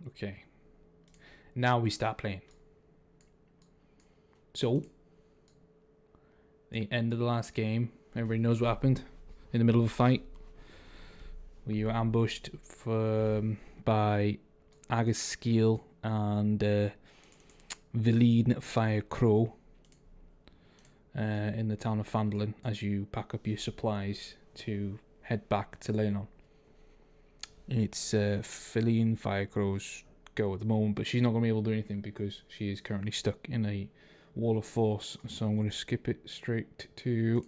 Okay. Now we start playing. So, the end of the last game, everybody knows what happened. In the middle of a fight, we were ambushed by Agaskiel and Leilon Fire Crow in the town of Phandalin as you pack up your supplies to head back to Leilon. It's Leilon Fire Crow's go at the moment, but she's not going to be able to do anything because she is currently stuck in a wall of force, so I'm going to skip it straight to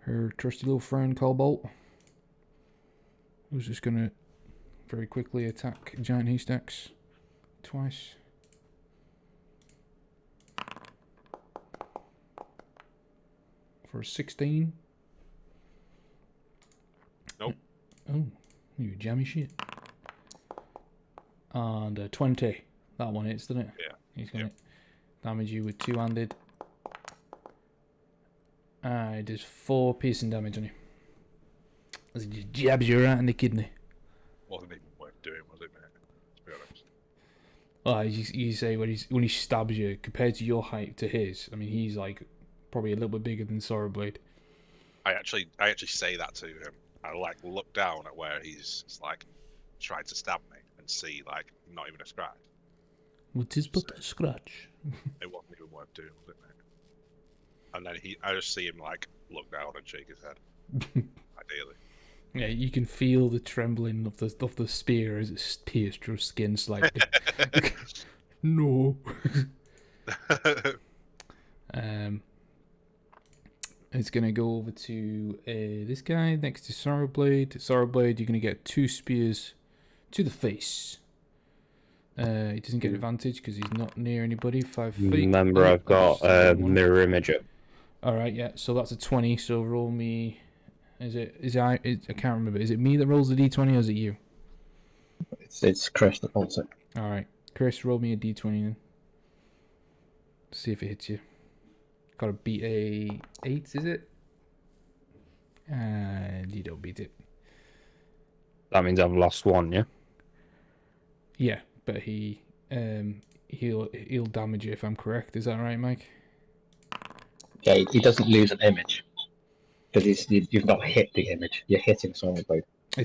her trusty little friend Cobalt, who's just going to very quickly attack giant haystacks twice. For a 16. Nope. Oh, you jammy shit. And 20. That one hits, doesn't it? Yeah. He's going to damage you with two-handed. It does 4 piercing damage on you. As it just jabs you right in the kidney. Wasn't even worth doing, was it, mate? To be honest. Well, you say when he stabs you, compared to your height to his, I mean, he's like probably a little bit bigger than Sorrowblade. I actually say that to him. I like look down at where he's like trying to stab me and see like not even a scratch. Well, 'tis but a scratch. It wasn't even worth doing, was it, mate? And then I just see him like look down and shake his head. Ideally. Yeah, you can feel the trembling of the spear as it pierced your skin slightly. No. It's gonna go over to this guy next to Sorrowblade. Sorrowblade, you're gonna get 2 spears to the face. He doesn't get advantage because he's not near anybody. 5 feet. Remember, I've got mirror image up. All right, yeah. So that's a 20. So roll me. I can't remember. Is it me that rolls the d20 or is it you? It's Chris that rolls it. All right, Chris, roll me a d20 then. See if it hits you. Got to beat a 8, is it? And you don't beat it. That means I've lost 1, yeah? Yeah, but he'll damage you if I'm correct. Is that right, Mike? Yeah, he doesn't lose an image because you've not hit the image. You're hitting Sorrowblade.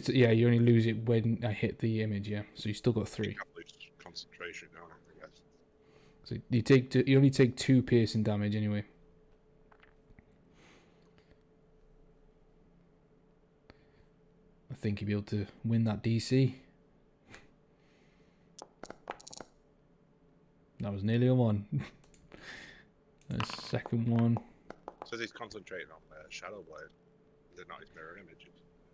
You only lose it when I hit the image. Yeah, so you still got 3. You can't lose concentration now, I guess. So you only take 2 piercing damage anyway. I think you'll be able to win that DC. That was nearly a 1. The second one. So he's concentrating on Shadow Blade. Is it not his mirror images?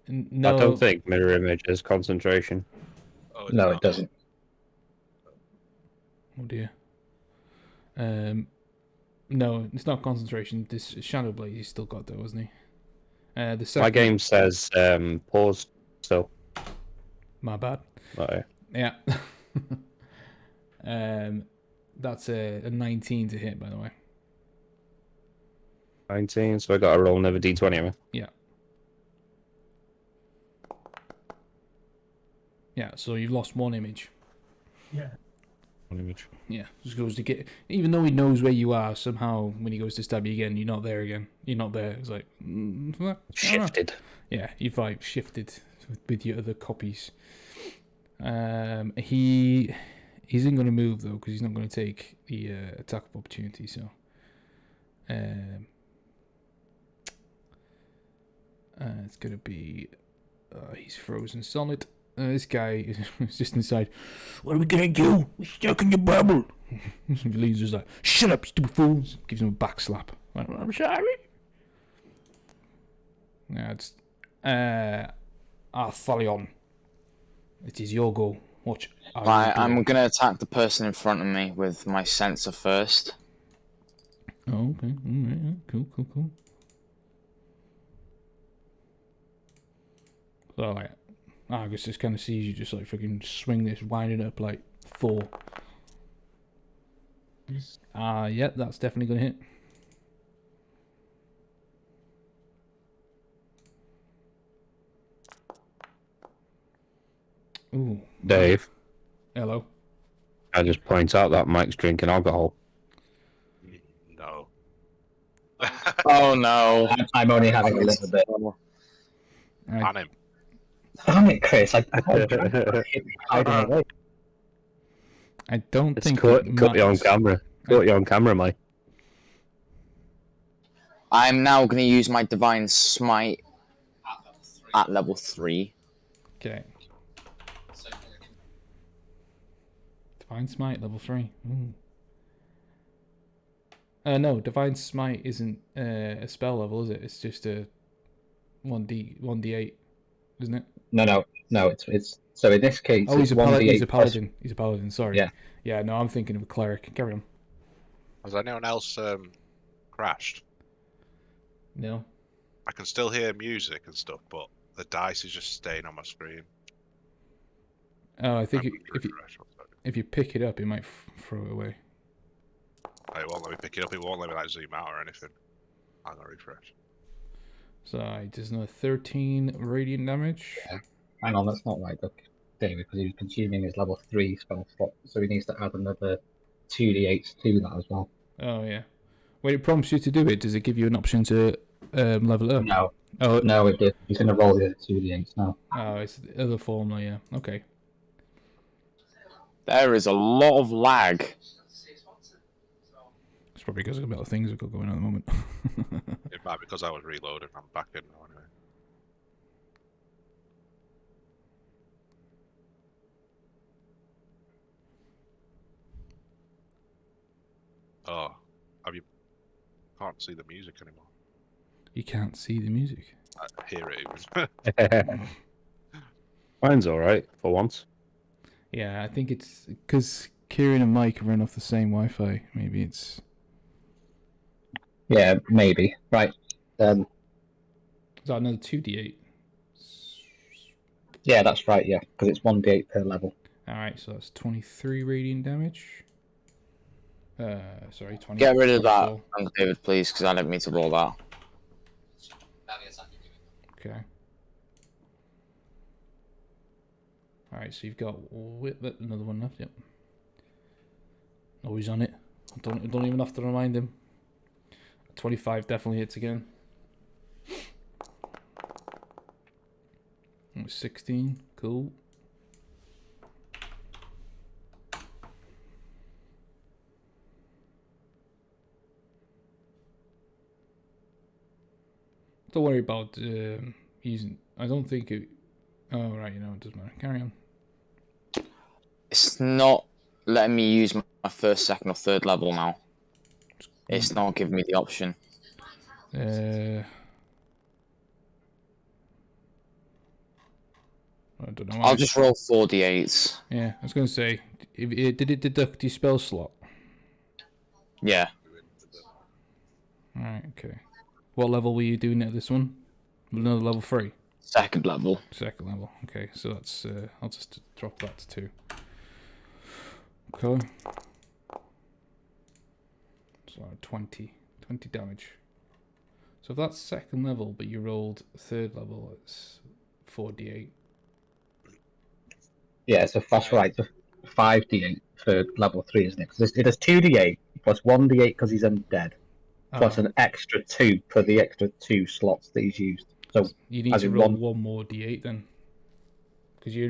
No, I don't think mirror image is concentration. Oh, No, it doesn't. Oh dear. No, it's not concentration. This Shadow Blade he's still got though, hasn't he? The second... My game says pause still. My bad. Right. Yeah. That's a 19 to hit, by the way. 19, so I got to roll another d20 am I? Yeah. Yeah, so you've lost 1 image. Yeah. 1 image. Yeah, just goes to get... Even though he knows where you are, somehow when he goes to stab you again, you're not there again. You're not there. It's like... Shifted. Yeah, you've like shifted with your other copies. He isn't going to move though because he's not going to take the attack of opportunity. So, it's going to be he's frozen solid. This guy is just inside. What are we going to do? We're stuck in your bubble. Lee's just like, shut up, you stupid fools. Gives him a back slap. Like, I'm sorry. Yeah, it's Thalion. It is your goal. Watch. I'm gonna attack the person in front of me with my sensor first. Oh, okay. Alright, cool. So like Argus just kinda sees you just like freaking swing this, winding up like 4. Yeah, that's definitely gonna hit. Ooh. Dave. Hello. I just point out that Mike's drinking alcohol. No. Oh no. I'm only having a little bit. On him. Damn it, Chris! I got hiding away. I don't It's think caught it you on matters. camera. Caught you on camera, Mike. I'm now going to use my Divine Smite at level 3. Okay. Divine Smite level 3. Ooh. No, Divine Smite isn't a spell level, is it? It's just a 1d8, isn't it? No. It's so in this case. Oh, he's it's a paladin. 1d8 He's a paladin. He's a paladin. Sorry. Yeah. Yeah. No, I'm thinking of a cleric. Carry on. Has anyone else crashed? No. I can still hear music and stuff, but the dice is just staying on my screen. Oh, I think I'm gonna if you refresh one second. if you pick it up, it might throw it away. It won't let me pick it up. It won't let me like zoom out or anything. I'm gonna refresh. So there's another 13 radiant damage. Yeah. Hang on, that's not right, David, because he was consuming his level 3 spell slot, so he needs to add another 2d8s to that as well. Oh yeah. When it prompts you to do it, does it give you an option to level it up? No. Oh. No, it did. He's going to roll the other 2d8s now. Oh, it's the other formula. Yeah. Okay. There is a lot of lag. It's probably because of the things we've got going on at the moment. It might be because I was reloading. I'm back in now anyway. Oh, can't see the music anymore. You can't see the music. I hear it even. Mine's alright, for once. Yeah, I think it's because Kieran and Mike run off the same Wi-Fi. Maybe it's. Yeah, maybe. Right. Is that another 2d8? Yeah, that's right, yeah, because it's 1d8 per level. Alright, so that's 23 radiant damage. Sorry, 20. Get rid of that, 24. David, please, because I didn't mean to roll that. Okay. Alright, so you've got another one left, yep. Always on it. I don't even have to remind him. 25 definitely hits again. 16, cool. Don't worry about using. I don't think it. Oh right, it doesn't matter. Carry on. It's not letting me use my first, second, or third level now. It's not giving me the option. I don't know. I'll just roll 4d8s. Yeah, I was going to say, did it deduct your spell slot? Yeah. Alright, okay. What level were you doing at this one? Another level 3? Second level. Second level, okay. So that's, I'll just drop that to 2. Okay. So 20 damage. So if that's second level, but you rolled third level, it's 4d8. Yeah, so that's right. So 5d8 for level 3, isn't it? Because it does 2d8 plus 1d8 because he's undead, plus an extra 2 for the extra 2 slots that he's used. So you need to roll one more d8 then. Because you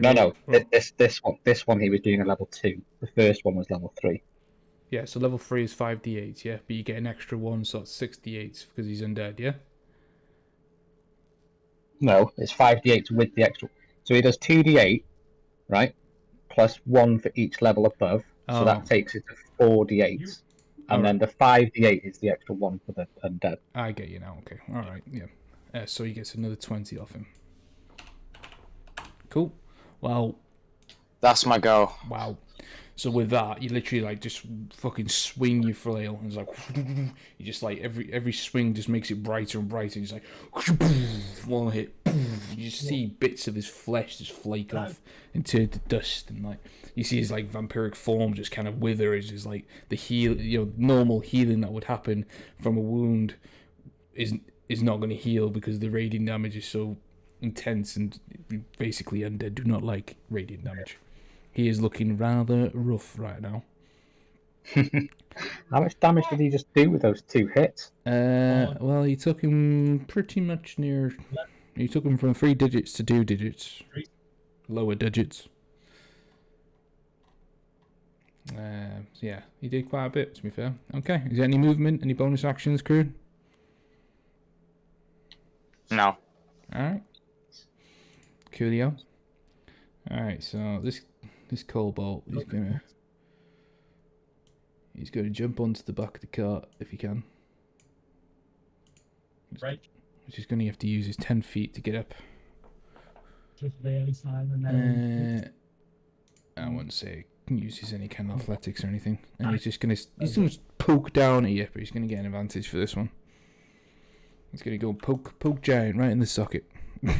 this one he was doing a level 2. The first one was level 3. Yeah, so level 3 is 5d8, yeah? But you get an extra 1, so it's 6d8 because he's undead, yeah? No, it's 5d8 with the extra. So he does 2d8, right? Plus 1 for each level above. So that takes it to 4d8. And then the 5d8 is the extra 1 for the undead. I get you now, okay. Alright, yeah. So he gets another 20 off him. Cool. Well, that's my go. Wow. So with that, you literally like just fucking swing your flail, and it's like you just like every swing just makes it brighter and brighter. And it's like one hit, you just see bits of his flesh just flake off and turn to dust, and like you see his like vampiric form just kind of wither. It's just like the normal healing that would happen from a wound is not going to heal because the radiant damage is so intense, and basically undead do not like radiant damage. he is looking rather rough right now. How much damage did he just do with those 2 hits? Well, he took him pretty much near. He took him from 3 digits to 2 digits, lower digits. Yeah, he did quite a bit, to be fair. Okay, is there any movement, any bonus actions, crew? No. Alright. Coolio. Alright, so this cobalt, he's gonna jump onto the back of the cart if he can. Right. Which is gonna have to use his 10 feet to get up. Just barely sign and then. I wouldn't say uses any kind of athletics or anything. And he's gonna poke down at you, but he's gonna get an advantage for this one. He's gonna go poke giant right in the socket. So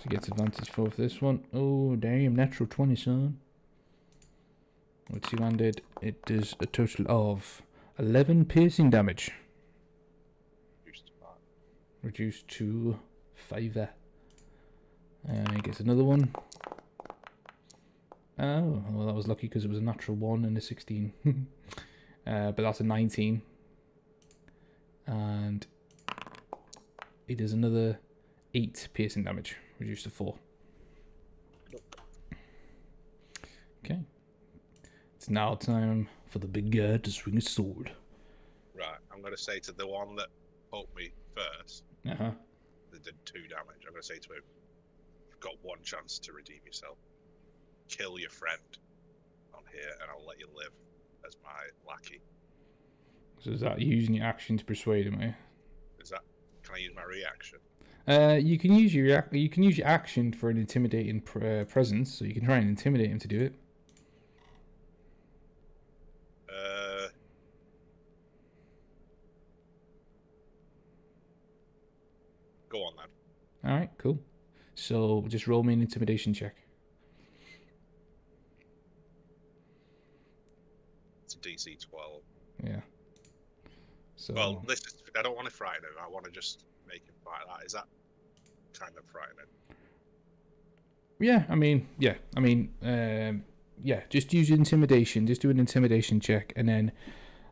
he gets advantage for this one. Oh damn, natural 20, son. What's he landed? It does a total of 11 piercing damage. Reduced to 5 there. And he gets another one. Oh, well, that was lucky because it was a natural 1 and a 16. But that's a 19. And he does another 8 piercing damage, reduced to 4. Okay. It's now time for the big guy to swing his sword. Right, I'm going to say to the one that poked me first, Uh-huh. that did 2 damage, I'm going to say to him, you've got 1 chance to redeem yourself. Kill your friend on here and I'll let you live as my lackey. So is that using your action to persuade him, eh? Is that, can I use my reaction? You can use your action for an intimidating presence, so you can try and intimidate him to do it. Go on then. Alright, cool. So just roll me an intimidation check. It's a DC 12. Yeah. So Well, this is, I don't want to frighten him. I want to just make him fight that. Is that kind of frightening? yeah, just use intimidation. Just do an intimidation check, and then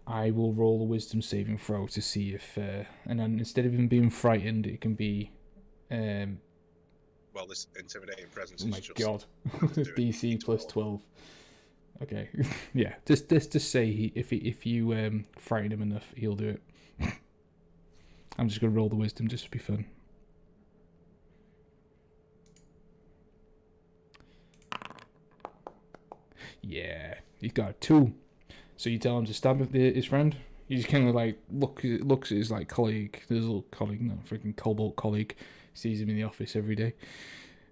I will roll a wisdom saving throw to see if, and then instead of him being frightened, it can be, Well, this intimidating presence oh is my just god, do it. DC plus 12. Okay, yeah, just say if you frighten him enough, he'll do it. I'm just gonna roll the wisdom just to be fun. Yeah, he's got a 2. So you tell him to stab his friend. He just kind of like looks at his like colleague, his little colleague, not freaking cobalt colleague. Sees him in the office every day.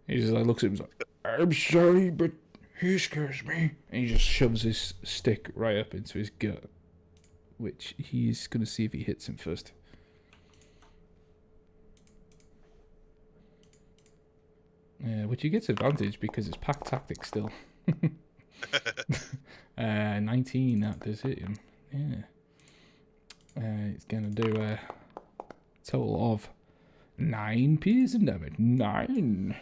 He just like looks at him and is like, I'm sorry, but he scares me. And he just shoves his stick right up into his gut, which he's gonna see if he hits him first. Which he gets advantage because it's pack tactics still. 19, that does hit him. Yeah. It's gonna do a total of 9 piercing damage. 9.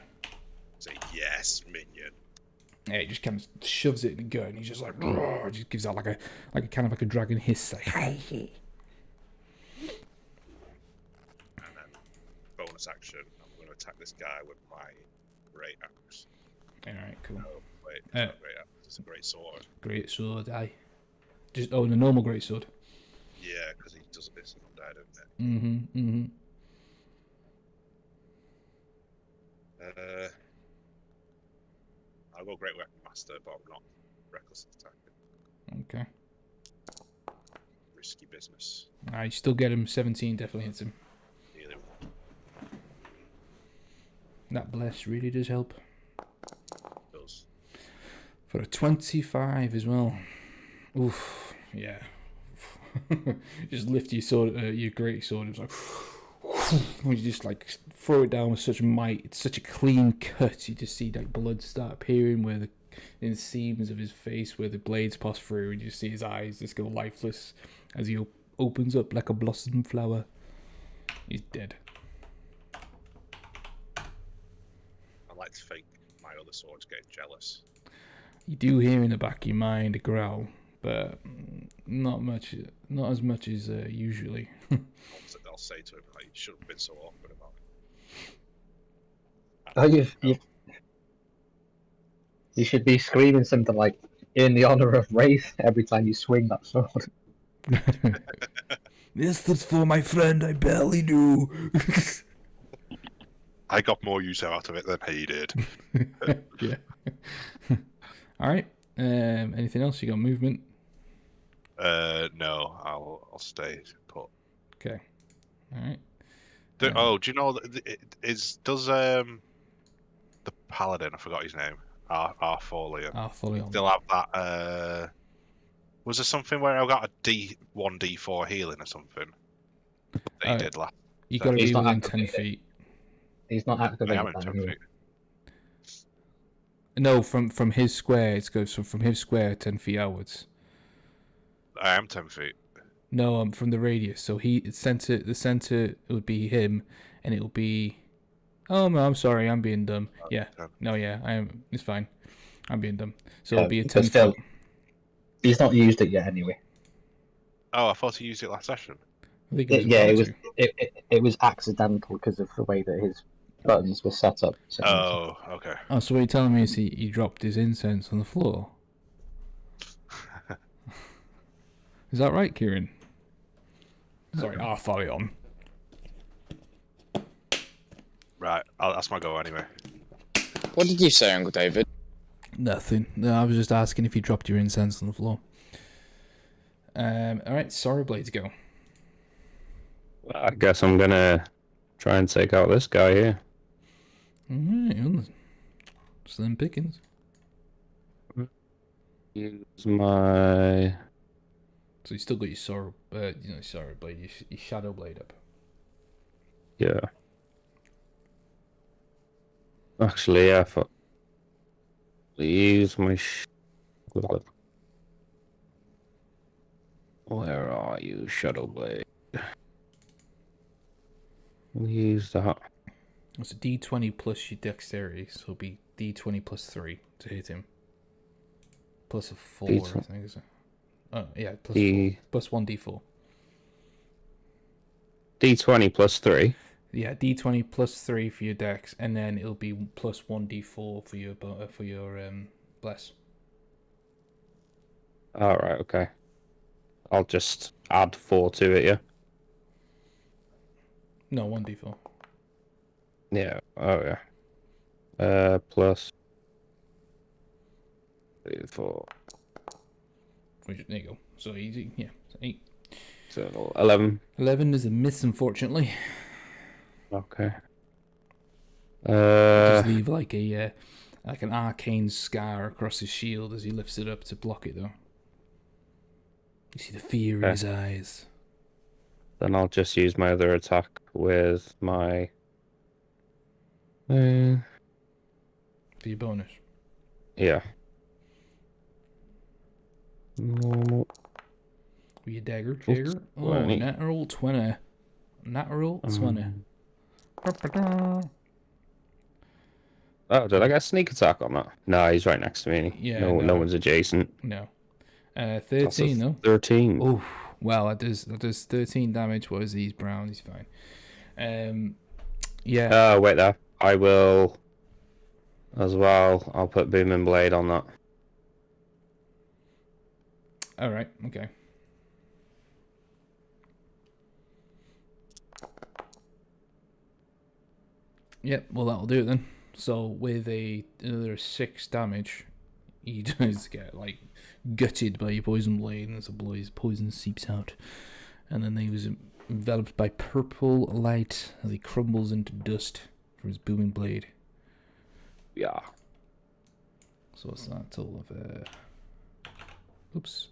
Say yes, minion. Yeah, he just kind of shoves it in the gut, and he's just like, just gives out like a kind of like a dragon hiss, like, And then bonus action, I'm going to attack this guy with my great axe. all right, cool. Oh wait, it's not a great axe. It's a great sword. Great sword, aye. Just and a normal great sword. Yeah, because he does this and undead, doesn't it? Mm-hmm. I'll go Great Weapon Master, but I'm not reckless attacking. Okay. Risky business. I still get him. 17 definitely hits him. Really. That bless really does help. Does. For a 25 as well. Oof. Yeah. Just lift your sword, your great sword. It's like, you just like throw it down with such might. It's such a clean cut. You just see like blood start appearing where the in the seams of his face where the blades pass through, and you see his eyes just go lifeless as he opens up like a blossom flower. He's dead. I like to think my other sword's getting jealous. You do hear in the back of your mind a growl, but not as much as usually. I'll say to him, like, you shouldn't have been so awkward about it. Oh, you should be screaming something like, in the honor of Wraith, every time you swing that sword. This is for my friend, I barely do. I got more use out of it than he did. Yeah. Alright. Anything else? You got movement? No, I'll stay put. Okay. Alright. Do you know does the paladin, I forgot his name, Artholian, Artholion. still have that? Was there something where I got a D1D4 healing or something that he did last? You got to He's be not within 10 activated. feet. He's not I activated am in that 10 anyway. feet. No, from his square, it goes from his square 10 feet outwards. I am 10 feet. No, from the radius. So the center it would be him, and it will be. Oh no, I'm sorry, I'm being dumb. Yeah, 10. no, yeah, I am. It's fine. I'm being dumb. So Yeah, it'll be a but 10 still, foot. he's not used it yet anyway. Oh, I thought he used it last session. I think it was Yeah, about it was to. it was accidental because of the way that his buttons were set up. So Oh, okay. Oh, so what you're telling me is he dropped his incense on the floor? Is that right, Kieran? Sorry, Artholion. Right, that's my go anyway. What did you say, Uncle David? Nothing. No, I was just asking if you dropped your incense on the floor. Alright, Sorrow Blades go. I guess I'm gonna try and take out this guy here. Alright, slim pickings. Use my... So you still got your Sorrow Blade, your Shadow Blade up. Yeah. Actually, yeah, use my... Where are you, Shadow Blade? Use that. It's a D20 plus your dexterity, so it'll be D20 plus 3 to hit him. Plus a 4, I think, is it? Oh, yeah, plus 4. Plus 1d4. D20 plus 3. Yeah, D20 plus 3 for your dex, and then it'll be plus 1d4 for your bless. Alright, okay. I'll just add 4 to it, yeah? No, 1d4. Yeah, oh yeah. Plus 3, 4. There you go. So easy, yeah. So 8. So 11. 11 is a miss, unfortunately. Okay. Just leave like an arcane scar across his shield as he lifts it up to block it, though. You see the fear in his eyes. Then I'll just use my other attack with my... for For your bonus. Yeah. Normal. With your dagger. Oh, 20. natural 20. Natural 20. Oh, did I get a sneak attack on that? No, he's right next to me. Yeah, No no. one's adjacent. No. That's 13, a though. 13. Oh, well, that does 13 damage. What is he's brown? He's fine. Yeah. Wait there. I will as well. I'll put Booming Blade on that. All right. Okay. Yep. Well, that'll do it then. So with another 6 damage, he does get like gutted by your poison blade, and as the poison seeps out, and then he was enveloped by purple light as he crumbles into dust from his booming blade. Yeah. So what's that total of oops.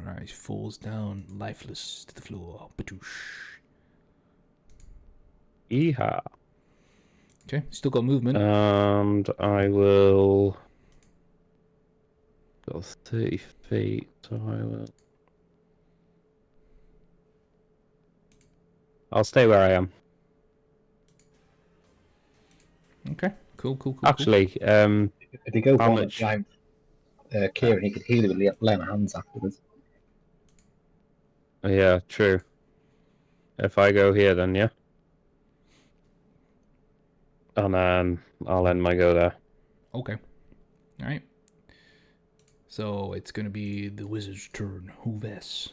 Right, he falls down lifeless to the floor. Badoosh. Yeehaw. Okay, still got movement. And I will go 30 feet, so I will I'll stay where I am. Okay. Cool. Actually, If you go How one much? behind Kieran, he could heal you with lay on hands afterwards. yeah, true. If I go here, then yeah, and I'll end my go there. Okay. All right. So it's going to be the wizard's turn. Hovis.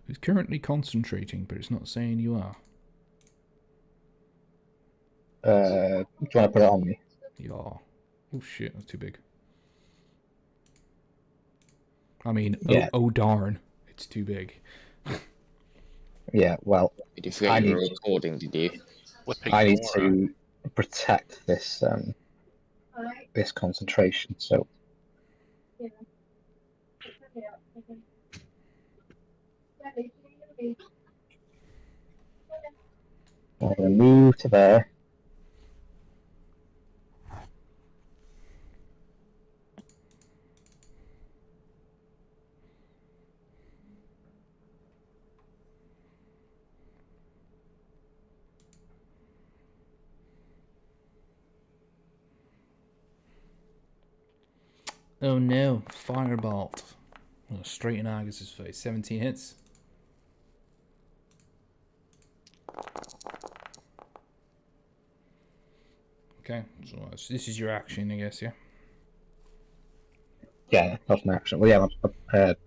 Who's currently concentrating, but it's not saying you are. Do you want to put it on me? You are. Oh shit, that's too big. I mean, Yeah. oh darn, it's too big. Yeah, well, Did you forget I you were need- recording, did you? Flipping I need Nora. to protect this this concentration. So I'm going to move to there. Oh no, firebolt. Oh, straight in Argus's face. 17 hits. Okay, so this is your action, I guess, yeah? Yeah, that's my action. Well, yeah, I'm prepared.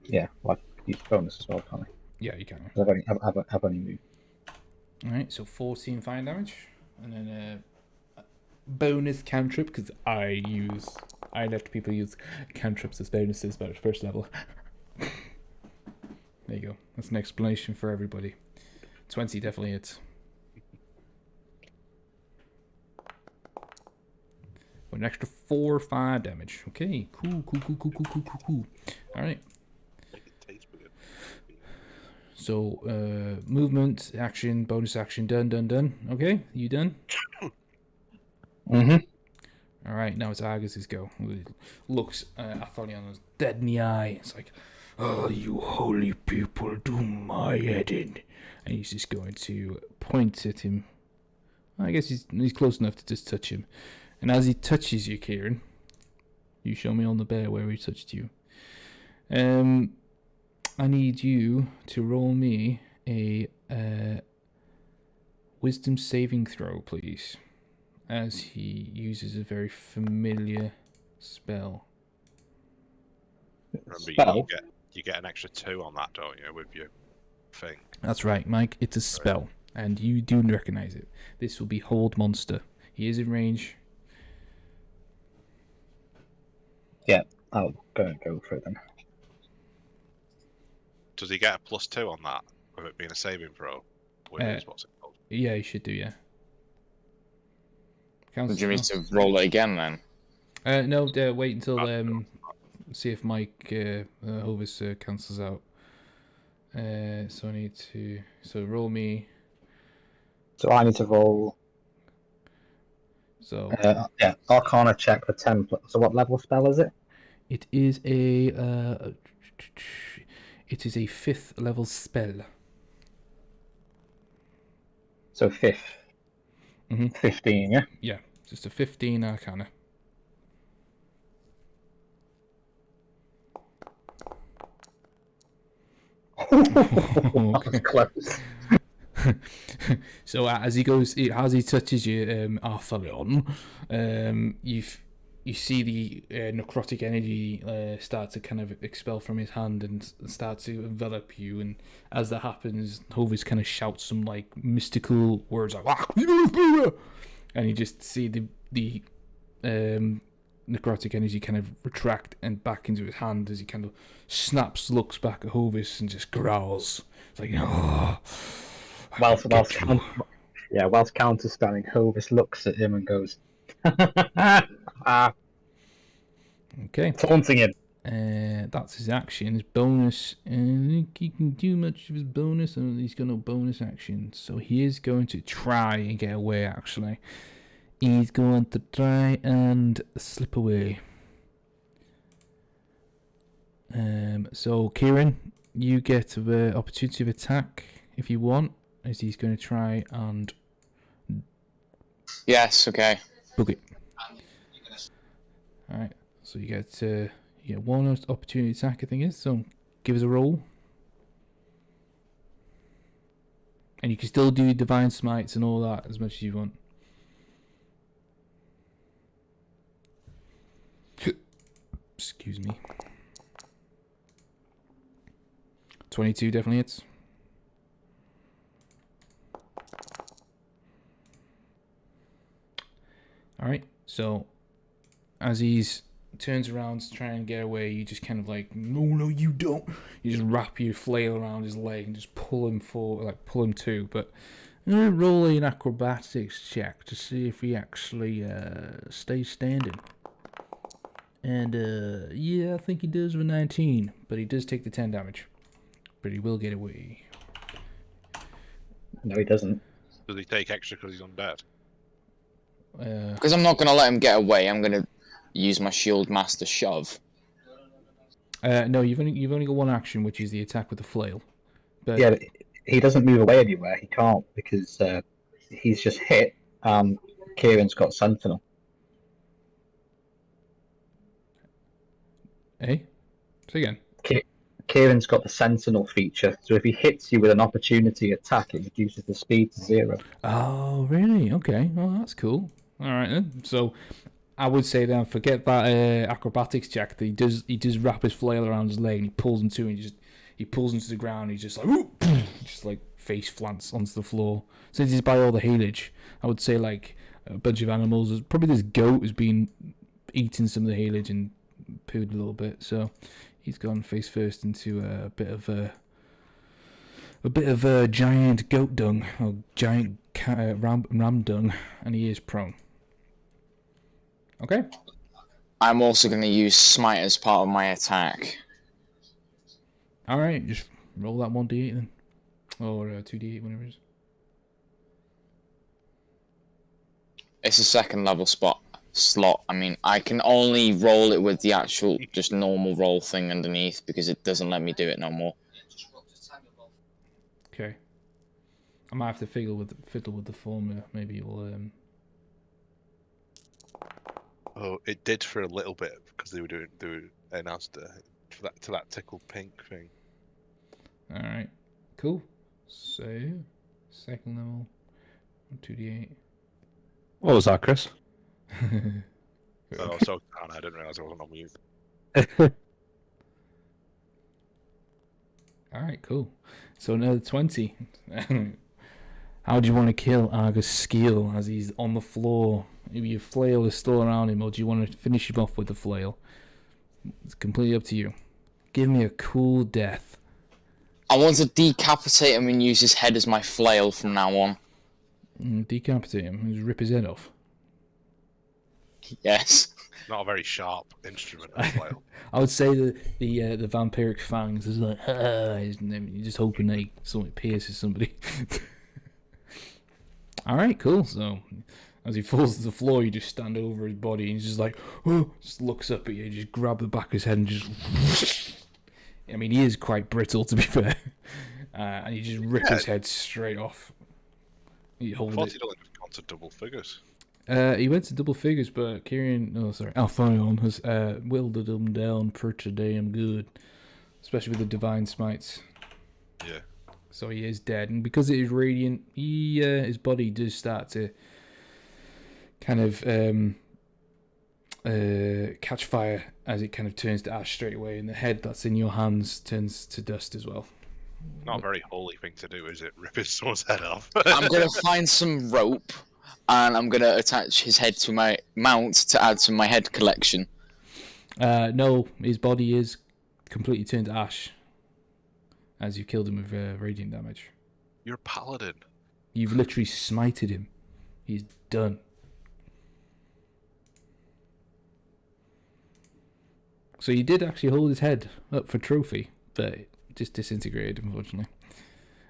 Yeah, well, I use bonus as well, can't I? Yeah, you can. I've only moved. Alright, so 14 fire damage. And then bonus cantrip, because I let people use cantrips as bonuses by first level. There you go. That's an explanation for everybody. 20 definitely hits. An extra 4 fire damage. Okay, cool. Alright. Make it taste good. So, movement, action, bonus action, done. Okay, you done? Mm-hmm. Alright, now it's Argus's go. He looks Atholion dead in the eye. It's like, oh, you holy people, do my head in. And he's just going to point at him. I guess he's close enough to just touch him. And as he touches you, Kieran, you show me on the bear where he touched you. I need you to roll me a wisdom saving throw, please. As he uses a very familiar spell. Remember, Spell? you get an extra 2 on that, don't you, with your thing? That's right, Mike. It's a spell, and you do recognize it. This will be Hold Monster. He is in range. Yeah, I'll go for it then. Does he get a +2 on that, with it being a saving throw? With his, what's it called? Yeah, he should do, yeah. Counts Do you mean as to roll it again then? no, wait until see if Mike Hovis cancels out. So I need to roll me. So I need to roll. So Yeah, Arcana check for 10. So what level spell is it? it is a 5th level spell. So 5th. Mhm. 15, yeah? Yeah, just a 15 Arcana. That was close. So as he touches you, Arthalion, you see the necrotic energy start to kind of expel from his hand and start to envelop you. And as that happens, Hovis kind of shouts some like mystical words like, and you just see the necrotic energy kind of retract and back into his hand as he kind of snaps, looks back at Hovis and just growls. It's like, oh. Whilst counterspelling, Hovis looks at him and goes, Okay. taunting him. That's his action. His bonus. I don't think he can do much of his bonus. I don't think he's got no bonus action. So he is going to try and get away, actually. He's going to try and slip away. So, Kieran, you get the opportunity of attack if you want, as he's going to try and Yes, okay. book it. Alright, so you get one opportunity attack, I think it is, so give us a roll. And you can still do divine smites and all that as much as you want. Excuse me. 22 definitely hits. Alright, so as he's turns around to try and get away, you just kind of like, no, you don't. You just wrap your flail around his leg and just pull him forward, like pull him to. But roll an acrobatics check to see if he actually stays standing. And yeah, I think he does with 19, but he does take the 10 damage. But he will get away. No, he doesn't. Does he take extra because he's undead? Because I'm not going to let him get away, I'm going to use my shield master shove. No, you've only got one action, which is the attack with the flail. But Yeah, but he doesn't move away anywhere. He can't because he's just hit. Kieran's got Sentinel. Say again. Kieran's got the Sentinel feature, so if he hits you with an opportunity attack, it reduces the speed to 0. Oh, really? Okay. Well, that's cool. All right then. So, I would say then forget that acrobatics check. That he does wrap his flail around his leg and he pulls him to, and he pulls him to the ground. He's just like, whoop, just like face plants onto the floor. Since he's by all the haylage, I would say like a bunch of animals. Probably this goat has been eating some of the haylage and pooed a little bit, so he's gone face first into a bit of giant goat dung or giant ram dung, and he is prone. Okay. I'm also going to use smite as part of my attack. All right, just roll that 1d8 then, or 2d8, whatever it is. It's a second level slot. I mean, I can only roll it with the actual just normal roll thing underneath because it doesn't let me do it no more. Okay. I might have to fiddle with the formula. Maybe it will. Oh, it did for a little bit because they announced to that tickled pink thing. All right. Cool. So second level, 2d8. What was that, Chris? Oh, so I didn't realise I wasn't on mute. Alright, cool. So another 20. How do you want to kill Argus Skeel as he's on the floor? Maybe your flail is still around him, or do you want to finish him off with the flail? It's completely up to you. Give me a cool death. I want to decapitate him and use his head as my flail from now on. Decapitate him. Just rip his head off. Yes. Not a very sharp instrument as well. I would say that the vampiric fangs is like, you're just hoping that something pierces somebody. Alright, cool. So, as he falls to the floor, you just stand over his body and he's just like, oh, just looks up at you, just grab the back of his head and just... I mean, he is quite brittle, to be fair. And you just rip his head straight off. You hold I thought it. he'd only gone to double figures. He went to double figures, but Alphonion has whittled him down pretty damn good, especially with the divine smites. Yeah. So he is dead, and because it is radiant, his body does start to kind of catch fire as it kind of turns to ash straight away, and the head that's in your hands turns to dust as well. Not a very holy thing to do, is it? Rip someone's head off. I'm going to find some rope and I'm going to attach his head to my mount to add to my head collection. No, his body is completely turned to ash as you've killed him with radiant damage. You're a paladin. You've literally smited him. He's done. So you did actually hold his head up for trophy, but it just disintegrated, unfortunately.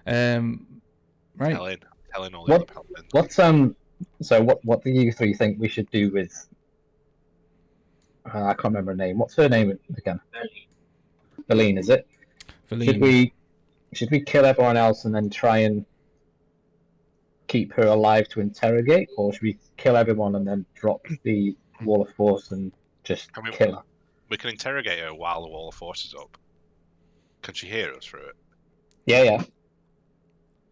Right. Telling all the other paladins. What do you three think we should do with? I can't remember her name. What's her name again? Leilon, is it? Feline. Should we kill everyone else and then try and keep her alive to interrogate, or should we kill everyone and then drop the wall of force and just kill her? We can interrogate her while the wall of force is up. Can she hear us through it? Yeah.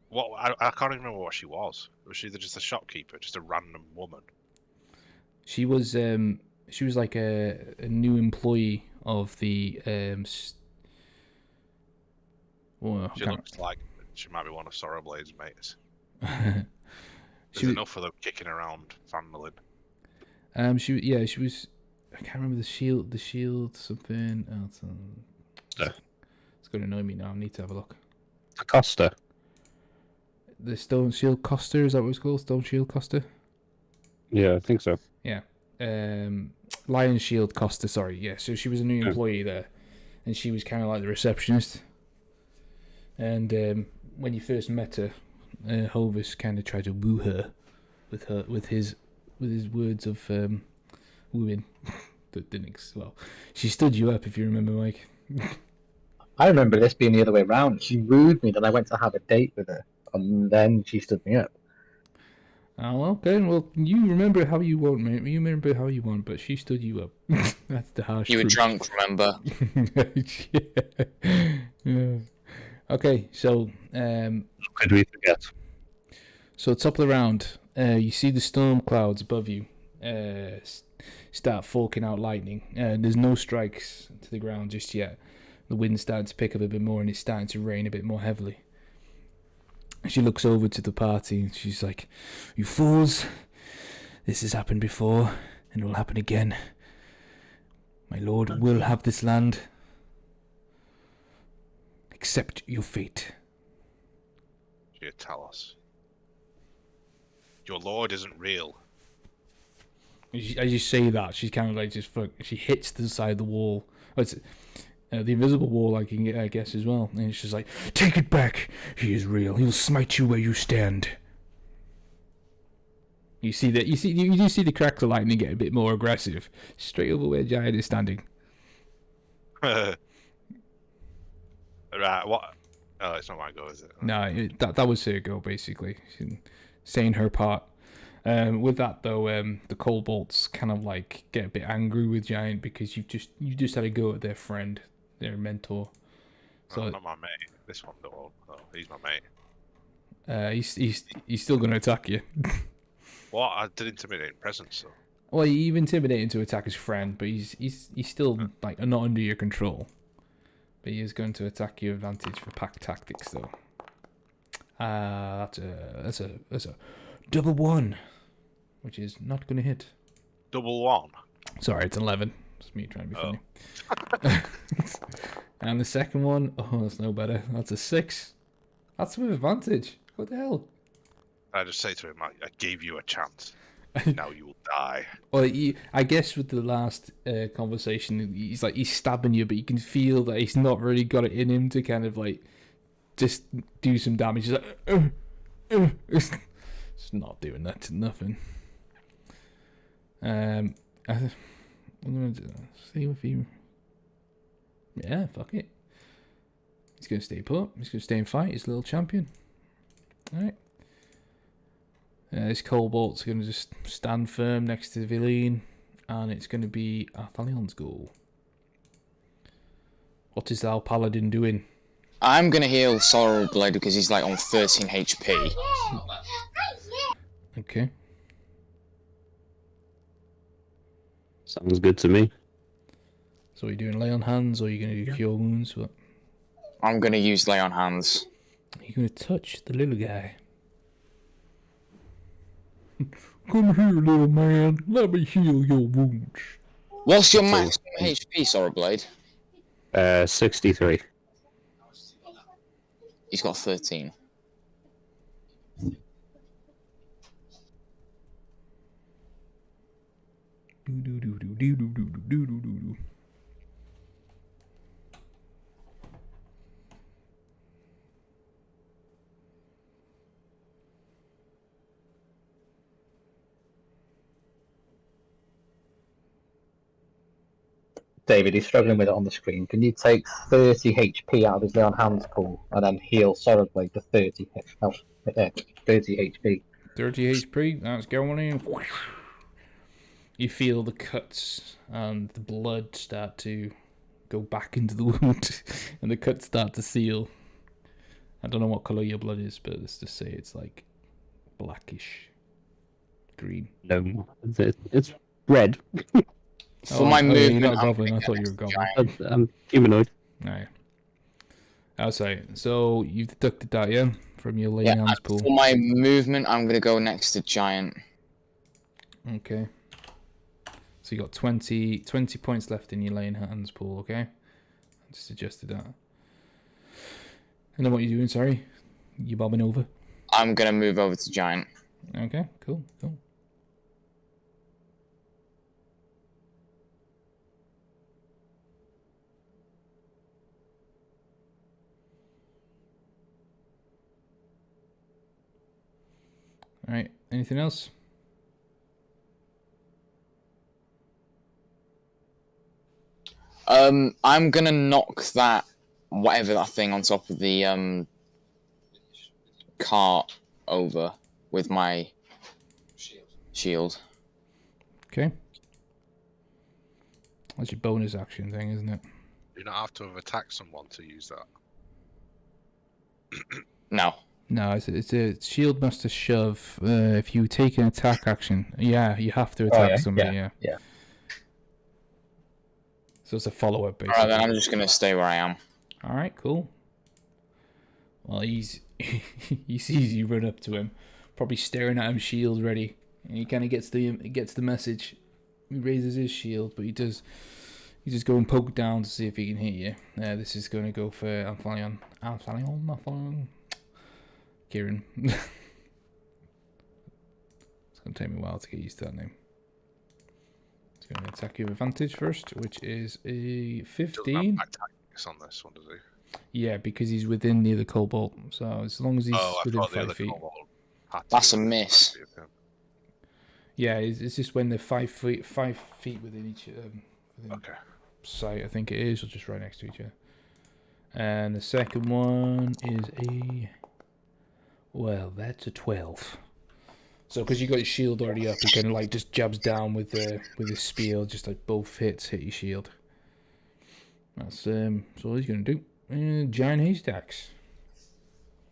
What? I can't even remember what she was. Was she just a shopkeeper, just a random woman? She was like a new employee of the She looks like she might be one of Sorrowblade's mates. She There's enough of them kicking around Phandalin. She was. I can't remember the shield. The shield something. It's going to annoy me now. I need to have a look. Costa. The stone shield Costa, is that what it's called? Stone shield Costa. Yeah, I think so. Yeah. Lion shield Costa. Sorry. Yeah. So she was a new employee there, and she was kind of like the receptionist. And when you first met her, Hovis kind of tried to woo her with his words of wooing that didn't well. She stood you up, if you remember, Mike. I remember this being the other way around. She wooed me, then I went to have a date with her, and then she stood me up. Oh, okay. Well, you remember how you want, mate. You remember how you want, but she stood you up. That's the harsh You were truth. drunk, remember? Yeah. Okay, so Could we forget? So top of the round, you see the storm clouds above you start forking out lightning. There's no strikes to the ground just yet. The wind's starting to pick up a bit more and it's starting to rain a bit more heavily. She looks over to the party and she's like, "You fools, this has happened before and it will happen again. My lord will have this land. Accept your fate." Dear Talos. Your lord isn't real. As you say that, she's kind of like she hits the side of the wall. Oh, it's the invisible wall, I guess, as well. And it's just like, "Take it back. He is real. He'll smite you where you stand." You see that? You do see the cracks of lightning get a bit more aggressive, straight over where Giant is standing. Right. What? Oh, it's not my go, is it? No, that was her go, basically. She's saying her part. With that though, the Coldbolts kind of like get a bit angry with Giant because you just had a go at their friend, their mentor. So not my mate. This one, though. Oh, he's my mate. He's still going to attack you. What? I did intimidate presence, though. Well, you've intimidated to attack his friend, but he's still like not under your control. But he is going to attack you advantage for pack tactics, though. That's a double 1, which is not going to hit. Double 1. Sorry, it's 11. It's me trying to be funny. And the second one, that's no better. That's a 6. That's with advantage. What the hell? I just say to him, I gave you a chance. Now you will die. Well, I guess with the last conversation, he's stabbing you, but you can feel that he's not really got it in him to kind of like just do some damage. He's like, it's not doing that to nothing. I'm gonna see if he. Yeah, fuck it. He's gonna stay put. He's gonna stay and fight. He's a little champion. All right. This Coldbolt's going to just stand firm next to Leilon, and it's going to be Athalion's goal. What is thou paladin doing? I'm going to heal Sorrowblade because he's like on 13 HP. Okay. Sounds good to me. So are you doing lay on hands, or are you going to do cure wounds? What? I'm going to use lay on hands. Are you going to touch the little guy? Come here, little man. Let me heal your wounds. What's your maximum HP, Sorrowblade? 63. He's got 13. David, he's struggling with it on the screen. Can you take 30 HP out of his Leon Hands pool and then heal Solid Blade to 30 HP? 30 HP, that's going in. You feel the cuts and the blood start to go back into the wound, and the cuts start to seal. I don't know what colour your blood is, but let's just say it's like blackish green. No, it's red. For my oh, yeah, you're movement, not a I'm goblin. gonna I get thought you were a next to goblin. giant. I'm humanoid. Right. Oh, sorry. So you've deducted that, yeah, from your laying Yeah, hands pool. for my movement, I'm gonna go next to giant. Okay. So you got 20 points left in your laying hands pool, okay? I just adjusted that. And then what are you doing, sorry? You bobbing over? I'm gonna move over to giant. Okay, cool. Alright, anything else? I'm gonna knock that whatever that thing on top of the cart over with my shield. Okay. That's your bonus action thing, isn't it? You don't have to have attacked someone to use that. No. No, it's a shield master shove. If you take an attack action, yeah, you have to attack somebody, yeah. So it's a follow-up, basically. Alright, then I'm just gonna stay where I am. Alright, cool. Well, he sees you run up to him, probably staring at him, shield ready, and he kind of gets the message. He raises his shield, but he just go and poke down to see if he can hit you. This is going to go for Phandalin. Kieran. It's going to take me a while to get used to that name. It's going to attack you with advantage first, which is a 15. Tactics on this one, does he? Yeah, because he's within near the cobalt. So as long as he's within 5 feet. That's a miss. Yeah, it's just when they're 5 feet within each Okay. site, I think it is, or just right next to each other. And the second one is that's a 12. So because you got your shield already up, he kind of like just jabs down with his spear, just like both hits hit your shield. That's all he's gonna do. Giant haystacks.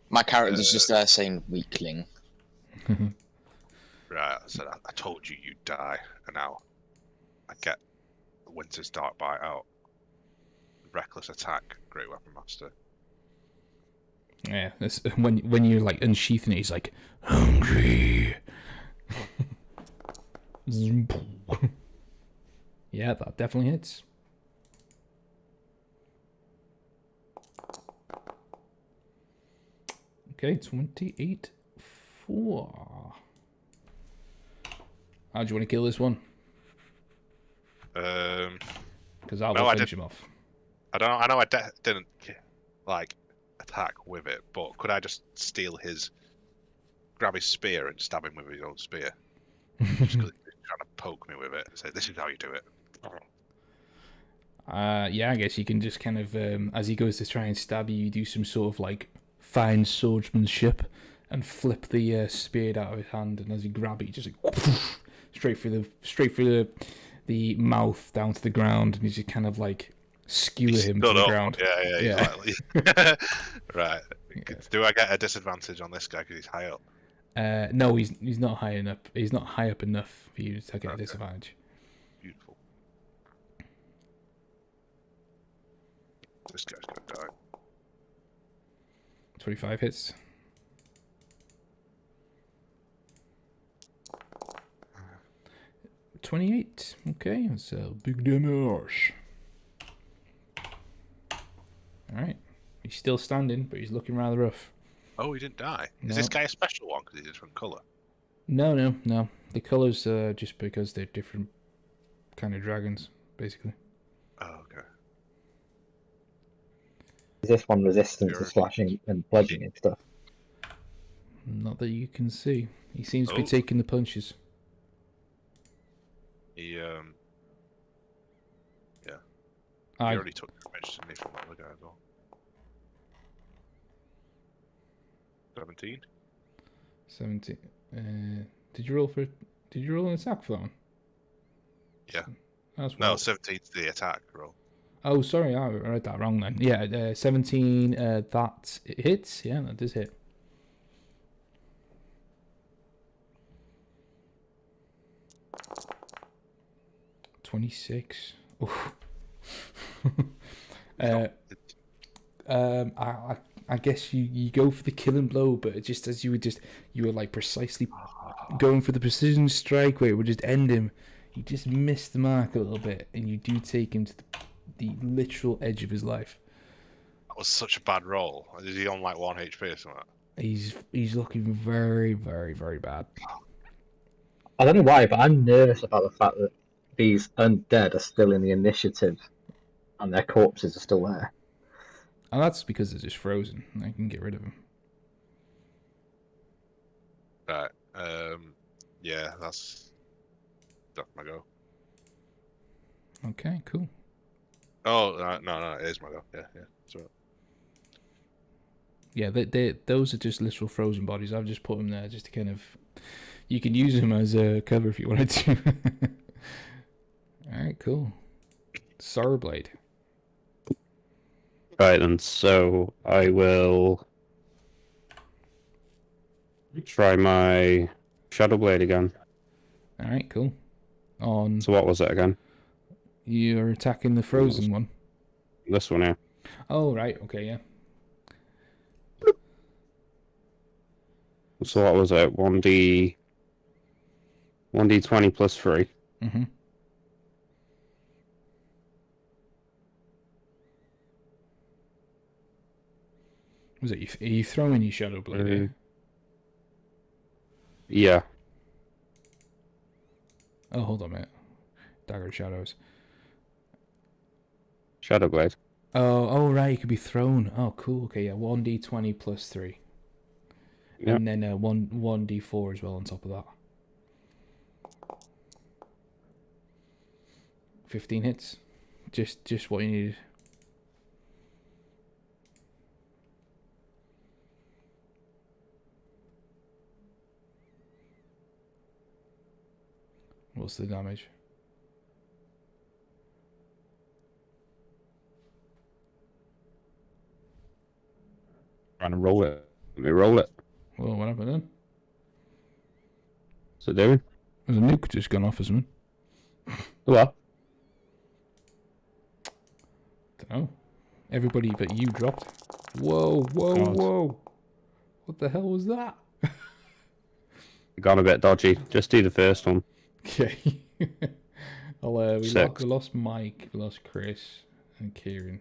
My character's just there saying weakling. Right, so I told you you'd die, and now I get Winter's Dark Bite out. Reckless attack, Great Weapon Master. Yeah, that's when you're like unsheathing it, he's like hungry. Yeah, that definitely hits. Okay, 28 4. How do you want to kill this one? Because I'll finish him off. I know I didn't like attack with it, but could I just grab his spear and stab him with his own spear? Just because he's trying to poke me with it and say, "This is how you do it." Yeah, I guess you can just kind of, as he goes to try and stab you, you do some sort of like fine swordsmanship and flip the spear out of his hand, and as you grab it, you just like straight through the mouth down to the ground, and you just kind of like skewer him to the ground. Yeah. Right. Do I get a disadvantage on this guy because he's high up? No, he's not high enough. He's not high up enough for you to get a disadvantage. Beautiful. This guy's gonna die. 25 hits. $28. Okay, that's a big damage. Alright. He's still standing, but he's looking rather rough. Oh, he didn't die. No. Is this guy a special one because he's a different colour? No. The colours are just because they're different kind of dragons, basically. Oh, okay. Is this one resistant to slashing and bludgeoning and stuff? Not that you can see. He seems to be taking the punches. He You I already took damage to me from the other guy as well. 17. 17. Did you roll for? Did you roll an attack for that one? Yeah. That's No, well. 17's the attack roll. Oh, sorry, I read that wrong then. Yeah, 17. That hits. Yeah, that does hit. $26. Oof. I guess you go for the killing blow, but just as you were like precisely going for the precision strike where it would just end him, you just miss the mark a little bit, and you do take him to the literal edge of his life. That was such a bad roll. Is he on like 1 HP or something? He's looking very, very, very bad. I don't know why, but I'm nervous about the fact that these undead are still in the initiative and their corpses are still there. And that's because they're just frozen. I can get rid of them. Right. Yeah, that's my go. Okay, cool. Oh no, it is my go. Yeah. So Yeah, those are just literal frozen bodies. I've just put them there just to kind of... You can use them as a cover if you wanted to. Alright, cool. Sorrowblade. Right, and so I will try my Shadow Blade again. Alright, cool. On... So what was it again? You're attacking the frozen one. This one here. Oh, right, okay, yeah. So what was it? 1d20 plus 3. Mm-hmm. Was it are you throwing your Shadow Blade here? Yeah. Oh, hold on a minute. Dagger Shadows. Shadow Blade. Oh, right, it could be thrown. Oh, cool. Okay, yeah, 1d20 plus 3. Yep. And then 1d4 as well on top of that. 15 hits. Just what you needed. What's the damage? Trying to roll it. Let me roll it. Well, what happened then? What's it doing? There's a nuke just gone off or something. What? Dunno. Everybody but you dropped. Whoa. God. What the hell was that? Gone a bit dodgy. Just do the first one. Okay. We 6. lost Mike, we lost Chris, and Kieran.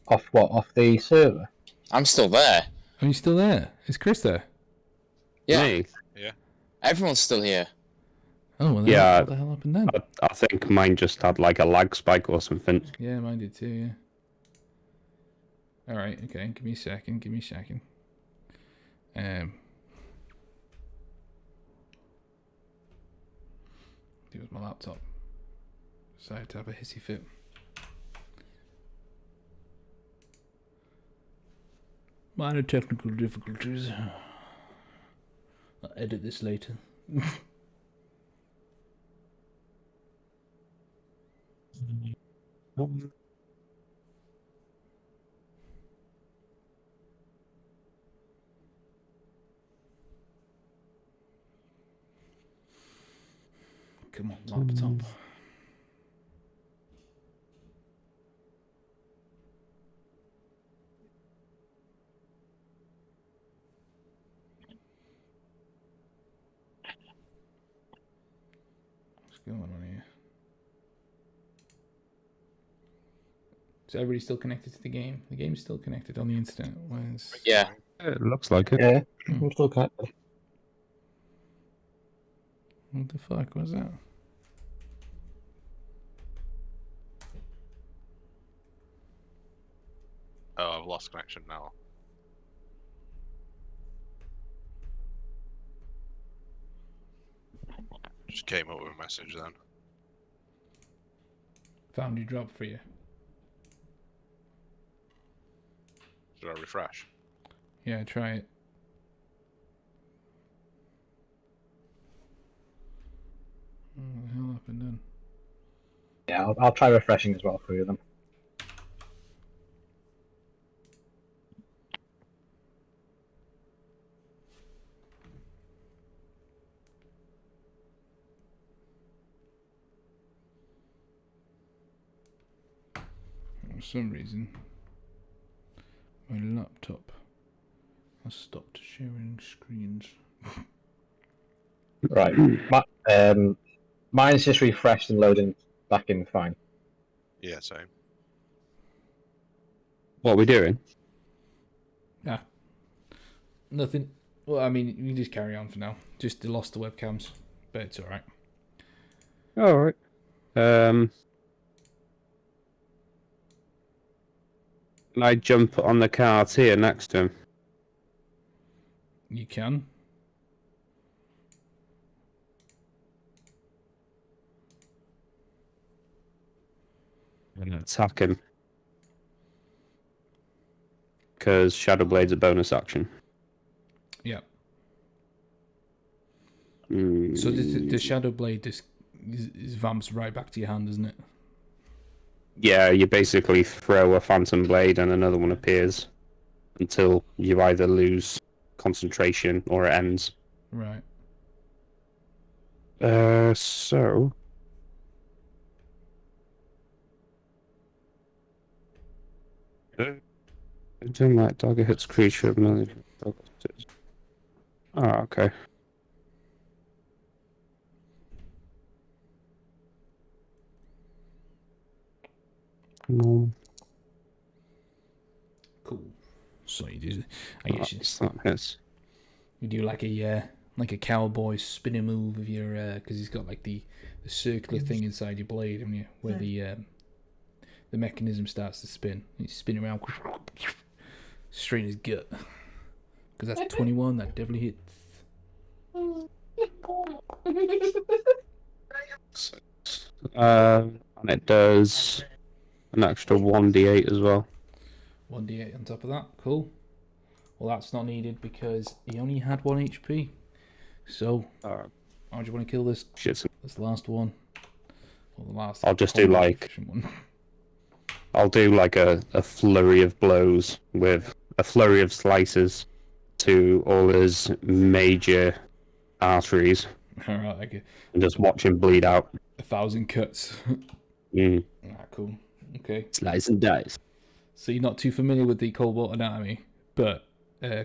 Off what? Off the server? I'm still there. Are you still there? Is Chris there? Yeah, Me? everyone's still here. Oh, well, Yeah. what the hell happened then? I think mine just had like a lag spike or something. Yeah, mine did too, yeah. Alright, okay, give me a second. Do it with my laptop. Decided to have a hissy fit. Minor technical difficulties. I'll edit this later. Come on, laptop. What's going on here? Is everybody still connected to the game? The game's still connected on the internet. Where's... Yeah. It looks like it. Yeah, I'm still connected. What the fuck was that? Oh, I've lost connection now. Just came up with a message then. Found your drop for you. Should I refresh? Yeah, try it. What the hell happened then? Yeah, I'll try refreshing as well for you then. For some reason, my laptop has stopped sharing screens. Right. Mine's just refreshed and loading back in fine. Yeah, same. What are we doing? Ah, nothing. Well, I mean, you can just carry on for now. Just lost the webcams, but it's alright. All right. Can I jump on the cart here next to him? You can. And attack him. Because Shadow Blade's a bonus action. Yeah. Mm. So the Shadow Blade is vamps right back to your hand, isn't it? Yeah, you basically throw a Phantom Blade and another one appears until you either lose concentration or it ends. Right. So... Doing that, dagger hits creature. Oh, okay. No, Cool. So you do. I guess that hits. you do like a cowboy spinner move with your because he's got like the circular thing inside your blade, haven't you? Where the mechanism starts to spin. You spin around straight in his gut. Because that's 21. That definitely hits. And it does an extra 1d8 as well. 1d8 on top of that. Cool. Well, that's not needed because he only had 1 HP. So, how do you want to kill this? Shit. This last one. Or the last. I'll just do like. efficient one. I'll do like a flurry of blows with a flurry of slices to all his major arteries All right, like and just watch him bleed out. 1,000 cuts. Mm. Cool. Okay. Slice and dice. So you're not too familiar with the Cobalt anatomy, but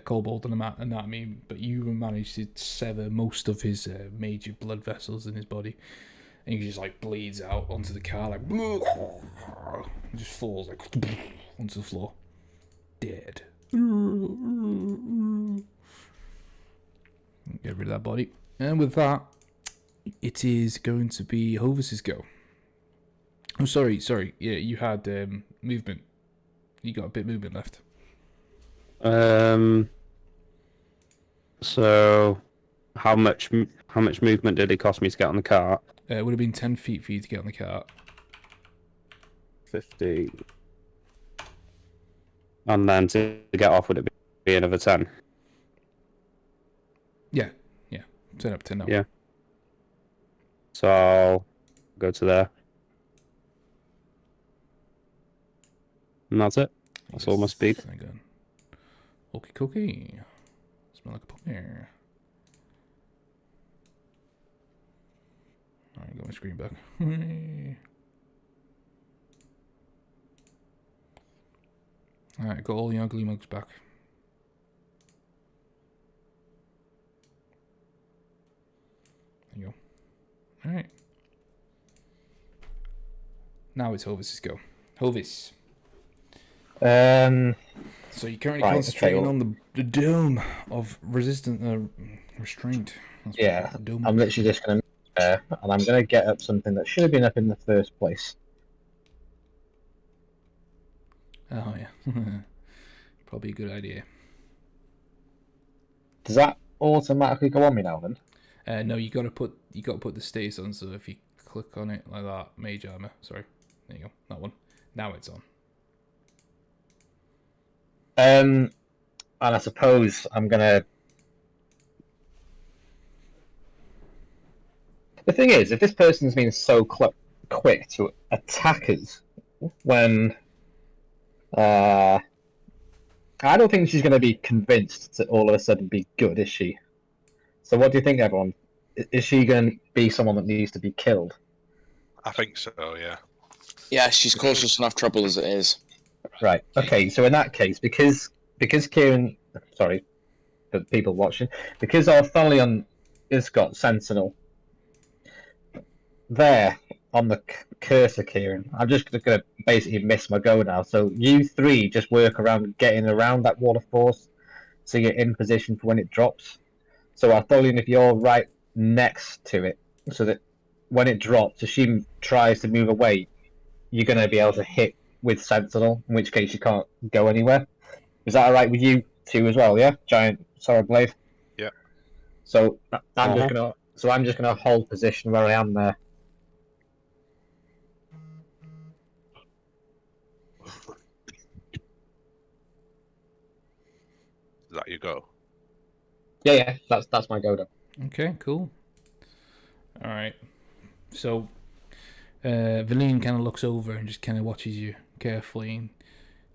Cobalt anatomy, but you managed to sever most of his major blood vessels in his body, and he just like bleeds out onto the car, like just falls like onto the floor, dead. Get rid of that body, and with that, it is going to be Hovis's go. Oh, sorry. Yeah, you had movement. You got a bit of movement left. So how much movement did it cost me to get on the cart? It would have been 10 feet for you to get on the cart. 50. And then to get off, would it be another 10? Yeah. 10 up, 10 down. Yeah. So I'll go to there. And that's it. That's all my speed. Hang on. Okie cookie. Smell like a puppy. Alright, got my screen back. Alright, got all the ugly mugs back. There you go. Alright. Now it's Hovis's go. Hovis. So you're currently concentrating on the dome of restraint. That's Yeah, what the dome I'm is. literally just going to and I'm going to get up something that should have been up in the first place. Oh yeah, probably a good idea. Does that automatically go on me now then? No, you got to put the status on. So if you click on it like that, mage armor. Sorry, there you go. That one. Now it's on. And I suppose I'm gonna. The thing is, if this person's been so quick to attack us, when I don't think she's going to be convinced to all of a sudden be good, is she? So what do you think, everyone? Is she going to be someone that needs to be killed? I think so, yeah. Yeah, she's caused us enough trouble as it is. Right. Okay. So in that case, because Kieran, sorry, for people watching, because our Thalion has got Sentinel there on the cursor, Kieran, I'm just going to basically miss my go now. So you three just work around getting around that wall of force, so you're in position for when it drops. So our Thalion, if you're right next to it, so that when it drops, if she tries to move away, you're going to be able to hit with Sentinel, in which case you can't go anywhere. Is that alright with you two as well, yeah? Giant Sorrow Blade? Yeah. So I'm just gonna hold position where I am there. Is that you go? Yeah, that's my go down. Okay, cool. All right. So, Valine kind of looks over and just kind of watches you carefully, and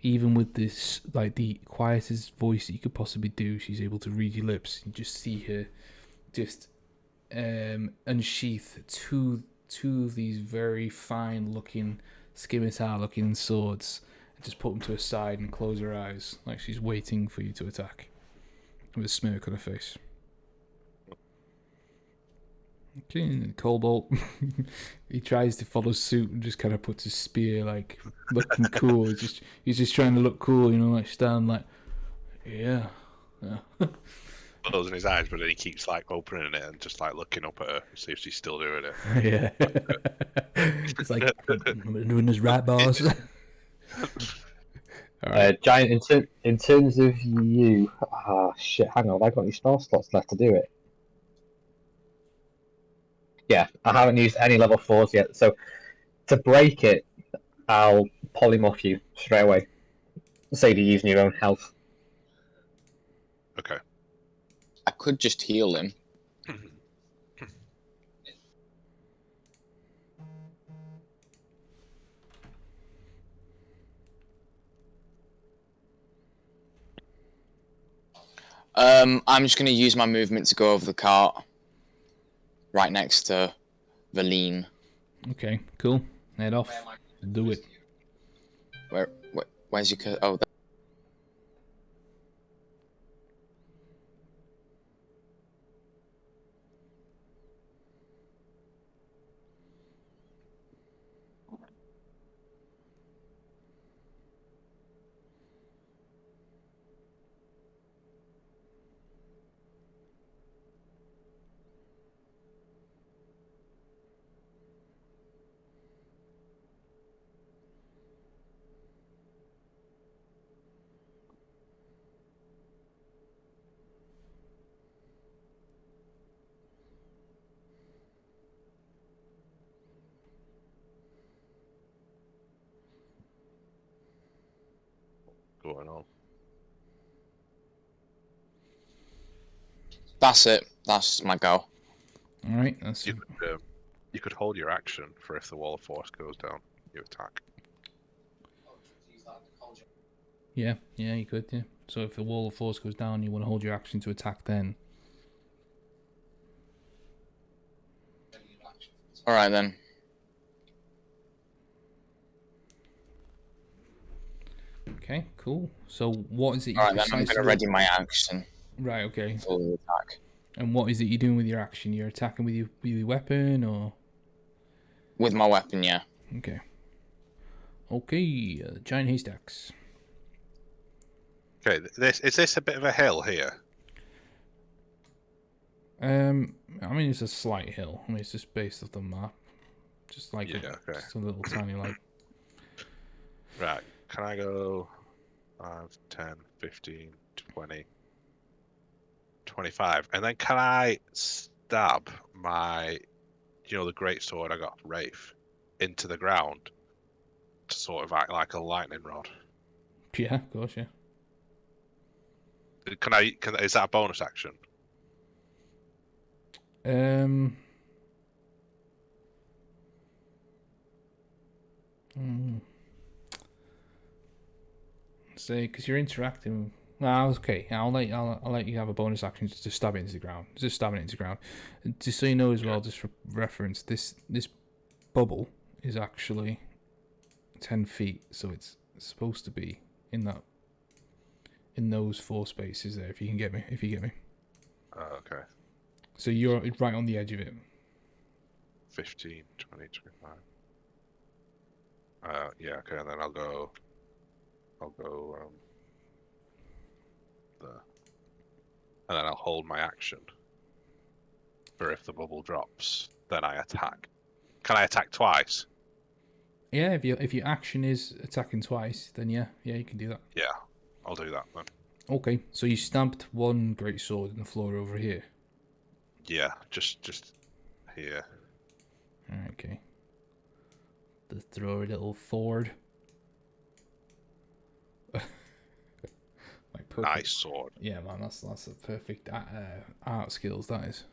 even with this, like the quietest voice that you could possibly do, she's able to read your lips. You just see her just unsheath two of these very fine-looking, scimitar-looking swords, and just put them to her side and close her eyes, like she's waiting for you to attack, with a smirk on her face. Okay, Cobalt, he tries to follow suit and just kind of puts his spear, like, looking cool. He's just trying to look cool, you know, like, stand like, yeah. Closing his eyes, but then he keeps, like, opening it and just, like, looking up at her to see if she's still doing it. Yeah. It's like, I'm doing this right, boss. Alright. Giant, in terms of you, shit, hang on, have I got any spell slots left to do it? Yeah, I haven't used any level 4s yet, so to break it, I'll polymorph you straight away. Save you using your own health. Okay. I could just heal him. I'm just going to use my movement to go over the cart. Right next to Valine. Okay, cool. Head off. Do it. Where's your... Oh, Going on. that's it. That's my go. Alright, that's... You could hold your action for if the wall of force goes down. You attack. Yeah, you could, yeah. So if the wall of force goes down, you want to hold your action to attack then. Alright then. Okay, cool. So what is it you Alright then, I'm going to precisely... ready my action Right, okay. for the attack. And what is it you're doing with your action? You're attacking with your weapon, or...? With my weapon, yeah. Okay. Okay, giant haystacks. Okay, is this a bit of a hill here? I mean, it's a slight hill. I mean, it's just based off the map. Just like just a little tiny, like... Right, can I go 5, 10, 15, 20, 25? And then can I stab my, the great sword I got from Rafe into the ground to sort of act like a lightning rod? Yeah, of course, yeah. Is that a bonus action? Hmm. Say, because you're interacting. Well, okay. I'll let you have a bonus action just to stab it into the ground. Just stabbing it into the ground. And just so you know as well, just for reference, this bubble is actually 10 feet, so it's supposed to be in those 4 spaces there. If you get me. Oh, okay. So you're right on the edge of it. 15, 20, 25. Yeah, okay, and then I'll go there. And then I'll hold my action for if the bubble drops, then I attack. Can I attack twice? Yeah, if your action is attacking twice, then yeah, you can do that. Yeah, I'll do that then. Okay, so you stamped one great sword in the floor over here. Yeah, just here. Alright, okay. Just throw a little forward. Like perfect. Nice sword. Yeah, man, that's a perfect art skills. That is.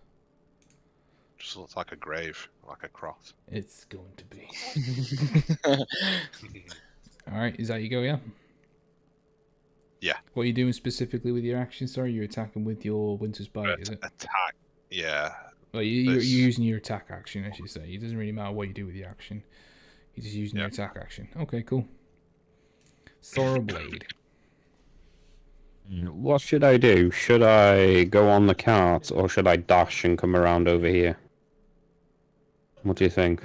Just looks like a grave, like a cross. It's going to be. All right, is that you go? Yeah. Yeah. What are you doing specifically with your action? Sorry, you're attacking with your Winter's Bite, is it? Attack. Yeah. Well, you're using your attack action, as you say. It doesn't really matter what you do with the action. You're just using your attack action. Okay, cool. Thor Blade. What should I do? Should I go on the cart or should I dash and come around over here? What do you think?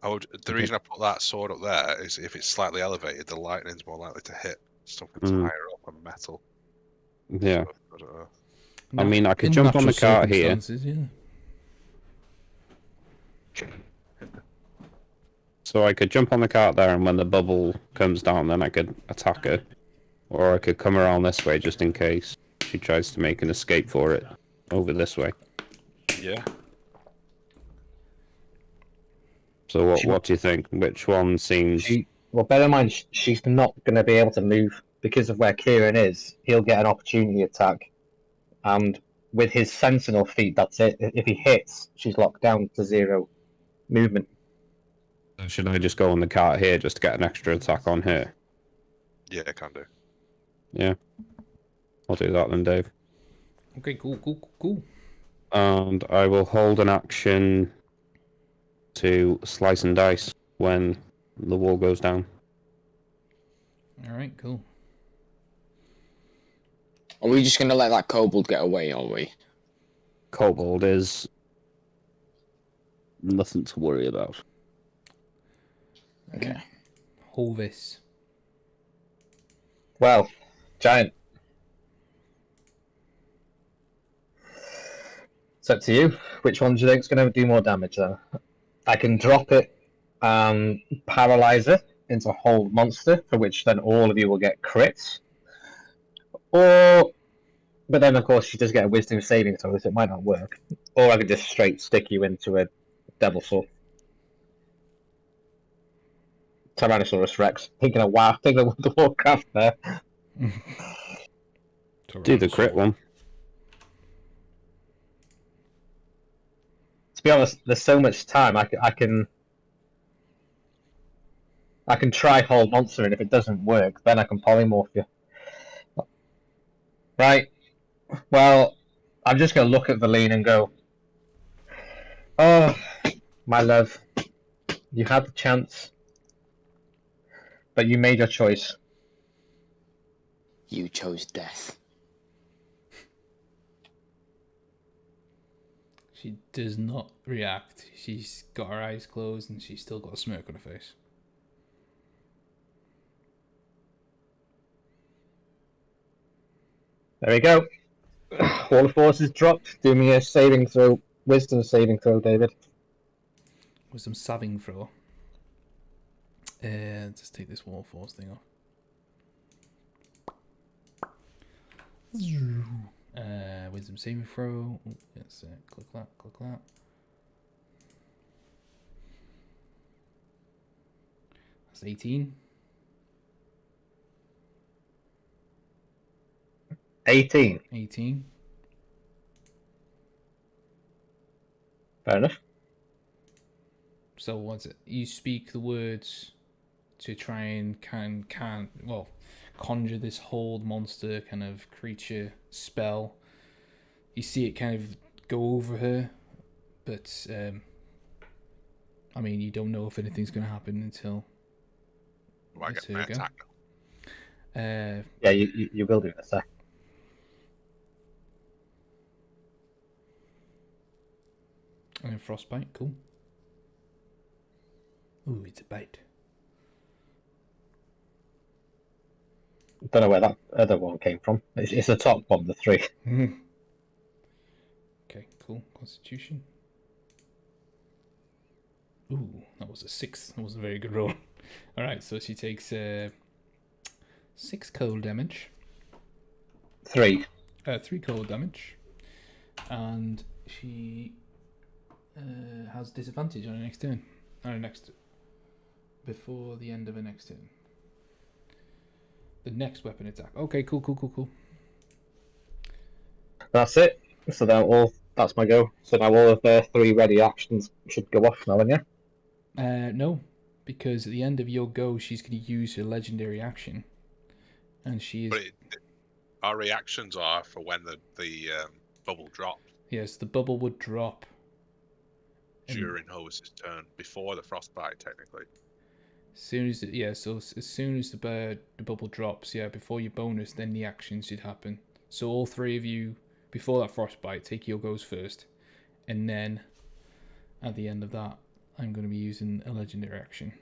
The reason I put that sword up there is if it's slightly elevated, the lightning's more likely to hit something that's higher up on metal. Yeah. So, I don't know. I mean, I could jump on the cart here. Yeah. So I could jump on the cart there, and when the bubble comes down, then I could attack her. Or I could come around this way just in case she tries to make an escape for it over this way. Yeah. So what do you think? Which one seems... Well, bear in mind, she's not going to be able to move because of where Kieran is. He'll get an opportunity attack. And with his sentinel feat, that's it. If he hits, she's locked down to 0 movement. Should I just go on the cart here just to get an extra attack on her? Yeah, I can do. Yeah. I'll do that then, Dave. Okay, cool. And I will hold an action to slice and dice when the wall goes down. Alright, cool. Are we just going to let that kobold get away, are we? Kobold is nothing to worry about. Okay. Hovis. Well, giant. It's up to you. Which one do you think is going to do more damage then? I can drop it and paralyze it into hold monster, for which then all of you will get crits. But then of course she does get a wisdom saving throw, so it might not work. Or I could just straight stick you into a devil sword. Tyrannosaurus Rex. Thinking of the Warcraft there. Do the crit one. To be honest, there's so much time. I can try hold monster, and if it doesn't work, then I can polymorph you. Right. Well, I'm just gonna look at Leilon and go, "Oh, my love, you had the chance, but you made your choice. You chose death. She does not react. She's got her eyes closed and she's still got a smirk on her face. There we go. All the forces dropped. Do me a saving throw, wisdom saving throw, David. Wisdom saving throw. Just take this wall force thing off. Wisdom saving throw. Oh, yes, click that. That's 18. 18. 18. Fair enough. So what's it? You speak the words to try and conjure this hold monster kind of creature spell. You see it kind of go over her, but I mean, you don't know if anything's going to happen until Do I it's get my her go. attack? Yeah, you will do in a sec. And then frostbite, cool. Ooh, it's a bite. Don't know where that other one came from. It's the top one, the 3. Okay, cool. Constitution. Ooh, that was a 6. That was a very good roll. Alright, so she takes 6 cold damage. 3. 3 cold damage. And she has disadvantage on her next turn. Before the end of her next turn. The next weapon attack. Okay, cool. That's it. So that's my go. So now all of their 3 ready actions should go off now, then, yeah? No, because at the end of your go, she's going to use her legendary action. And she is... But our reactions are for when the bubble drops Yes, the bubble would drop. during Hose's turn, before the frostbite, technically. As soon as the bubble drops, before your bonus, then the action should happen. So all 3 of you, before that frostbite, take your goes first, and then at the end of that, I'm going to be using a legendary action.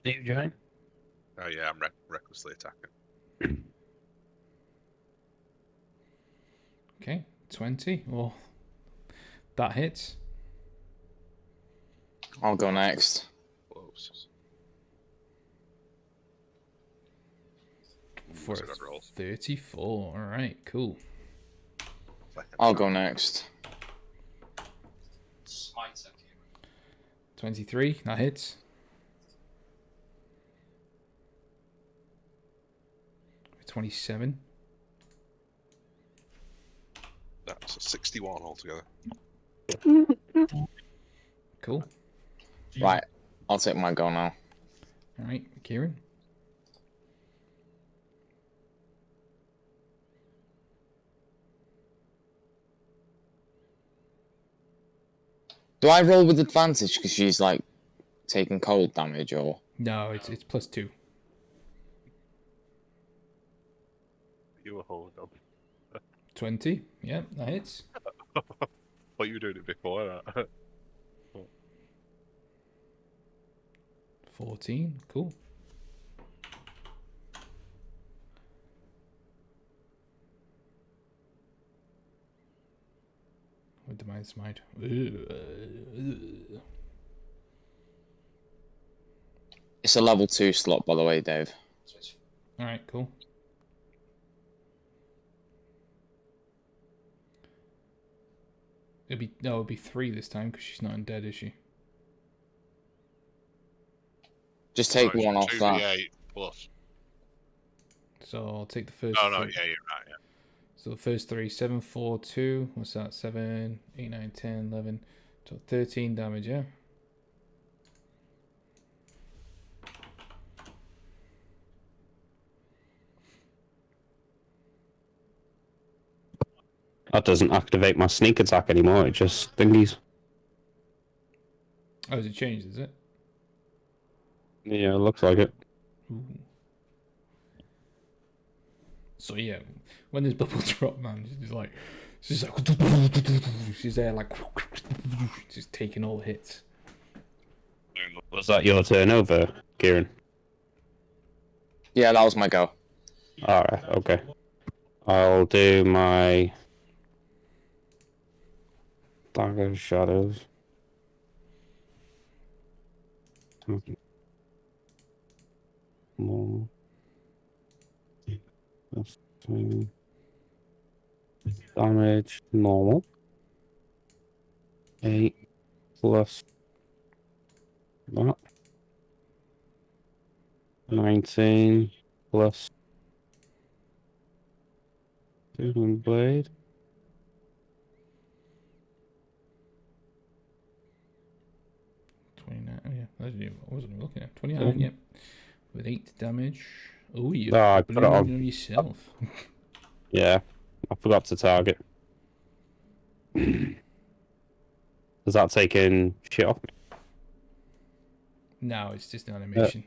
Do you join? Oh yeah, I'm recklessly attacking. Okay, 20. Well, that hits. I'll go next. Close. For That's a good roll. 34. Alright, cool. I'll go next. 23, that hits. 27. That's a 61 altogether. Cool. Right, I'll take my go now. Alright, Kieran. Do I roll with advantage because she's like taking cold damage, or? No, it's +2. You were holding up. 20. Yeah, that hits. What you were doing it before that? 14. Cool. With the mind smite. It's a level 2 slot, by the way, Dave. Alright, cool. It'll be 3 this time because she's not undead, is she? Just take one off that. 2d8 plus. So I'll take the first. Oh no, three. yeah, you're right. Yeah. So the first 3, 7, 4, 2. What's that? 7, 8, 9, 10, 11, 12, 13 damage. Yeah. That doesn't activate my sneak attack anymore, it just thingies. Oh, has it changed? Is it? Yeah, it looks like it. Ooh. So yeah, when there's bubble drop, man, she's there like just taking all the hits. Was that your turn over, Kieran? Yeah, that was my go. Alright, okay. I'll do my Dagger Shadows. More. That's 2. Damage, normal. 8 plus that. 19 plus Susan Blade. 29. Oh, yeah. I wasn't even looking at 29. Yep. With 8 damage. Oh, you're I putting put it it on. on yourself. Yeah, I forgot to target. Does that take in shit off me? No, it's just an animation.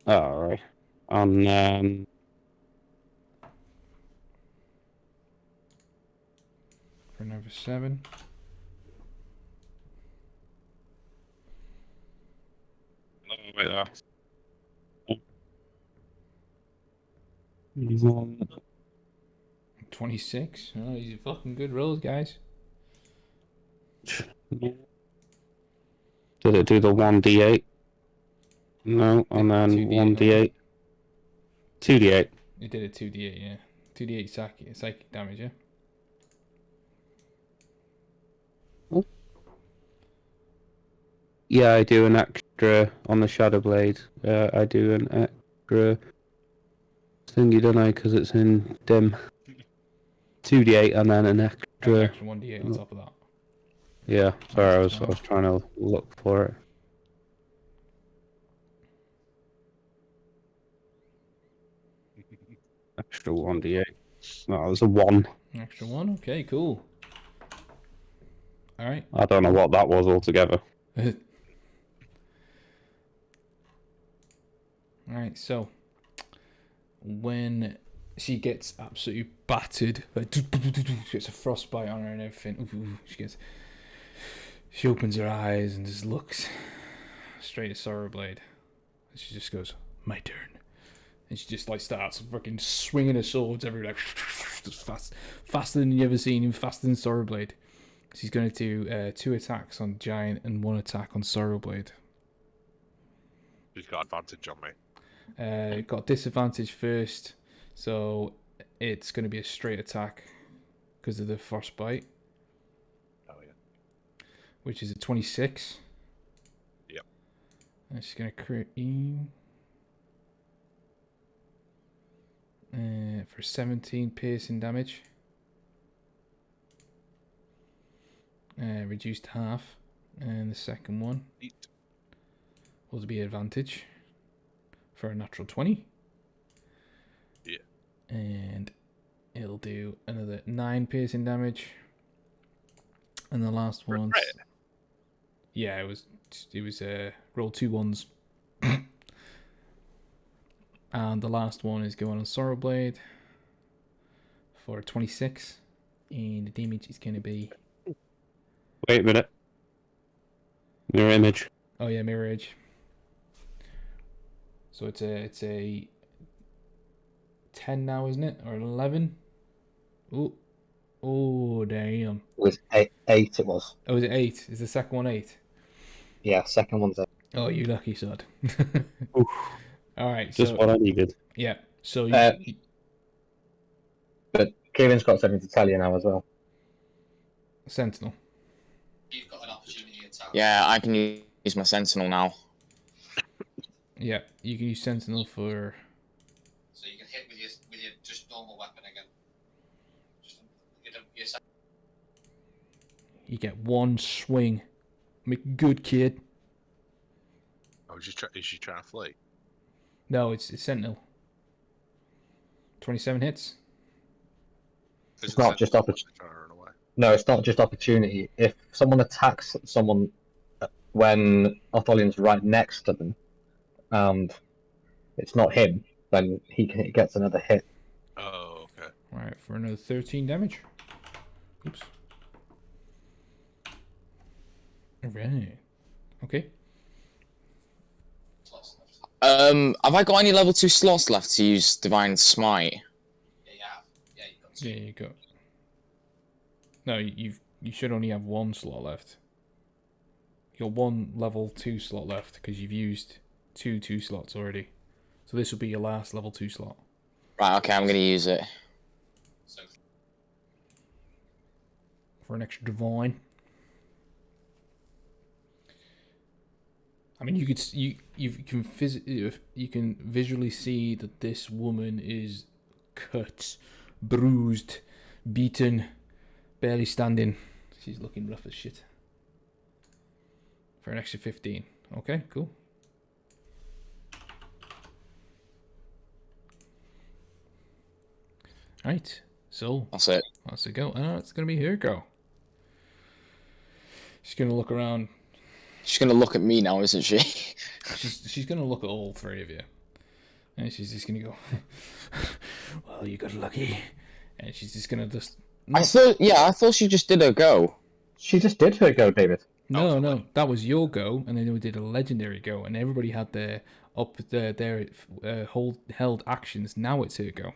Oh, alright. And For another 7. no, wait, that's 26. Oh, these are fucking good rolls, guys. Did it do the 1d8? No, and then 2d8, 1d8. 2d8. It did a 2d8, yeah. 2d8 psychic damage, yeah? Yeah, I do an extra on the Shadow Blade. I do an extra thingy, don't I? Because it's in dim. 2d8 and then an And an extra. extra 1d8 on top of that. Yeah, sorry, I Nice, was trying to look for it. Extra 1d8. No, it was a 1. Extra 1, okay, cool. Alright. I don't know what that was altogether. Alright, so when she gets absolutely battered, like she gets a frostbite on her and everything. She opens her eyes and just looks straight at Sorrowblade. And she just goes, "My turn." And she just like starts fucking swinging her swords everywhere, like just faster than you ever seen him, faster than Sorrowblade. She's going to do 2 attacks on Giant and 1 attack on Sorrowblade. She's got advantage on me. Got disadvantage first, so it's going to be a straight attack because of the frostbite. Oh yeah. Which is a 26. Yep. And she's going to crit for 17 piercing damage. Reduced half. And the second one will be advantage for a natural 20. Yeah. And it'll do another 9 piercing damage. And the last one. Yeah, it was roll 2 ones. And the last one is going on Sorrowblade for 26. And the damage is going to be... Wait a minute. Mirror image. Oh yeah, mirror edge. So it's a 10 now, isn't it? Or 11? Oh, damn. It was 8, it was. Oh, is it 8? Is the second one 8? Yeah, second one's 8. Oh, you lucky sod. Alright, Just so... what I needed. Yeah, so... But Kieran's got something to tell you now as well. Sentinel. You've got an opportunity attack. Yeah, I can use my sentinel now. Yeah, you can use Sentinel for... So you can hit with your just normal weapon again. Just your You get 1 swing. Make a good kid. Oh, is she trying to flee? No, it's Sentinel. 27 hits. Is It's not just opportunity. No, it's not just opportunity. If someone attacks someone when Otholian's right next to them, and it's not him, then he gets another hit. Oh, okay. Alright, for another 13 damage. Oops. Alright. Okay. Have I got any level 2 slots left to use Divine Smite? Yeah, you have. Yeah, you've got 2. Yeah, you go. No, you should only have 1 slot left. You got 1 level 2 slot left because you've used 2 slots already. So this will be your last level 2 slot. Right, okay, I'm gonna use it. So For an extra divine. I mean, you can visually see that this woman is cut, bruised, beaten, barely standing. She's looking rough as shit. For an extra 15. Okay, cool. Right, so That's it. that's a go. It's gonna be her go. She's gonna look around. She's gonna look at me now, isn't she? She's gonna look at all three of you, and she's just gonna go, "Well, you got lucky," and she's just gonna just. I thought she just did her go. She just did her go, David. No, that was your go, and then we did a legendary go, and everybody had their held actions. Now it's her go.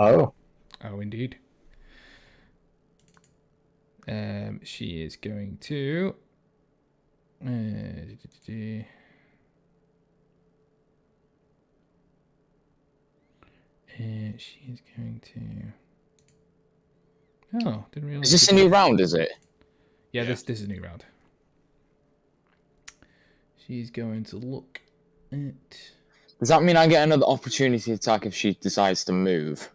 Oh. Oh, indeed. She is going to. She is going to. Oh, didn't realize. Is this a new round? Is it? Yeah, this is a new round. She's going to look at. Does that mean I get another opportunity to attack if she decides to move?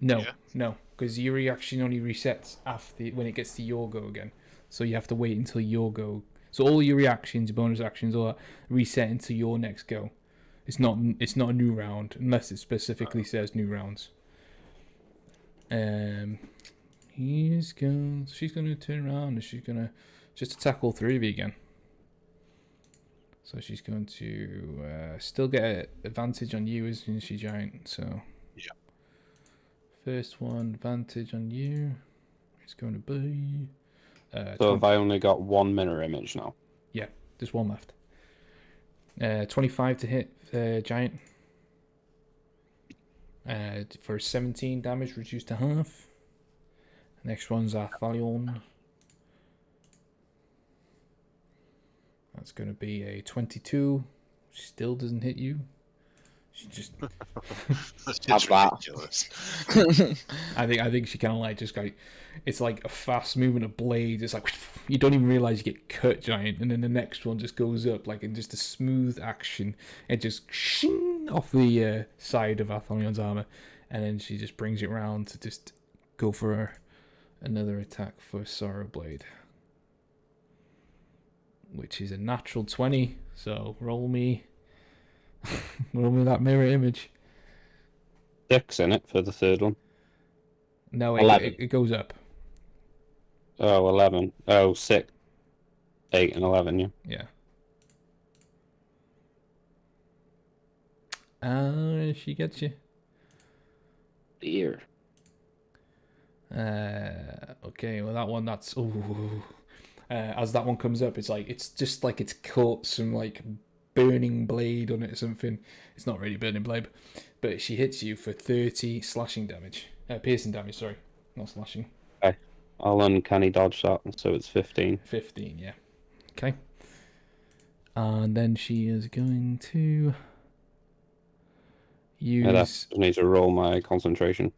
No, because your reaction only resets after when it gets to your go again. So you have to wait until your go. So all your reactions, bonus actions, all that reset into your next go. It's not a new round unless it specifically says new rounds. She's going to turn around and she's going to just attack all three of you again. So she's going to still get an advantage on you, isn't she, Giant? So yeah. First one, advantage on you. It's going to be. So have I only got one mirror image now? Yeah, there's one left. 25 to hit Giant. For 17 damage, reduced to half. Next one's Leilon. That's going to be a 22. Still doesn't hit you. She just. That's just ridiculous. I think she kind of like just like, it's like a fast movement of blades. It's like you don't even realize you get cut, Giant, and then the next one just goes up like in just a smooth action. It just shing off the side of Athelion's armor, and then she just brings it round to just go for another attack for Sorrow Blade, which is a natural 20. So roll me that mirror image. 6 in it for the third one. No, 11. it goes up. Oh, 11. Oh, 6. 8 and 11, yeah. Yeah. She gets you. Dear. Okay, well that's as that one comes up, it's just like it's caught some like burning blade on it or something. It's not really burning blade, but she hits you for 30 slashing damage. Piercing damage, sorry, not slashing. Okay. I'll uncanny dodge that, so it's 15. 15, yeah. Okay. And then she is going to use. I need to roll my concentration.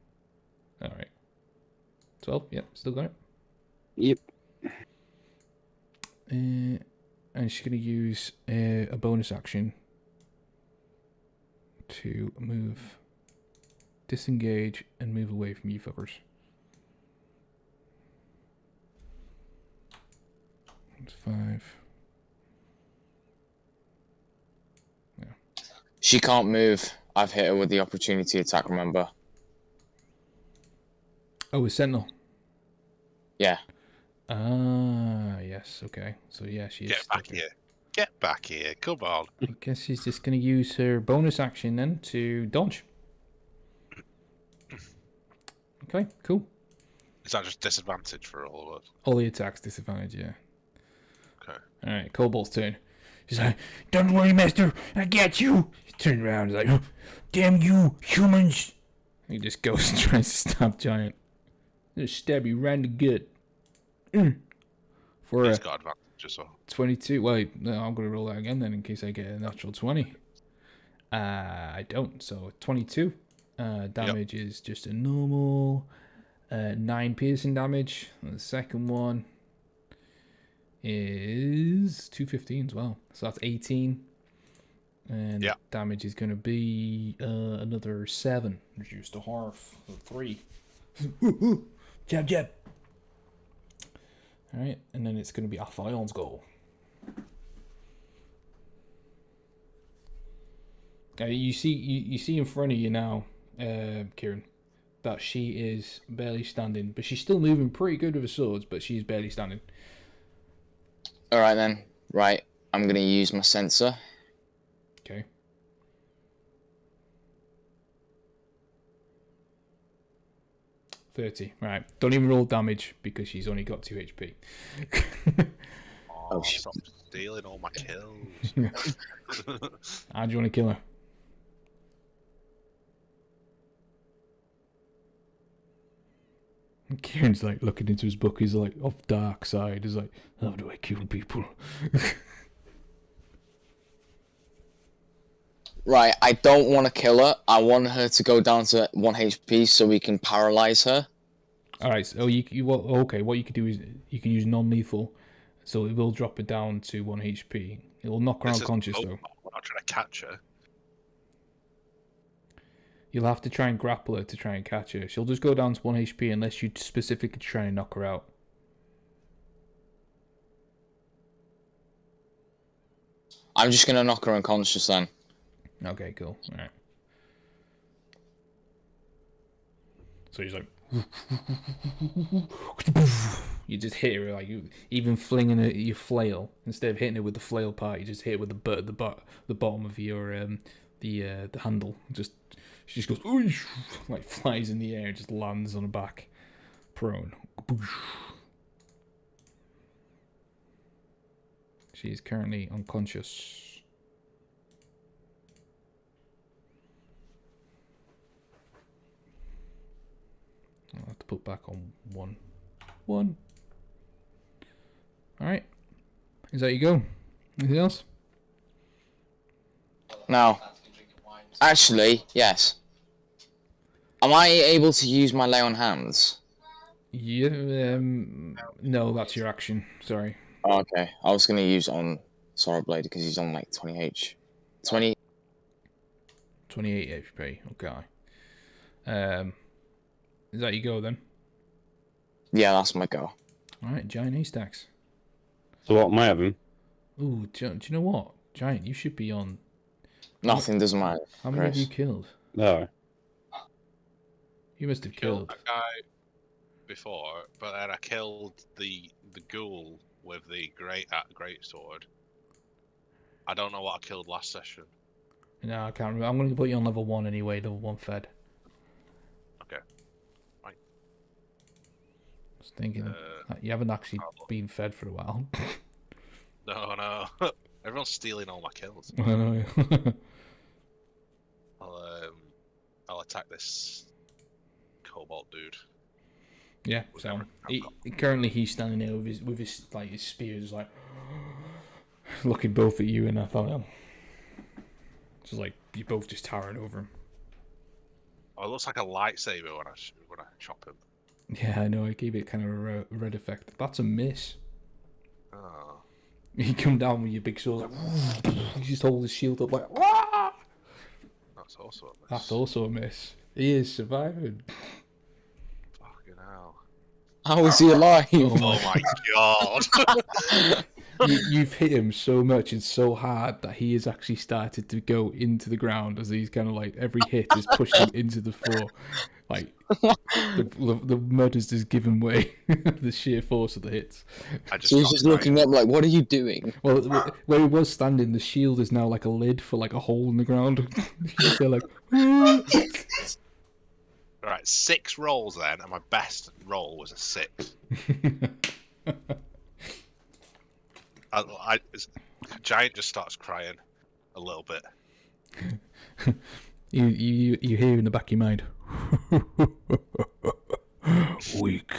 All right. 12. Yep, still got it. Yep. And she's going to use a bonus action to move, disengage, and move away from you fuckers. That's 5. Yeah. She can't move. I've hit her with the opportunity attack, remember? Oh, a sentinel. Yeah. Ah, yes, okay. So yeah, she is. Get back here. Get back here. Come on. I guess she's just going to use her bonus action then to dodge. Okay, cool. Is that just disadvantage for all of us? All the attacks disadvantage, yeah. Okay. Alright, Kobold's turn. She's like, "Don't worry, master, I got you." He turned around, he's like, "Oh, damn you, humans." He just goes and tries to stab Giant. Just stab you right in the gut. For He's a got advantage as well. 22. Wait, no, I'm going to roll that again then in case I get a natural 20. I don't, so 22. Damage is just a normal 9 piercing damage. And the second one is 215 as well. So that's 18. And Yeah. damage is going to be another 7, reduced to half, 3. Jab, jab. Alright, and then it's going to be Athion's goal. You see in front of you now, Kieran, that she is barely standing, but she's still moving pretty good with her swords, but she's barely standing. Alright then. Right. I'm going to use my sensor. Okay. $30. Right. Don't even roll damage because she's only got 2 HP. Oh, stop stealing all my kills. How do you want to kill her? And Kieran's like looking into his book. He's like, off dark side. He's like, how do I kill people? Right, I don't want to kill her. I want her to go down to 1 HP so we can paralyze her. All right. So okay. What you could do is you can use non-lethal, so it will drop it down to 1 HP. It will knock her This is unconscious Pokemon. though. We're not trying to catch her. You'll have to try and grapple her to try and catch her. She'll just go down to 1 HP unless you specifically try and knock her out. I'm just going to knock her unconscious then. Okay, cool. All right. So he's like, you just hit her like you even flinging your flail instead of hitting her with the flail part. You just hit her with the bottom of your the handle. She just goes like flies in the air, just lands on her back, prone. She is currently unconscious. I'll have to put back on 1. Alright. Is that you go? Anything else? Now, actually, yes. Am I able to use my lay on hands? Yeah, no, that's your action. Sorry. Oh, okay. I was going to use it on Sorrowblade because he's on like 20 20. 28 HP. Okay. Is that you go then? Yeah, that's my go. Alright, Giant Haystacks. So what am I having? Ooh, do you know what? Giant, you should be on... Nothing doesn't matter. How many have Chris. you killed? No. You must have Killed killed. a guy before, but then I killed the ghoul with the great sword. I don't know what I killed last session. No, I can't remember. I'm going to put you on level 1 anyway, level 1 fed. Okay. Right. I was thinking, you haven't actually been fed for a while. No. Everyone's stealing all my kills. I know. I'll attack this cobalt dude. Yeah, so currently he's standing there with his spear, just like looking both at you and Athalion. Just like you both just towering over him. Oh, it looks like a lightsaber when I chop him. Yeah, I know. I gave it kind of a red effect. That's a miss. Oh. You come down with your big sword, like, you just hold his shield up like. Wah! That's also a miss. That's also a miss. He is surviving. Fucking hell. How is he alive? Oh my god. You've hit him so much and so hard that he has actually started to go into the ground as he's kind of like every hit is pushed him into the floor. Like the mud has just given way. The sheer force of the hits. So he's just looking up like, what are you doing? Well, where he was standing, the shield is now like a lid for like a hole in the ground. He's there like. Alright, 6 rolls then, and my best roll was a 6. Giant just starts crying a little bit. You hear in the back of your mind. Weak.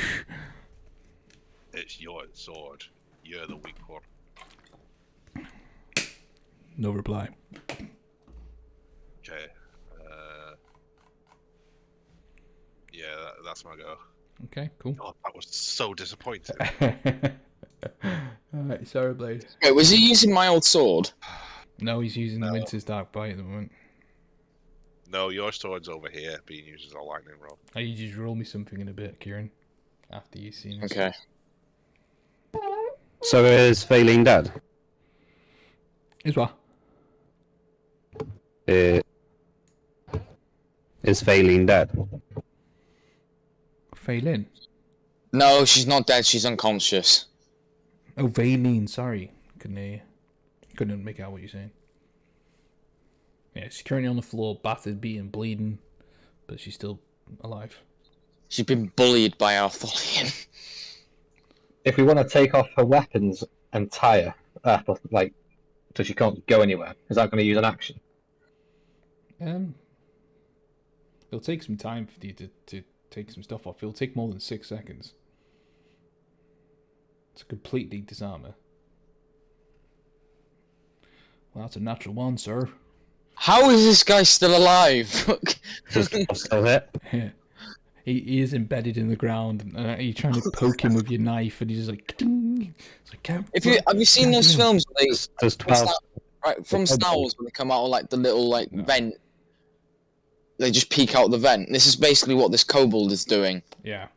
It's your sword. You're the weak one. No reply. Okay. Yeah, that's my go. Okay, cool. God, that was so disappointing. Alright, sorry, Blade. Wait, was he using my old sword? No, he's using No. Winter's Dark Bite at the moment. No, your sword's over here being used as a lightning rod. Oh, you just roll me something in a bit, Kieran. After you've seen this. Okay. So is Phandalin dead? Is what? Is Phandalin dead? Phelan. No, she's not dead. She's unconscious. Oh, Valine, sorry. Couldn't hear you. Couldn't make out what you're saying. Yeah, she's currently on the floor, battered, beaten, bleeding, but she's still alive. She's been bullied by our Tholian. If we want to take off her weapons and tie her up, like, so she can't go anywhere, is that going to use an action? It'll take some time for you to take some stuff off. It'll take more than 6 seconds. To completely disarm her. Well, that's a natural one, sir. How is this guy still alive? Still hit? Yeah. He is embedded in the ground. You're trying to poke him with your knife, and he's just like, ding. It's like, Have you seen those films where There's 12. right, from Star Wars when they come out of like the little like vent? They just peek out the vent. This is basically what this kobold is doing. Yeah,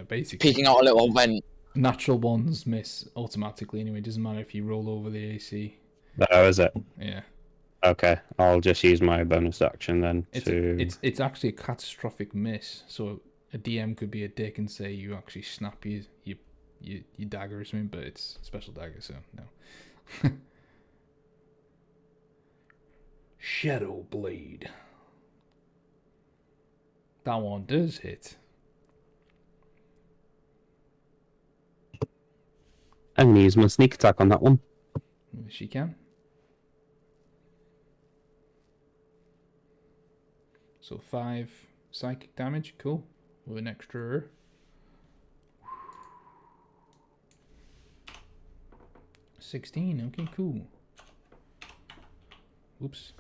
basically. Peeking out a little vent. Natural ones miss automatically anyway. It doesn't matter if you roll over the AC. Oh, is it? Yeah. Okay, I'll just use my bonus action then It's actually a catastrophic miss. So a DM could be a dick and say you actually snap your dagger or something, but it's a special dagger, so no. Shadow Blade. That one does hit. I'm gonna use my sneak attack on that one. She can. So 5 psychic damage, cool. With an extra. $16, okay, cool. Oops.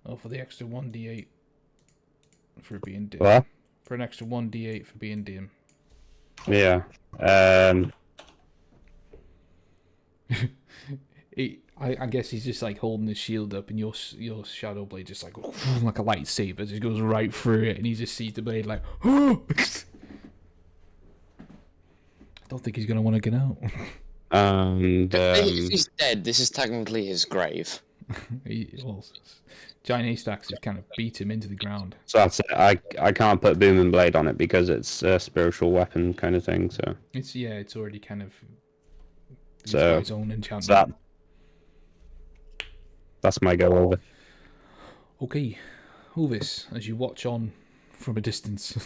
Oh, for the extra 1d8 for being dim. What? For an extra 1d8 for being dim. Yeah. I guess he's just like holding his shield up, and your shadow blade just like like a lightsaber just goes right through it, and he just sees the blade like. I don't think he's gonna want to get out. And If he's dead, this is technically his grave. Giant haystacks have kind of beat him into the ground. so that's it. I can't put booming blade on it because it's a spiritual weapon kind of thing. So It's already kind of. So, got its own enchantment. that's my go over. Okay, Hovis, as you watch on from a distance.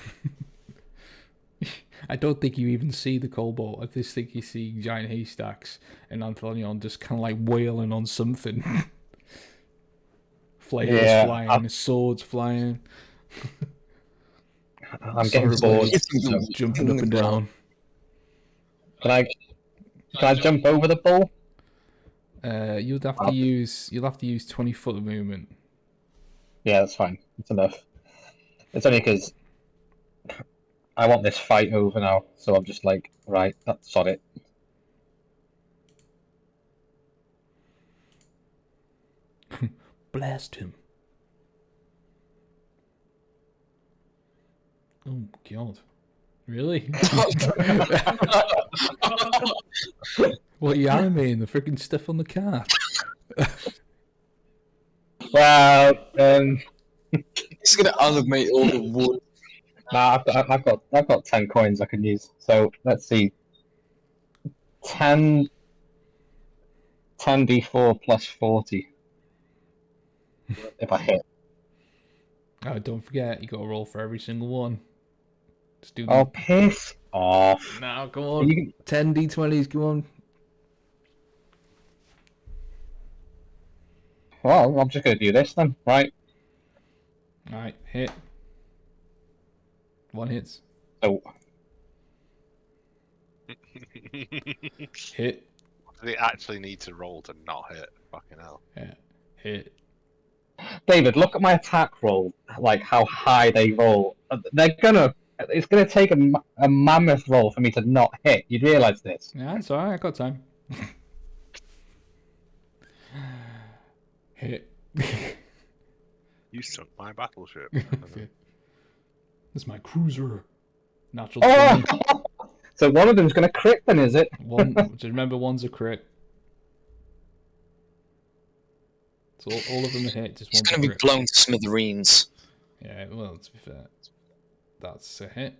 I don't think you even see the cobalt. I just think you see giant haystacks and Anthonion just kind of like wailing on something. Flails flying, swords flying. I'm getting bored. So Jumping up and down. can I jump over the bull? You'll have to use 20 foot of movement. Yeah, that's fine. It's enough. It's only because I want this fight over now, so I'm just like, right, that's on it. Blast him. Oh god. Really? What are you animating? The freaking stuff on the card? Well, He's gonna animate all the wood. nah, I've got 10 coins I can use. So let's see. 10d4 plus 40. If I hit. Oh, don't forget, you got to roll for every single one. Just do Oh, piss off. now, come on. You 10 d20s, come on. Well, I'm just going to do this then, right? Alright, hit. One hits. Oh, Hit. They actually need to roll to not hit. Fucking hell. Yeah. Hit. David, look at my attack roll. Like how high they roll. They're gonna It's going to take a mammoth roll for me to not hit. You'd realise this. Yeah, it's alright, I got time. Hit. You sunk my battleship. That's my cruiser. Natural Oh! 20. So one of them's going to crit then, is it? Just remember, one's a crit. So all of them are hit, just He's one's a going to be crit. blown to smithereens. Yeah, well, to be fair, that's a hit.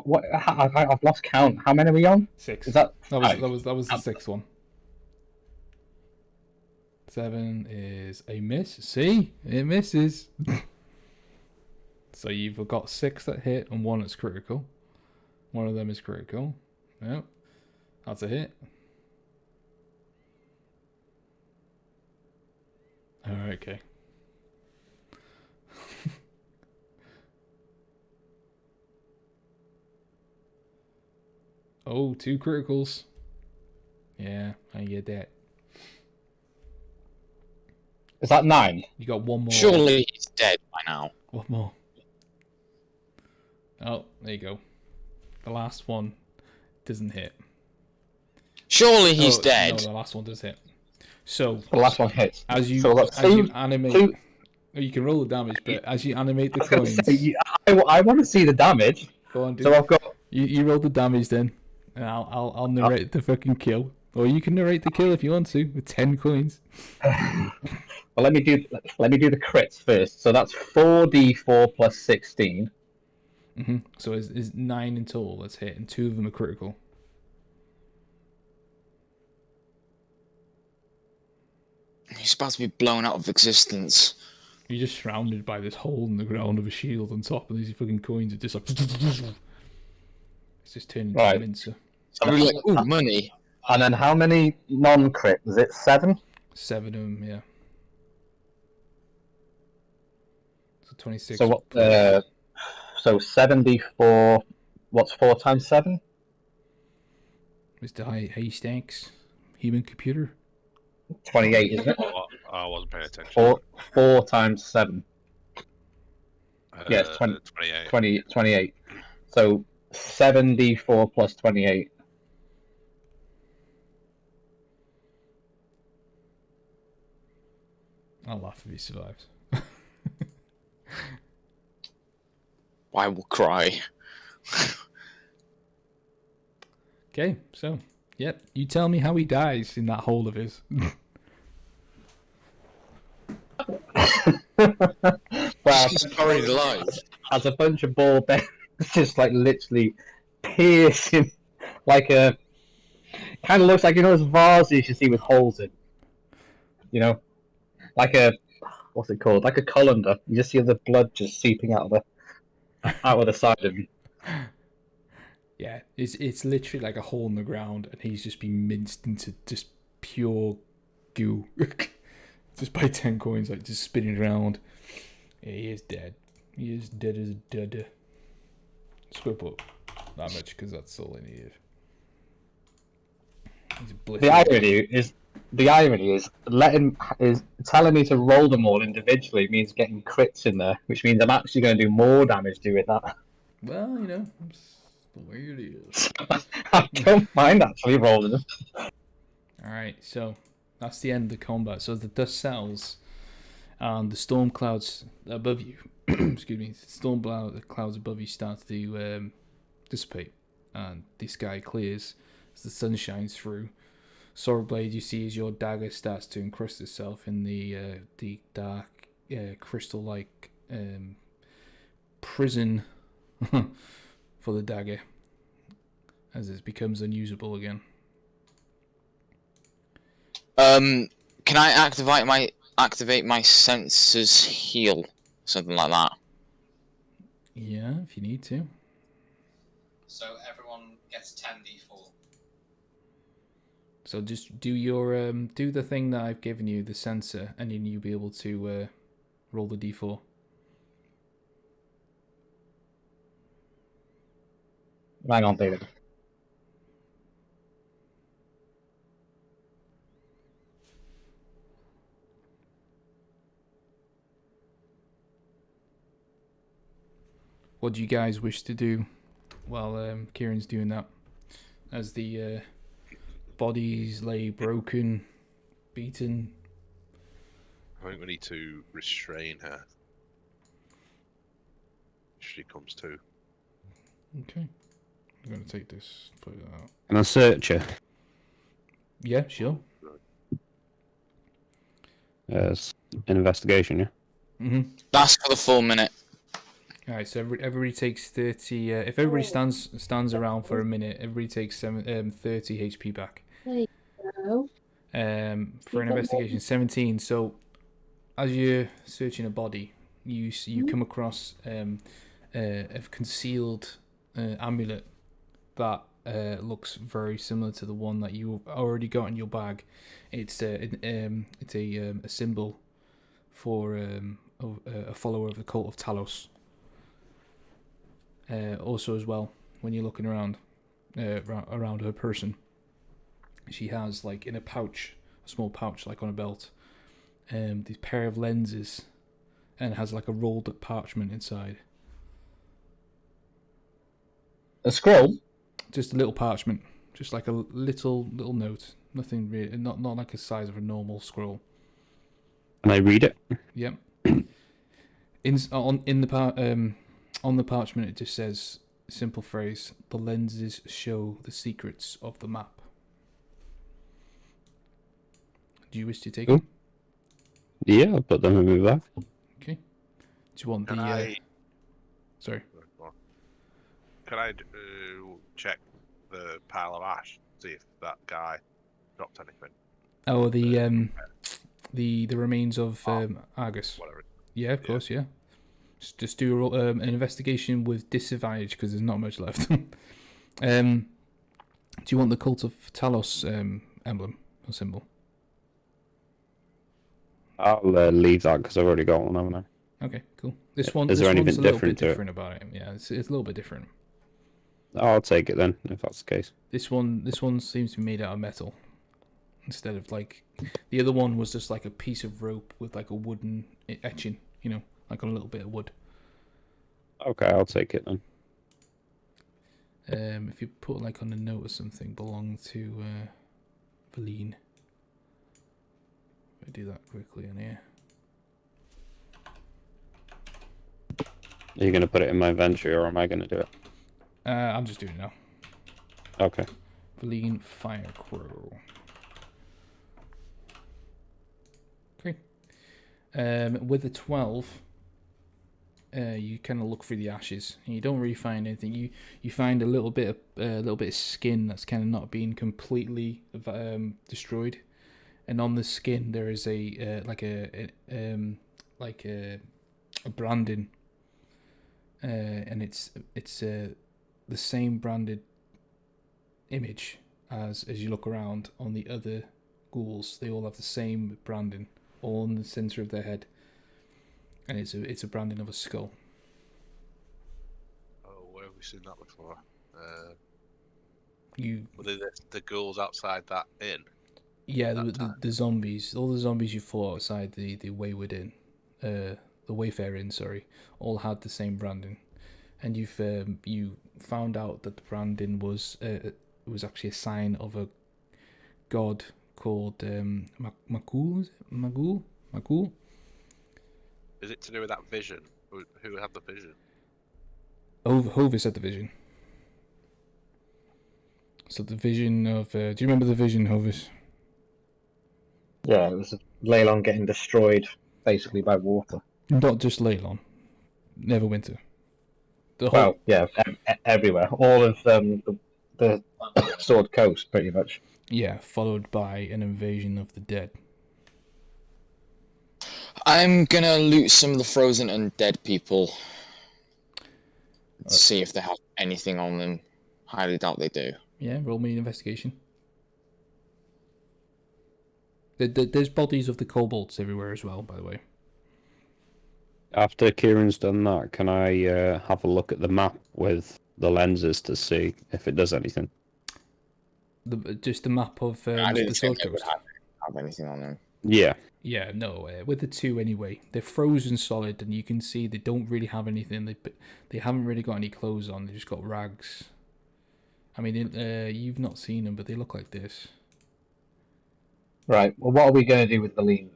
What? I've lost count. How many are we on? 6. Is that That five? was the 6th one. 7 is a miss. See? It misses. So you've got 6 that hit and 1 that's critical. One of them is critical. Yep. That's a hit. Alright, okay. Oh, 2 criticals. Yeah, I get that. Is that 9? You got one more. Surely he's dead by now. One more. Oh, there you go. The last one doesn't hit. Surely he's Oh, dead. No, the last one does hit. So The last one hits. as you So let's as you see- animate, two- you can roll the damage, but as you animate the I was gonna coins, say, I want to see the damage. go on, dude. So I've got. You roll the damage then, and I'll narrate the fucking kill, or you can narrate the kill if you want to with 10 coins. Well, let me do the crits first. So that's 4d4 plus 16. So is 9 in total that's hit, and 2 of them are critical. He's about to be blown out of existence. You're just surrounded by this hole in the ground of a shield on top, and these fucking coins are just like. It's just turning into Right. a mincer. So we're like, ooh, money. And then how many non-crit? Is it 7? 7 of them, yeah. So 26. So what? So 74. What's 4 times 7? Mr. Haystacks, human computer. 28, isn't it? Oh, I wasn't paying attention. 4 times 7. Yes, 28. 28. So 7d4 plus 28. I'll laugh if he survives. I will cry. Okay, so, yep, you tell me how he dies in that hole of his. Well, He's buried alive. as a bunch of ball bearings just like literally piercing like a kind of looks like, you know, those vases you see with holes in, you know, like a what's it called, like a colander. You just see the blood just seeping out of the side of you. Yeah, it's literally like a hole in the ground, and he's just been minced into just pure goo. Just by 10 coins, like just spinning around. Yeah, he is dead. He is dead as a dud. Squip up that much because that's all I needed. He's The irony is telling me to roll them all individually means getting crits in there, which means I'm actually going to do more damage doing that. Well, you know, that's the way it is. I don't mind actually rolling them. Alright, so that's the end of the combat. So as the dust settles and the storm clouds above you, excuse me, the storm clouds above you start to dissipate and the sky clears as the sun shines through. Swordblade, you see as your dagger starts to encrust itself in the dark, crystal-like prison for the dagger as it becomes unusable again. Can I activate my senses heal? Something like that. Yeah, if you need to. So everyone gets 10d4. So just do your do the thing that I've given you, the sensor, and then you'll be able to roll the d4. Hang on, David. What do you guys wish to do while Kieran's doing that? As the bodies lay broken, beaten. I think we need to restrain her. If she comes to. Okay. I'm going to take this photo out. Can I search her? Yeah, sure. As an investigation, yeah? Mm-hmm. That's for the full minute. Alright, so everybody takes 30... if everybody stands around for a minute, everybody takes 30 HP back. There you go. For an investigation, 17. So, as you're searching a body, you come across a concealed amulet that looks very similar to the one that you already got in your bag. It's a symbol for a follower of the Cult of Talos. Also, as well, when you're looking around her person, she has, like, in a pouch, a small pouch, like on a belt, this pair of lenses, and has like a rolled up parchment inside. A scroll? Just a little parchment, just like a little note. Nothing really, not like the size of a normal scroll. Can I read it? Yep. On the parchment, it just says a simple phrase: "The lenses show the secrets of the map." Do you wish to take Cool. it? Yeah, I'll put them in my bag. Okay. Do you want Can the? I? Sorry. Can I check the pile of ash? See if that guy dropped anything. Oh, the remains of Argus. Whatever. Yeah, of course. Yeah. Just do an investigation with disadvantage because there's not much left. Do you want the Cult of Talos emblem or symbol? I'll leave that because I've already got one, haven't I? Okay, cool. This one. Is This there one's anything a little different bit to it? different about it. Yeah, it's a little bit different. I'll take it then, if that's the case. This one seems to be made out of metal instead of, like, the other one was just like a piece of rope with like a wooden etching, like on a little bit of wood. Okay, I'll take it then. If you put like on a note or something, belong to Leilon. I do that quickly on here. Are you going to put it in my inventory or am I going to do it? I'm just doing it now. Okay. Leilon Fire Crow. Okay. With the 12, you kind of look through the ashes and you don't really find anything. You find a little bit of skin that's kind of not being completely destroyed, and on the skin there is a branding, and it's the same branded image as you look around on the other ghouls. They all have the same branding, all in the center of their head, and it's a branding of a skull. Oh, where have we seen that before? You Were they the ghouls outside that inn? Yeah, that the zombies, all the zombies you fought outside the Wayward Inn, the Wayfair Inn, sorry, all had the same branding, and you found out that the branding was actually a sign of a god called Myrkul. Is it Myrkul? Is it to do with that vision? Who had the vision? Hovis had the vision. So the vision of do you remember the vision, Hovis? Yeah, it was Leilon getting destroyed basically by water. Not just Leilon, Neverwinter. The whole Well, yeah, everywhere. All of the Sword Coast, pretty much. yeah, followed by an invasion of the dead. I'm gonna loot some of the frozen undead people. See if they have anything on them. Highly doubt they do. Yeah, roll me an investigation. There's bodies of the kobolds everywhere as well, by the way. After Kieran's done that, can I have a look at the map with the lenses to see if it does anything? Just the map of I the didn't Sword think they would Coast. have anything on them. Yeah. Yeah, no, with the two anyway, they're frozen solid, and you can see they don't really have anything. They haven't really got any clothes on. They just got rags. I mean, you've not seen them, but they look like this. Right. Well, what are we going to do with the lean?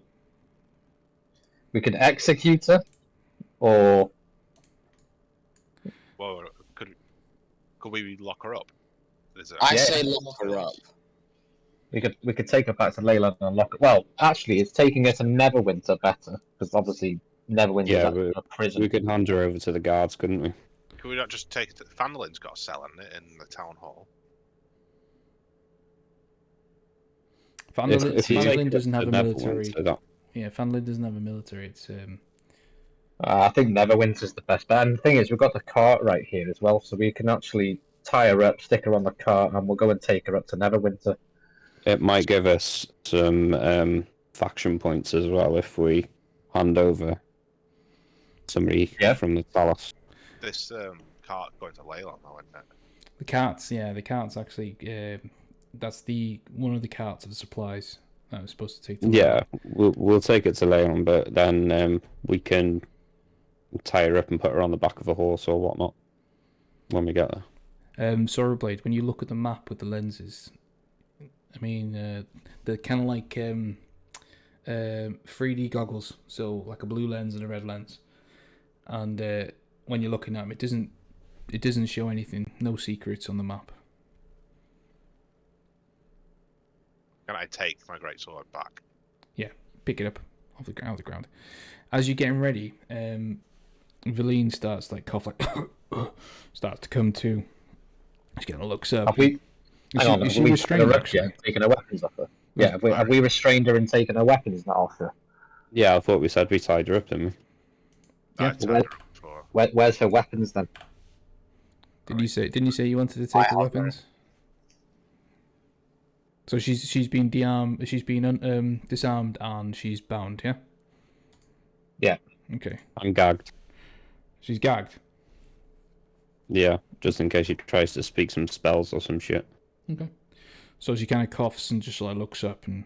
We could execute her, or Well, could we lock her up? I Yeah. say lock her up. we could take her back to Leilon and lock her. Well, actually, it's taking her to Neverwinter better, because obviously Neverwinter's Yeah, a prison. we could hand her over to the guards, couldn't we? Could we not just take it to Phandalin's got a cell in it in the town hall? Phandalin, If you Phandalin take doesn't it have a to military. Neverwinter, that- Yeah, Phandalin doesn't have a military. It's I think Neverwinter's the best bet. And the thing is, we've got the cart right here as well, so we can actually tie her up, stick her on the cart, and we'll go and take her up to Neverwinter. It might give us some faction points as well if we hand over somebody Yeah. from the Talos. This cart going to Leilon now, isn't it? the carts. Yeah, the carts actually. That's one of the carts of the supplies that was supposed to take. Yeah, we'll take it to Leilon, but then we can tie her up and put her on the back of a horse or whatnot when we get there. Sorrowblade, when you look at the map with the lenses, I mean, they're kind of like 3D goggles, so like a blue lens and a red lens. And when you're looking at them, it doesn't show anything, no secrets on the map. Can I take my greatsword back? Yeah, pick it up off the ground. As you're getting ready, Valine starts like cough, like starts to come to. She's getting looks up. Have we? Is Hang on, she have we restrained, taken her up actually? yet? Taken her weapons off her? Yeah, have we restrained her and taken her weapons now off her? Yeah, I thought we said we tied her up, didn't we? Yeah. I tied her up for... Where's her weapons then? Didn't you say you wanted to take the weapons? So she's been disarmed and she's bound, yeah? Yeah. Okay. I'm gagged. She's gagged. Yeah, just in case she tries to speak some spells or some shit. Okay. So she kind of coughs and just like looks up and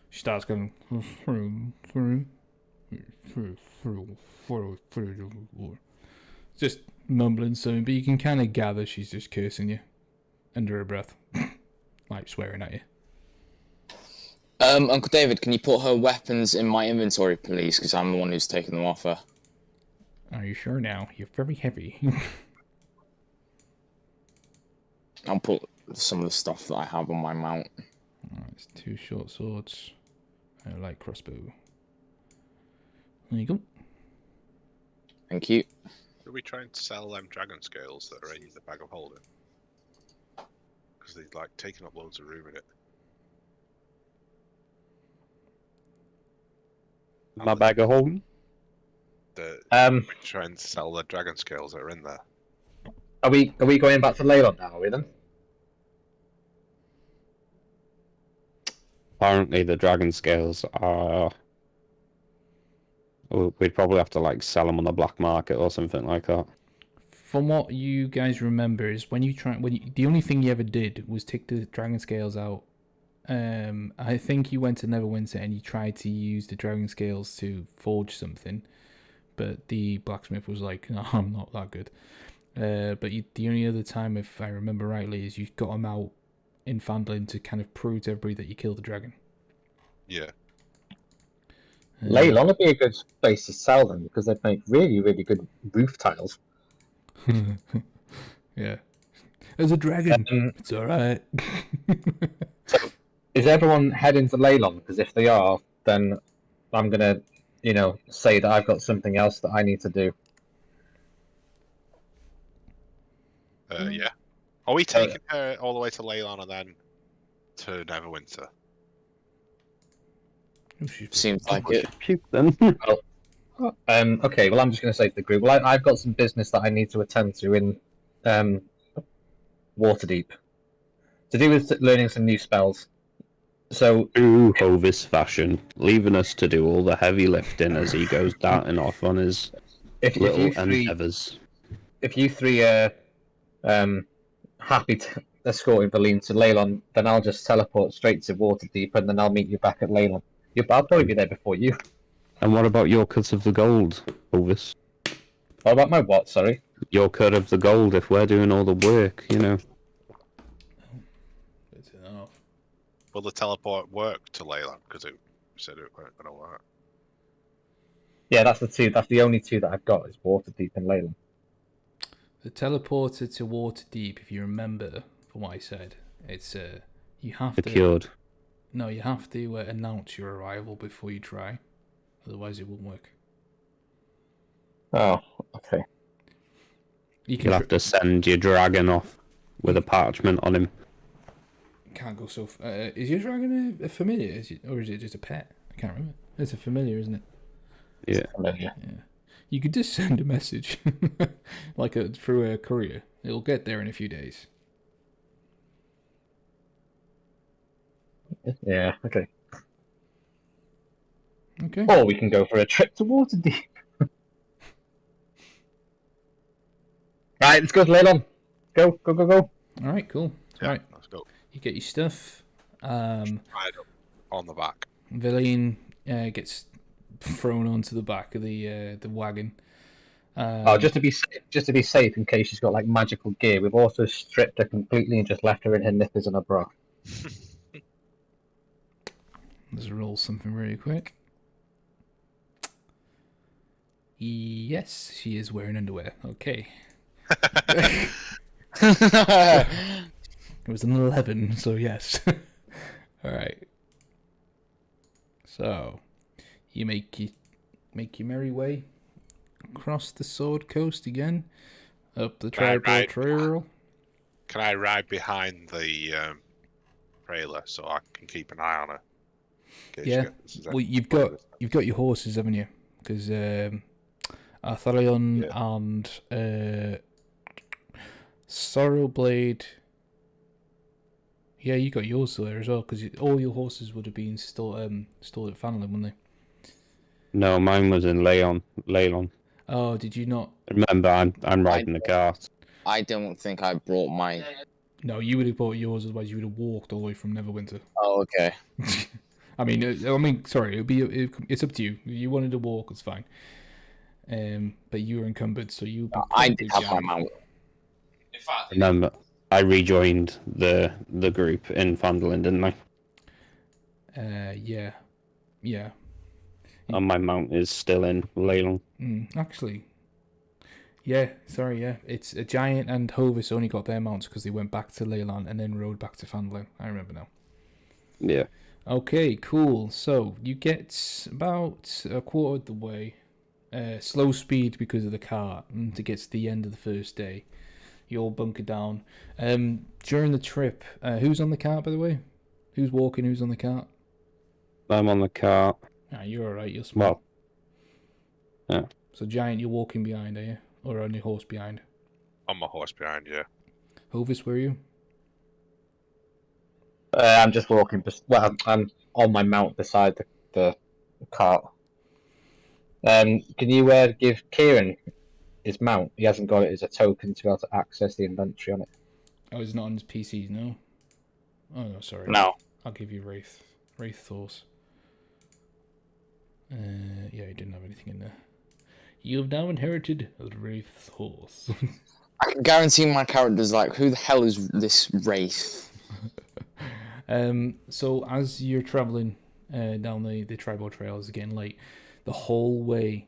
she starts going just mumbling something, but you can kind of gather she's just cursing you under her breath, like swearing at you. Uncle David, can you put her weapons in my inventory, please? Because I'm the one who's taking them off her. Are you sure now? You're very heavy. I'll put some of the stuff that I have on my mount. Alright, it's 2 short swords. I like crossbow. There you go. Thank you. Are we trying to sell them dragon scales that are in the bag of holding? Because they're like taking up loads of room in it. My bag of holding? We're trying to sell the dragon scales that are in there. Are we going back to Leilon now? Are we then? Apparently the dragon scales are... We'd probably have to like sell them on the black market or something like that. From what you guys remember is the only thing you ever did was take the dragon scales out. I think you went to Neverwinter and you tried to use the dragon scales to forge something, but the blacksmith was like, "No, I'm not that good." The only other time, if I remember rightly, is you got them out in Phandalin to kind of prove to everybody that you killed the dragon. Yeah. Leilon would be a good place to sell them because they'd make really, really good roof tiles. Yeah. There's a dragon. It's alright. Is everyone heading to Leilon? Because if they are, then I'm gonna, say that I've got something else that I need to do. Yeah. Are we taking her all the way to Leilon and then to Neverwinter? Seems like it. Puke then. Okay, well, I'm just going to say to the group, well, I've got some business that I need to attend to in Waterdeep to do with learning some new spells. So, Ooh, Hovis fashion, leaving us to do all the heavy lifting as he goes darting off on his little endeavours. If you three are happy to escorting Valine to Leilon, then I'll just teleport straight to Waterdeep and then I'll meet you back at Leilon. I'll probably be there before you. And what about your cut of the gold, Elvis? What about my what? Sorry. Your cut of the gold if we're doing all the work, you know. It's enough. Will the teleport work to Leilon? Because it said it weren't going to work. Yeah, that's the two. That's the only two that I've got is Waterdeep and Leilon. The teleporter to Waterdeep, if you remember from what I said, it's you have to. Secured. No, you have to announce your arrival before you try, otherwise it won't work. Oh, okay. You'll have to send your dragon off with a parchment on him. Can't go so. Is your dragon a familiar? Or is it just a pet? I can't remember. It's a familiar, isn't it? Yeah. Yeah. You could just send a message, like through a courier. It'll get there in a few days. Yeah. Okay. Okay. Or we can go for a trip to Waterdeep. Right, let's go to Leilon. Go. All right. Cool. Yeah, Right. let's go. You get your stuff. Ride up on the back. Villain gets thrown onto the back of the wagon. Just to be safe, in case she's got like magical gear, we've also stripped her completely and just left her in her knickers and her bra. Let's roll something really quick. Yes, she is wearing underwear. Okay. It was an 11, so yes. Alright. So, you make your merry way across the Sword Coast again, up the Tribal Trail. Can I ride behind the trailer so I can keep an eye on her? Yeah. Well, you've got your horses, haven't you? Because Athalion and Sorrowblade. Yeah, you got yours there as well, because all your horses would have been stored at Phandalin, wouldn't they? No, mine was in Leilon. Oh, did you not? Remember, I'm riding the cart. I don't think I brought my. No, you would have bought yours, otherwise you would have walked all the way from Neverwinter. Oh, okay. I mean, sorry, it's up to you. If you wanted to walk, it's fine. But you were encumbered, so you. I did have my mount. In fact, Remember, I rejoined the group in Phandalin, didn't I? Yeah. And my mount is still in Leilon. Actually, yeah. Sorry, yeah. It's a Giant and Hovis only got their mounts because they went back to Leilon and then rode back to Phandalin. I remember now. Yeah. Okay, cool. So you get about a quarter of the way. Slow speed because of the cart, and to get to the end of the first day. You all bunker down. During the trip, who's on the cart, by the way? Who's walking? Who's on the cart? I'm on the cart. You're alright, you're smart. Well, yeah. So, Giant, you're walking behind, are you? Or on your horse behind? On my horse behind you. Hovis, where are you? I'm just walking. Well, I'm on my mount beside the cart. Can you give Kieran his mount? He hasn't got it as a token to be able to access the inventory on it. Oh, it's not on his PC, no? Oh, no, sorry. No. I'll give you Wraith Horse. Yeah, he didn't have anything in there. You've now inherited Wraith Horse. I can guarantee my character's like, who the hell is this Wraith? So as you're traveling down the tribal trails, again, like the whole way,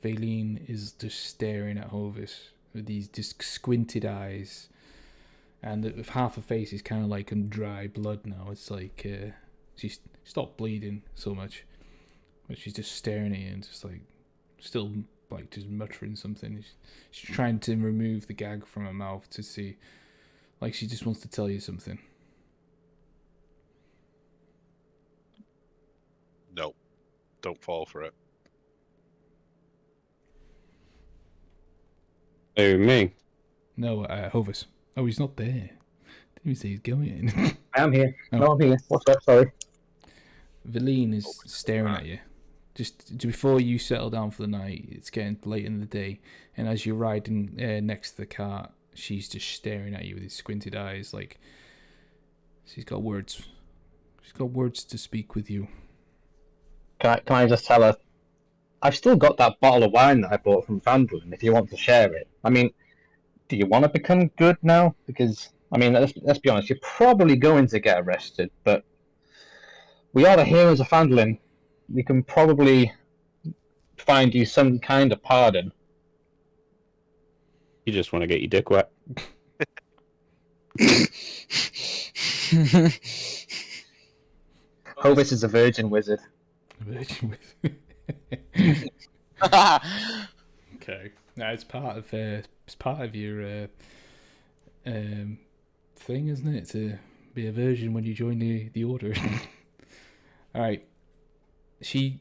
Leilon is just staring at Hovis with these just squinted eyes, and half her face is kind of like in dry blood now. It's like she's stopped bleeding so much, but she's just staring at you and just like still like just muttering something. She's trying to remove the gag from her mouth to see, like she just wants to tell you something. No, don't fall for it. Who, me? No, Hovis. Oh, he's not there. Didn't even say he's going. I am here. Oh. No, I'm here. What's up? Sorry. Leilon is staring at you. Just before you settle down for the night, it's getting late in the day, and as you're riding next to the cart, she's just staring at you with these squinted eyes, like she's got words. She's got words to speak with you. Can I just tell her? I've still got that bottle of wine that I bought from Phandalin. If you want to share it, I mean, do you want to become good now? Because I mean, let's be honest. You're probably going to get arrested, but we are the heroes of Phandalin. We can probably find you some kind of pardon. You just want to get your dick wet. Hovis is a virgin wizard. Virgin with. Okay. No, it's part of your thing, isn't it? To be a virgin when you join the order. All right. She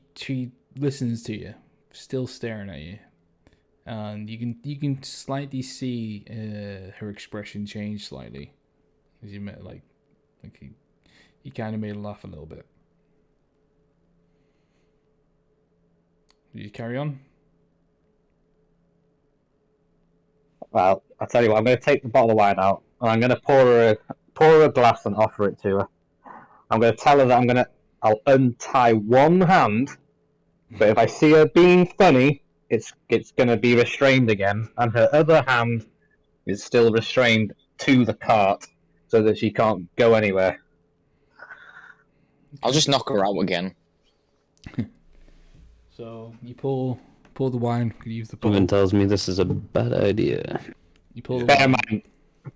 listens to you, still staring at you, and you can slightly see her expression change slightly as you met like you kind of made her laugh a little bit. Did you carry on? Well, I'll tell you what. I'm going to take the bottle of wine out, and I'm going to pour her a glass and offer it to her. I'm going to tell her that I'll untie one hand, but if I see her being funny, it's going to be restrained again, and her other hand is still restrained to the cart so that she can't go anywhere. I'll just knock her out again. So you pour the wine. You use the Something bottle. tells me this is a bad idea. You pour the Bear wine.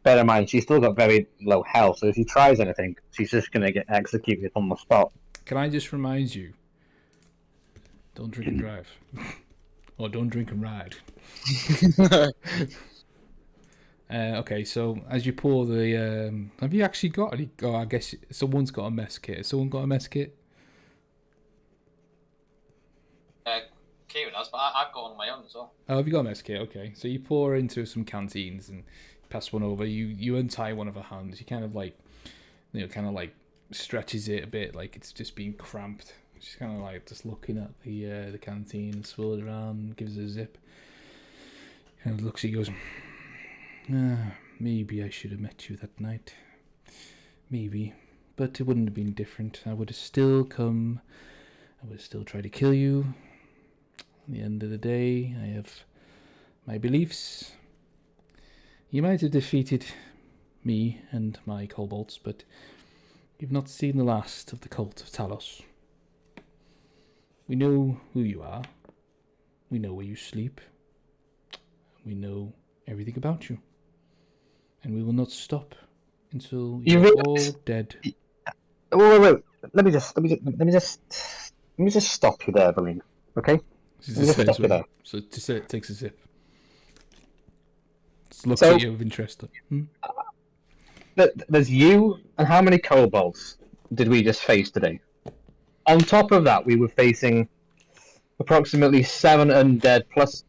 in mind, she's still got very low health, so if she tries anything, she's just going to get executed on the spot. Can I just remind you? Don't drink and drive, or don't drink and ride. Okay, so as you pour the, have you actually got any? Oh, I guess someone's got a mess kit. Has someone got a mess kit? Kieran has, but I've got one on my own as well. Oh, have you got a mess kit? Okay, so you pour into some canteens and pass one over. You untie one of her hands. You kind of like, stretches it a bit, like it's just being cramped. She's kind of like just looking at the canteen, swirls it around, gives it a zip. Kind of looks at you, goes, maybe I should have met you that night. Maybe, but it wouldn't have been different. I would have still come. I would have still tried to kill you. At the end of the day, I have my beliefs. You might have defeated me and my kobolds, but you've not seen the last of the Cult of Talos. We know who you are. We know where you sleep. We know everything about you. And we will not stop until you're all dead. Wait. Let me just stop you there, Beline. Okay? Just stop you there. So just it takes a sip. Just looks So- at you with interest. There's you, and how many kobolds did we just face today? On top of that, we were facing approximately 7 undead plus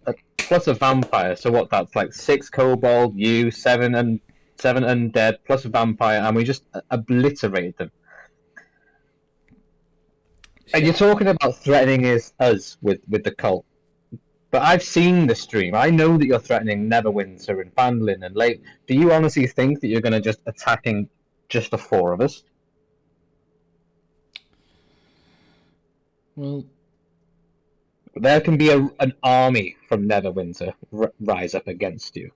a vampire. So what? That's like 6 kobold, you, 7 undead plus a vampire, and we just obliterated them. And you're talking about threatening us with the cult. But I've seen the stream. I know that you're threatening Neverwinter and Phandalin and Leilon. Do you honestly think that you're going to just attacking just the 4 of us? Well, There can be an army from Neverwinter rise up against you.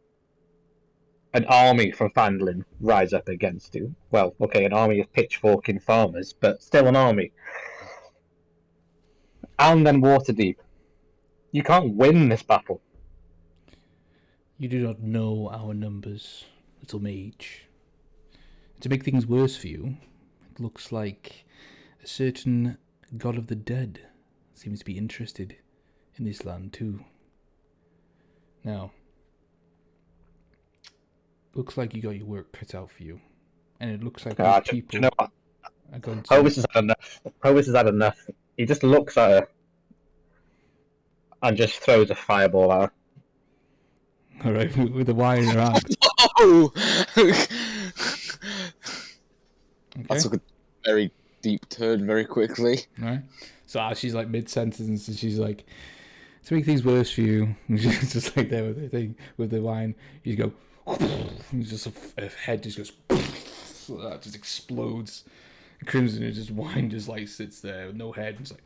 An army from Phandalin rise up against you. Well, okay, an army of pitchforking farmers, but still an army. And then Waterdeep. You can't win this battle. you do not know our numbers, little mage. To make things worse for you, it looks like a certain god of the dead seems to be interested in this land too. Now, looks like you got your work cut out for you, and it looks like those Do people you know what? are going to. Hovis has had enough. Hovis has had enough. He just looks at her and just throws a fireball at her. All right, with the wire in her hand. Oh! Okay. That took a very deep turn very quickly. Right. So as she's like mid sentence, and she's like, to make things worse for you, and she's just like there with the thing with the wine. You go, and just a head just goes, so that just explodes. Crimson and just wine just like sits there with no head. It's like,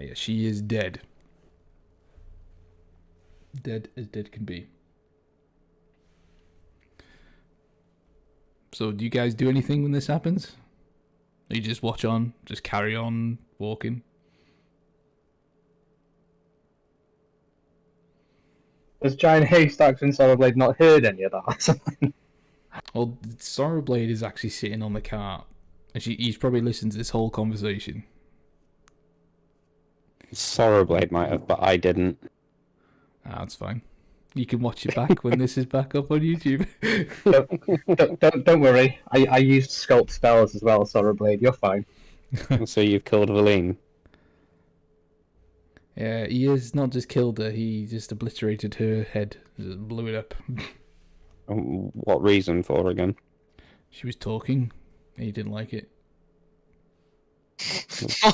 Yeah, she is dead. Dead as dead can be. So, do you guys do anything when this happens? Or you just watch on, just carry on walking? Has Giant Haystacks and Solarblade not heard any of that? Well, Sorrowblade is actually sitting on the cart, and he's probably listened to this whole conversation. Sorrowblade might have, but I didn't. Ah, that's fine. You can watch it back when this is back up on YouTube. don't worry. I used sculpt spells as well, Solarblade. You're fine. So you've killed Valine. Yeah, he has not just killed her, he just obliterated her head. Just blew it up. What reason for again? She was talking, and he didn't like it.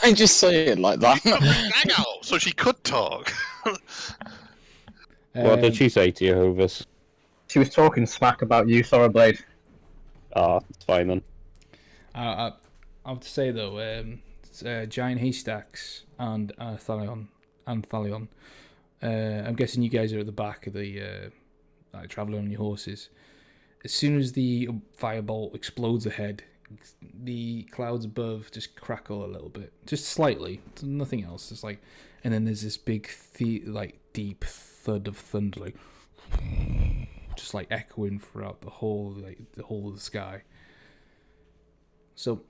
I just say it like that. Hang out, so she could talk. What did she say to you, Hovis? She was talking smack about you, Solarblade. Ah, it's fine then. I have to say though, Giant Haystacks and Thalion. I'm guessing you guys are at the back of the traveling on your horses. As soon as the firebolt explodes ahead, the clouds above just crackle a little bit, just slightly, nothing else. It's like, and then there's this big, deep thud of thunder, like, just like echoing throughout the whole of the sky. So,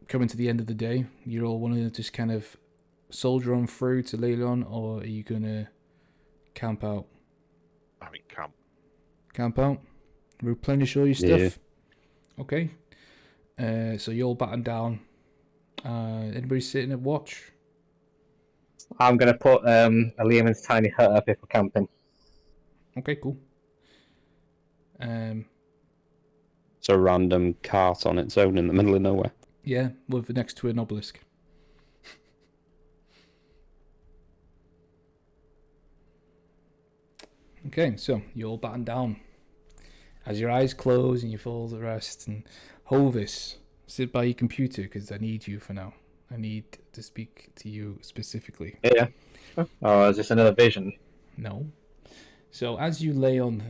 coming to the end of the day, you all want to just kind of soldier on through to Leilon, or are you gonna camp out? I mean, camp. Camp out, replenish all your stuff. Yeah. Okay. So you're all battened down. Anybody sitting at watch? I'm gonna put a Liam's tiny hut up if we're camping. Okay, cool. It's a random cart on its own in the middle of nowhere. Yeah, with next to an obelisk. Okay, so you're all battened down. As your eyes close and you fall to rest, and Hovis, sit by your computer because I need you for now. I need to speak to you specifically. Yeah. Oh, is this another vision? No. So as you lay on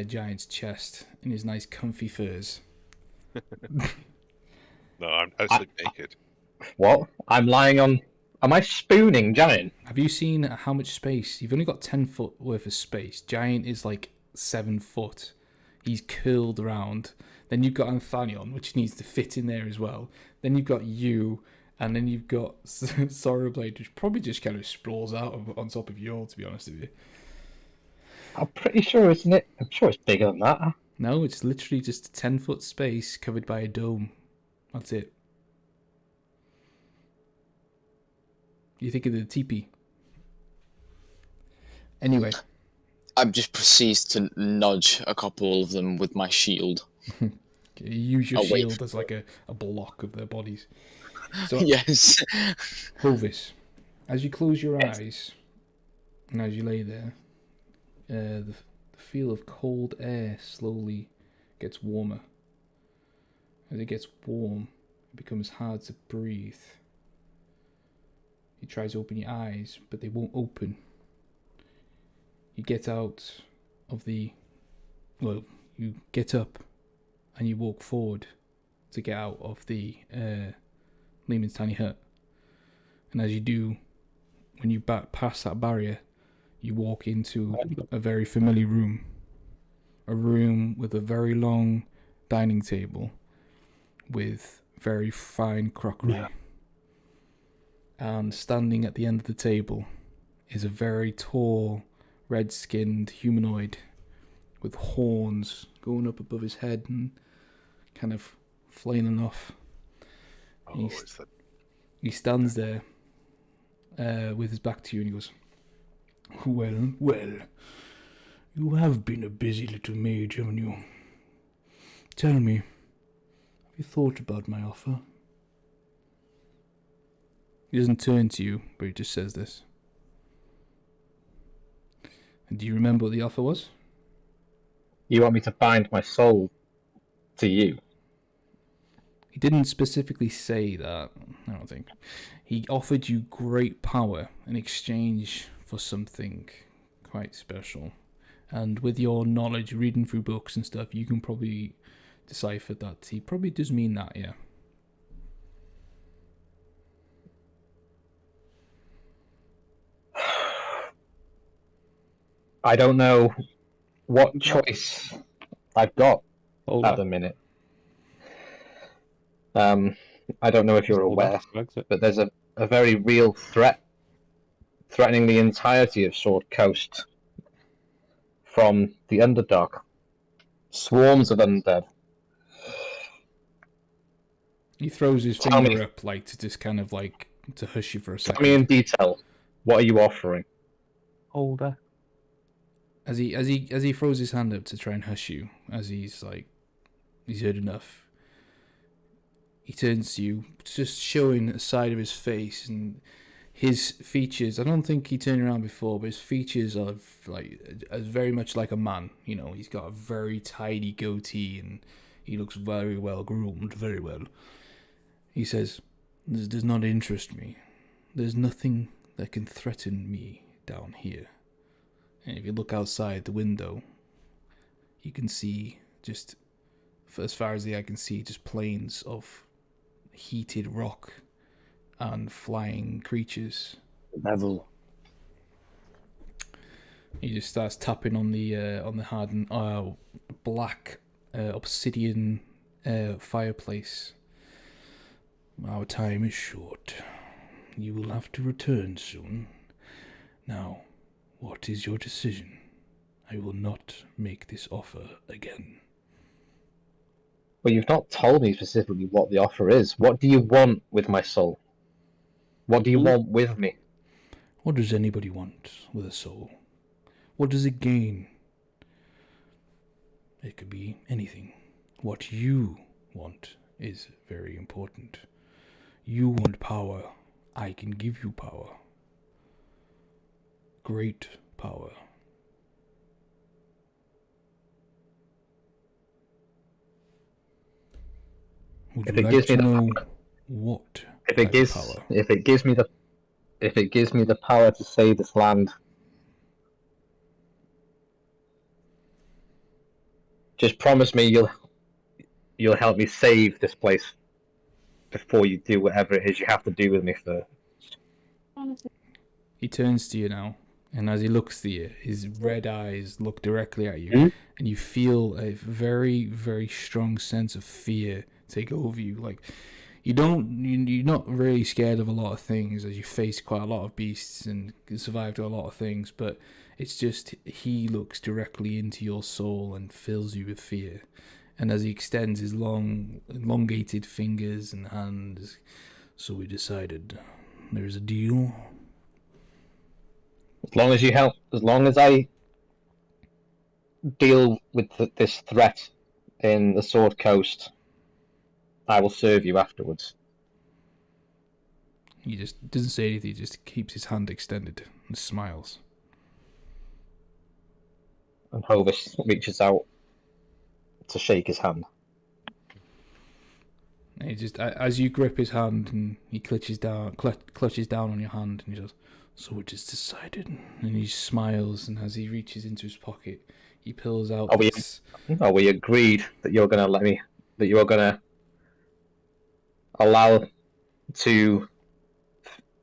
Giant's chest in his nice comfy furs. No, I sleep naked. What? I'm lying on... Am I spooning Giant? Have you seen how much space? You've only got 10 foot worth of space. Giant is like 7 foot. He's curled around. Then you've got Anthanion, which needs to fit in there as well. Then you've got you, and then you've got Sorrowblade, which probably just kind of sprawls out on top of you all, to be honest with you. I'm pretty sure, isn't it? I'm sure it's bigger than that. No, it's literally just a 10 foot space covered by a dome. That's it. You think of the teepee. Anyway. I just proceed to nudge a couple of them with my shield. You use your shield as like a block of their bodies. So, yes. Hovis, as you close your eyes and as you lay there, the feel of cold air slowly gets warmer. As it gets warm, it becomes hard to breathe. You try to open your eyes, but they won't open. You get out of the... Well, you get up and you walk forward to get out of the Lehman's tiny hut. And as you do, when you pass that barrier, you walk into a very familiar room. A room with a very long dining table with very fine crockery. Yeah. And standing at the end of the table is a very tall, red-skinned humanoid with horns going up above his head and kind of flailing off. Oh, he stands there with his back to you and he goes, Well, you have been a busy little mage, haven't you? Tell me, have you thought about my offer? He doesn't turn to you, but he just says this. And do you remember what the offer was? You want me to bind my soul to you? He didn't specifically say that, I don't think. He offered you great power in exchange for something quite special. And with your knowledge, reading through books and stuff, you can probably decipher that he probably does mean that, yeah. I don't know what choice I've got Hold at up. the minute. I don't know if you're Hold aware, up. Exit. but there's a very real threat threatening the entirety of Sword Coast from the Underdark. Swarms of undead. He throws his Tell finger me. up, like, to just kind of, like, to hush you for a Tell me in second. detail, what are you offering? Older. As he throws his hand up to try and hush you, as he's heard enough. He turns to you, just showing a side of his face, and his features. I don't think he turned around before, but his features are very much like a man. You know, he's got a very tidy goatee, and he looks very well groomed, very well. He says, "This does not interest me. There's nothing that can threaten me down here." And if you look outside the window, you can see just, for as far as the eye can see, just plains of heated rock and flying creatures. Level. He just starts tapping on the hardened black obsidian fireplace. Our time is short. You will have to return soon. Now, what is your decision? I will not make this offer again. Well, you've not told me specifically what the offer is. What do you want with my soul? What do you want with me? What does anybody want with a soul? What does it gain? It could be anything. What you want is very important. You want power. I can give you power. Great power. Would If you it like gives me to the know what If it type gives, of power? if it gives me the power to save this land, just promise me you'll help me save this place before you do whatever it is you have to do with me first. He turns to you now, and as he looks to you, his red eyes look directly at you, Hmm? and you feel a very, very strong sense of fear take over you. Like, you're not really scared of a lot of things, as you face quite a lot of beasts and survived a lot of things, but it's just he looks directly into your soul and fills you with fear. And as he extends his elongated fingers and hands, so we decided there's a deal. As long as I deal with this threat in the Sword Coast, I will serve you afterwards. He just doesn't say anything, he just keeps his hand extended and smiles. And Hovis reaches out to shake his hand. And he just, as you grip his hand, and he clutches down on your hand, and he says, "So it is decided." And he smiles, and as he reaches into his pocket, he pulls out this. We agreed that you're gonna that you're gonna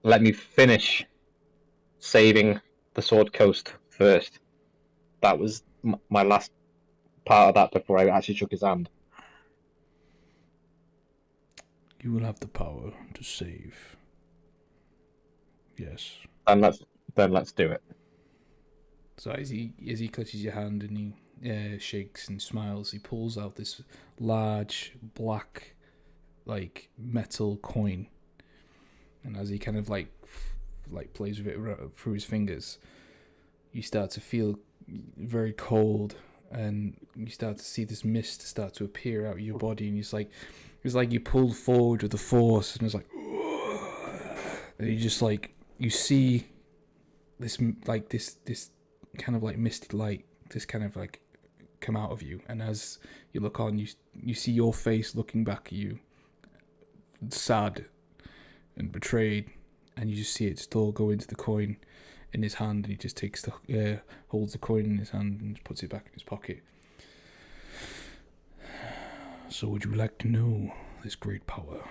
let me finish saving the Sword Coast first. That was my last part of that before I actually shook his hand. You will have the power to save. Yes. And let's do it. So as he clutches your hand and he shakes and smiles, he pulls out this large black, like, metal coin, and as he kind of like plays with it through his fingers, you start to feel very cold, and you start to see this mist start to appear out of your body, and it's like you pulled forward with the force, and it's like, and you just like, you see this like this kind of like misty light, this kind of like come out of you, and as you look on, you see your face looking back at you, sad and betrayed, and you just see it still go into the coin in his hand, and he just takes the holds the coin in his hand and puts it back in his pocket. So would you like to know this great power?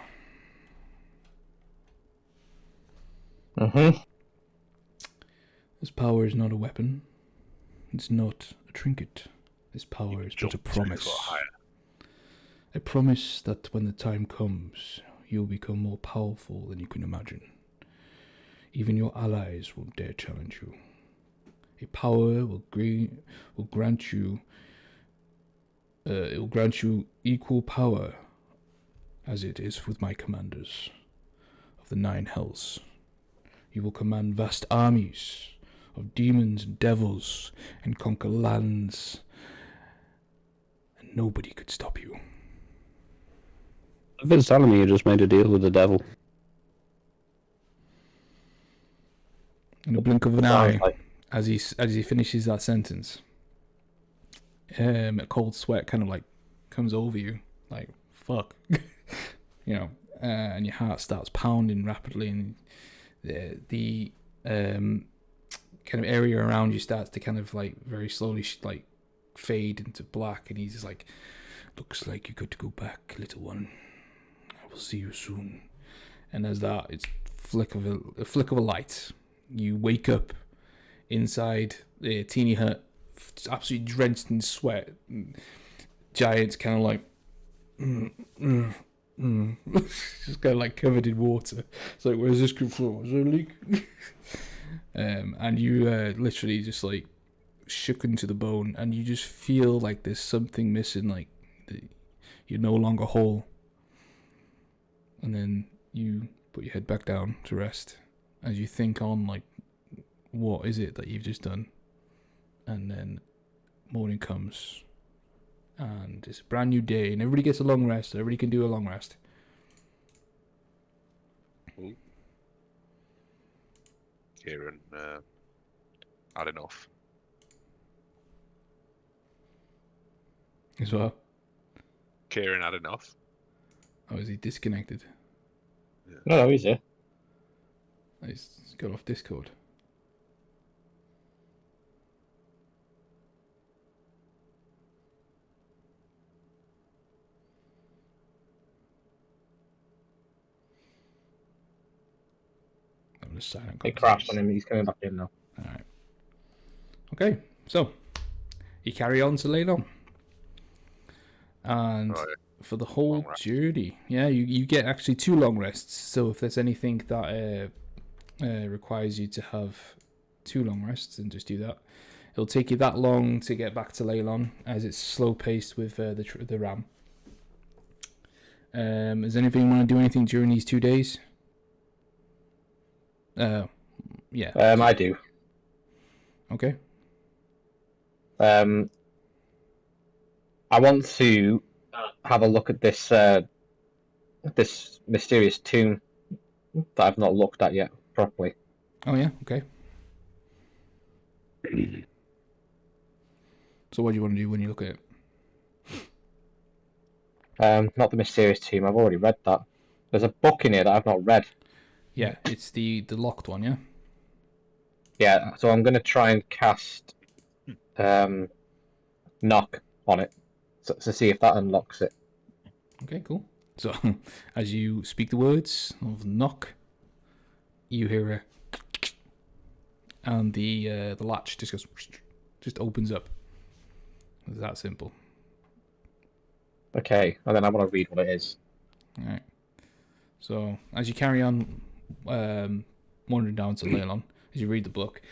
This power is not a weapon. It's not a trinket. This power is but a promise. A promise that when the time comes, you'll become more powerful than you can imagine. Even your allies won't dare challenge you. A power will grant you. It will grant you equal power, as it is with my commanders of the 9 hells. You will command vast armies of demons and devils and conquer lands, and nobody could stop you. I've been telling me you just made a deal with the devil. In a blink of an eye, as he finishes that sentence, a cold sweat kind of like comes over you, like fuck, and your heart starts pounding rapidly, and the kind of area around you starts to kind of like very slowly like fade into black, and he's just like, looks like you got to go back, little one. I will see you soon. And as that, it's a flick of a light. You wake up inside the teeny hut, absolutely drenched in sweat. Giant's kind of like, just kind of like covered in water. It's like, where's this come from? Is there a leak? And you literally just like shooken to the bone, and you just feel like there's something missing, like you're no longer whole. And then you put your head back down to rest as you think on like, what is it that you've just done? And then morning comes, and it's a brand new day, and everybody gets a long rest. Everybody can do a long rest. Kieran had enough. As well. Kieran had enough. Oh, is he disconnected? Yeah. No, he's here. He's got off Discord. I'm just silent. It crashed on him. He's coming back in now. Alright. Okay, so you carry on to Leilon. And for the whole journey, you get actually 2 long rests. So if there's anything that requires you to have 2 long rests, then just do that. It'll take you that long to get back to Leilon, as it's slow paced with the ram. Does anybody want to do anything during these 2 days? Yeah. I do. Okay. I want to have a look at this this mysterious tomb that I've not looked at yet properly. Oh yeah, okay. So what do you want to do when you look at it? Not the mysterious tomb. I've already read that. There's a book in here that I've not read. Yeah, it's the locked one, yeah? Yeah, so I'm going to try and cast knock on it to see if that unlocks it. Okay, cool. So, as you speak the words of knock, you hear a and the latch just opens up. It's that simple. Okay, and then I want to read what it is. Alright. So, as you carry on wandering down to Leilon, as you read the book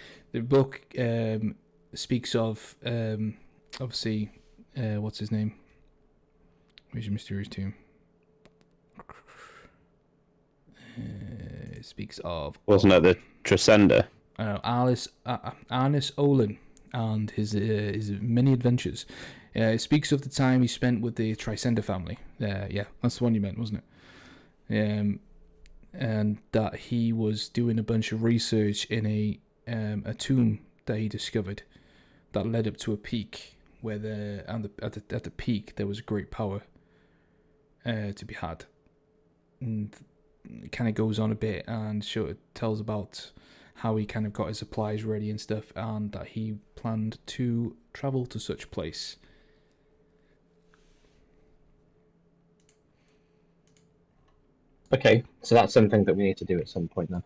speaks of, obviously, what's his name? Where's your mysterious tomb? It speaks of... Wasn't it the Tresender? Arnis Olin and his many adventures. It speaks of the time he spent with the Trisender family. Yeah, that's the one you meant, wasn't it? And that he was doing a bunch of research in a tomb that he discovered that led up to a peak where at the peak there was a great power to be had. and it kind of goes on a bit and tells about how he kind of got his supplies ready and stuff, and that he planned to travel to such place. Okay, so that's something that we need to do at some point then.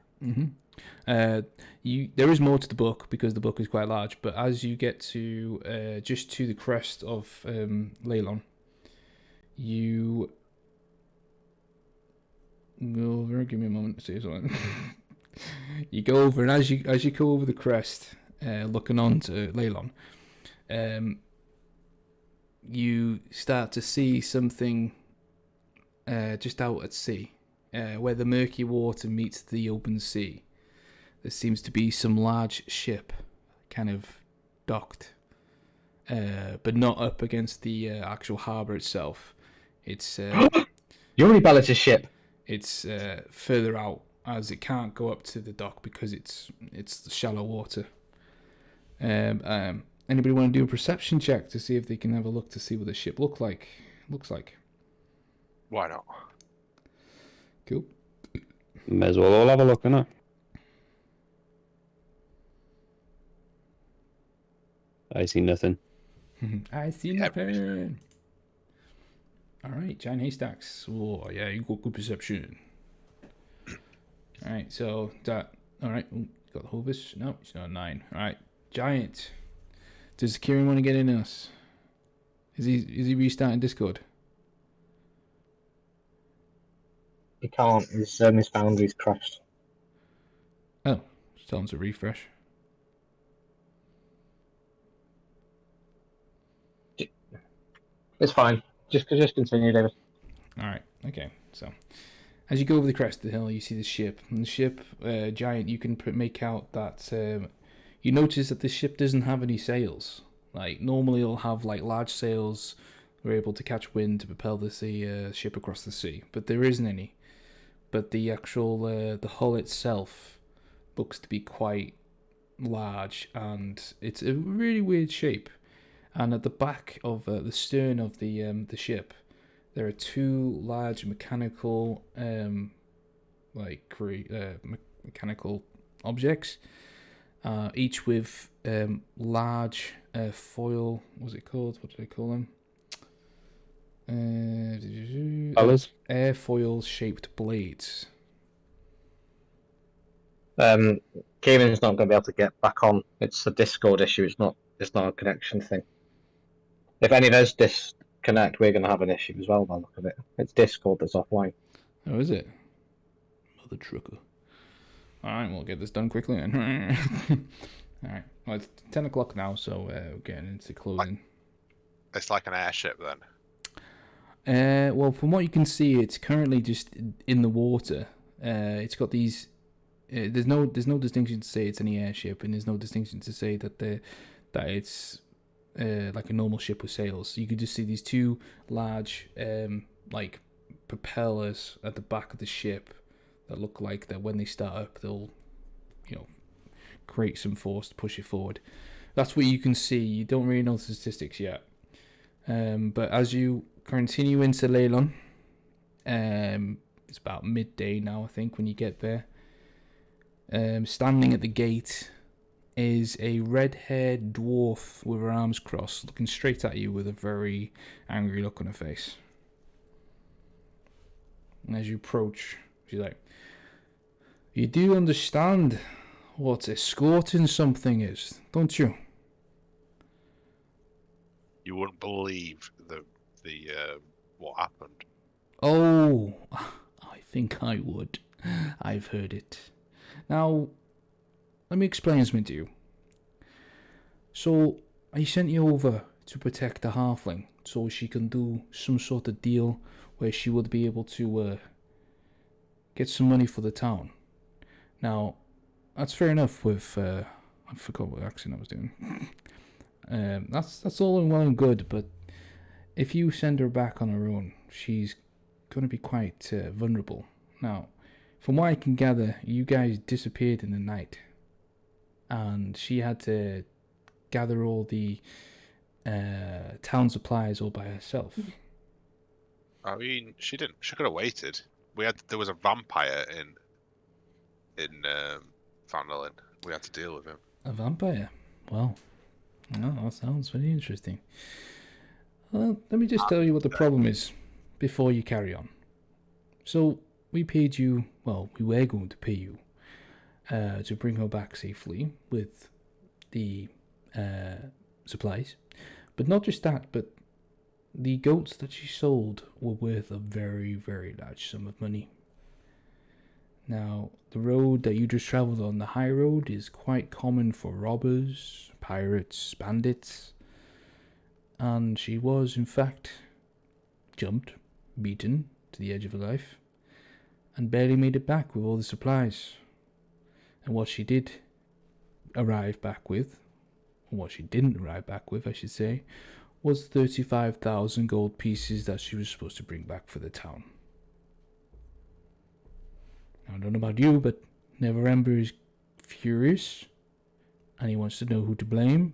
There is more to the book because the book is quite large, but as you get to just to the crest of Leilon, you go over. Give me a moment to say something. You go over, and as you go over the crest, looking on to Leilon, you start to see something just out at sea, where the murky water meets the open sea. There seems to be some large ship kind of docked, but not up against the actual harbour itself. It's Yuri ship. It's further out, as it can't go up to the dock because it's shallow water. Anybody want to do a perception check to see if they can have a look to see what the ship looks like? Why not? Cool. May as well all have a look, innit? I see nothing. I see nothing. All right, giant haystacks. Oh yeah, you got good perception. All right, so that. All right, got the Hovis. No, it's not 9. All right, giant. Does Kieran want to get in us? Is he restarting Discord? He can't. His boundaries crashed. Oh, tell him to refresh. It's fine. Just continue, David. All right. Okay. So, as you go over the crest of the hill, you see the ship. And the ship, giant, you can make out that you notice that the ship doesn't have any sails. Like normally, it'll have like large sails. We're able to catch wind to propel the ship across the sea, but there isn't any. But the actual the hull itself looks to be quite large, and it's a really weird shape. And at the back of the stern of the ship, there are 2 large mechanical mechanical objects, each with large foil. What's it called? What do they call them? Airfoil shaped blades. Kieran's not going to be able to get back on. It's a Discord issue. It's not a connection thing. If any of us disconnect, we're going to have an issue as well by the look of it. It's Discord that's offline. Oh, is it? Mother trucker. Alright, we'll get this done quickly then. Alright, well, it's 10 o'clock now, so we're getting into closing. It's like an airship then. Well, from what you can see, it's currently just in the water. It's got these. There's no distinction to say it's any airship, and there's no distinction to say that it's like a normal ship with sails. You can just see these 2 large like propellers at the back of the ship that look like that when they start up, they'll create some force to push it forward. That's what you can see. You don't really know the statistics yet. But as you continue into Leilon, it's about midday now, I think, when you get there. Standing at the gate is a red-haired dwarf with her arms crossed, looking straight at you with a very angry look on her face. And as you approach, she's like, "You do understand what escorting something is, don't you?" You wouldn't believe the what happened. Oh, I think I would. I've heard it. Now, let me explain something to you. So, I sent you over to protect the halfling so she can do some sort of deal where she would be able to get some money for the town. Now, that's fair enough with... I forgot what accent I was doing. That's all well and good, but if you send her back on her own, she's going to be quite vulnerable. Now, from what I can gather, you guys disappeared in the night, and she had to gather all the town supplies all by herself. I mean, she didn't. She could have waited. there was a vampire in Phandalin. We had to deal with him. A vampire. Well, that sounds very interesting. Well, let me just tell you what the problem is before you carry on. So, we paid you, well, we were going to pay you to bring her back safely with the supplies. But not just that, but the goats that she sold were worth a very, very large sum of money. Now, the road that you just travelled on, the high road, is quite common for robbers, pirates, bandits. And she was, in fact, jumped, beaten to the edge of her life, and barely made it back with all the supplies. And what she did arrive back with, or what she didn't arrive back with, I should say, was 35,000 gold pieces that she was supposed to bring back for the town. Now, I don't know about you, but Neverember is furious, and he wants to know who to blame.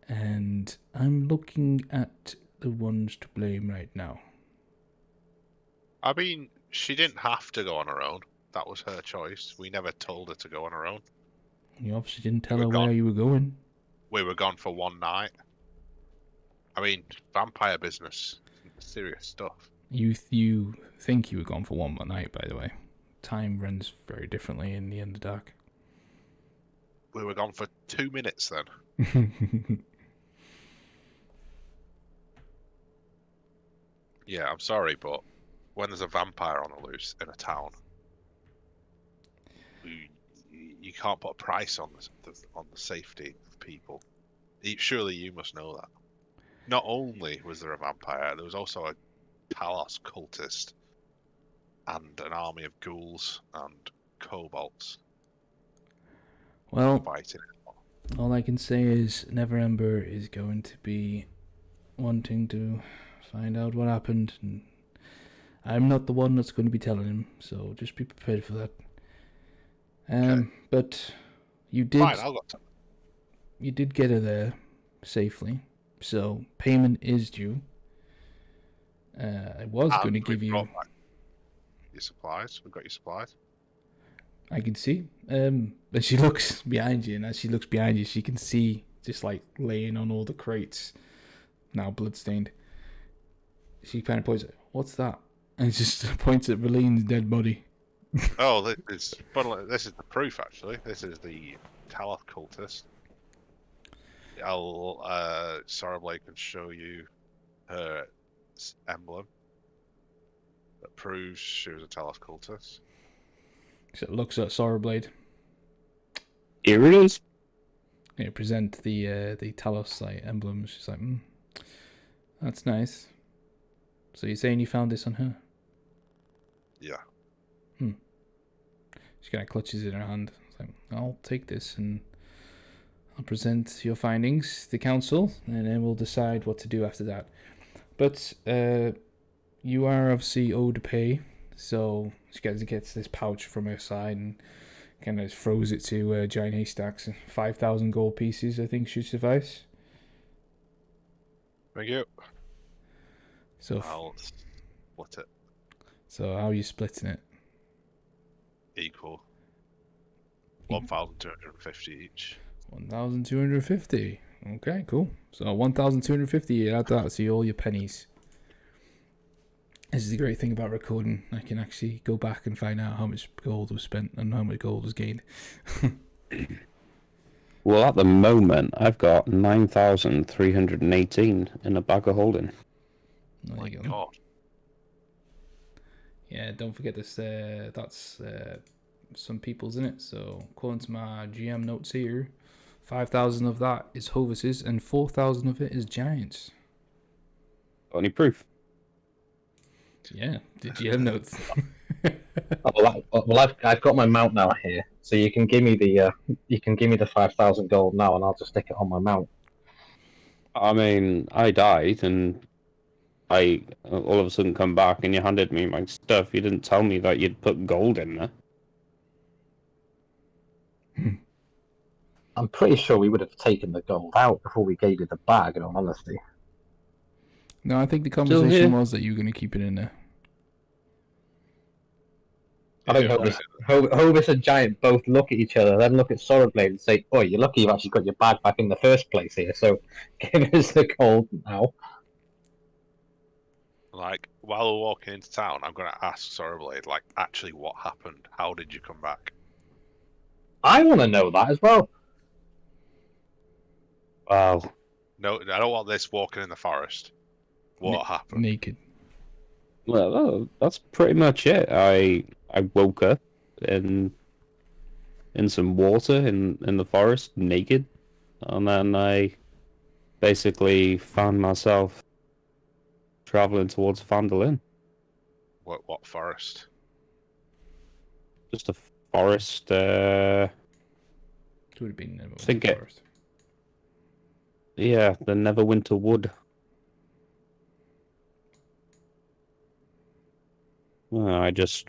And I'm looking at the ones to blame right now. I mean, she didn't have to go on her own. That was her choice. We never told her to go on her own. You obviously didn't tell We her were gone. where you were going. We were gone for one night. I mean, vampire business, serious stuff. You think you were gone for one more night, by the way. Time runs very differently in the Underdark. We were gone for 2 minutes then. Yeah, I'm sorry, but when there's a vampire on the loose in a town, you can't put a price on the safety of people. Surely you must know that. Not only was there a vampire, there was also a Talos cultist and an army of ghouls and kobolds Well, fighting. all I can say is Neverember is going to be wanting to find out what happened, and I'm not the one that's going to be telling him, so just be prepared for that. Okay. But you did Fine, I'll go. You did get her there safely, so payment is due. I was going to give you. Your supplies. We've got your supplies. I can see. But she looks behind you, and as she looks behind you, she can see just like laying on all the crates, now bloodstained. She kind of points at, "What's that?" And just points at Leilon's dead body. Oh, this is the proof. Actually, this is the Talos cultist. Sorrowblade can show you her emblem that proves she was a Talos cultist. So it looks at Sorrowblade. Here it is. Yeah, present the Talos like emblem. She's like, that's nice. So you're saying you found this on her? Yeah. She kind of clutches it in her hand. It's like, I'll take this and I'll present your findings to the council, and then we'll decide what to do after that. But you are obviously owed pay, so she gets this pouch from her side and kind of throws it to Giant Haystacks. 5,000 gold pieces, I think, should suffice. Thank you. So I'll split it. So how are you splitting it? Equal. 1,250 each. 1,250. Okay, cool. So 1,250, you add that to all your pennies. This is the great thing about recording. I can actually go back and find out how much gold was spent and how much gold was gained. Well, at the moment, I've got 9,318 in a bag of holding. There My you go. God. Yeah, don't forget this. That's some people's in it. So according to my GM notes here, 5,000 of that is Hovis's and 4,000 of it is Giants. Got any proof? Yeah, the GM notes. I've got my mount now here, so you can give me the 5,000 gold now, and I'll just stick it on my mount. I mean, I died and I all of a sudden come back and you handed me my stuff. You didn't tell me that you'd put gold in there. I'm pretty sure we would have taken the gold out before we gave you the bag, in all honesty. No, I think the conversation was that you were going to keep it in there. I think Hovis and Giant both look at each other, then look at Swordblade and say, "Oh, you're lucky you've actually got your bag back in the first place here. So give us the gold now." Like, while we're walking into town, I'm going to ask Sorrowblade, like, actually, what happened? How did you come back? I want to know that as well. Wow. No, I don't want this walking in the forest. What happened? Naked. Well, that's pretty much it. I woke up in some water in the forest, naked, and then I basically found myself traveling towards Phandalin. What forest? Just a forest. It would have been in Think the it- forest. Yeah, the Neverwinter Wood. I just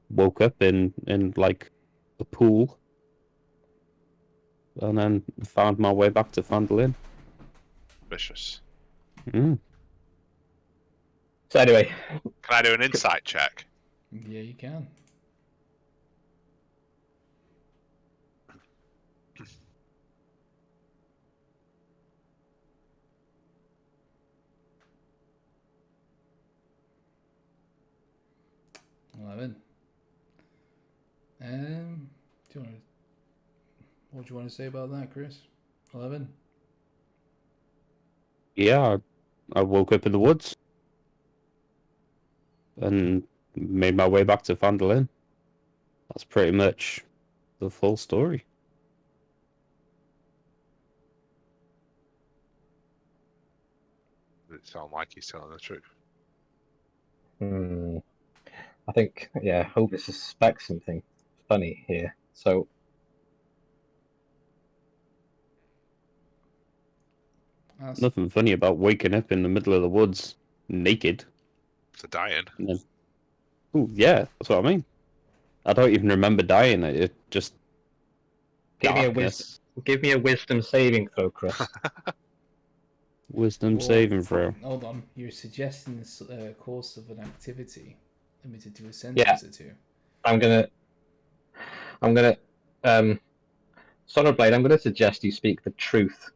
woke up in like a pool, and then found my way back to Phandalin. Vicious. Mm. So anyway, Can I do an insight check? Yeah, you can. $11. Do you want to? What do you want to say about that, Chris? 11. Yeah, I woke up in the woods and made my way back to Phandalin. That's pretty much the full story. Does it sound like he's telling the truth? I think Hovis suspects something funny here. So Nothing funny about waking up in the middle of the woods naked. It's a dying. Ooh, yeah, that's what I mean. I don't even remember dying. It just give darkness. me a wisdom saving throw, Chris. Wisdom Well, saving throw. Hold on. You're suggesting the course of an activity limited to a sentence or two. I'm gonna Sonnerblade, I'm gonna suggest you speak the truth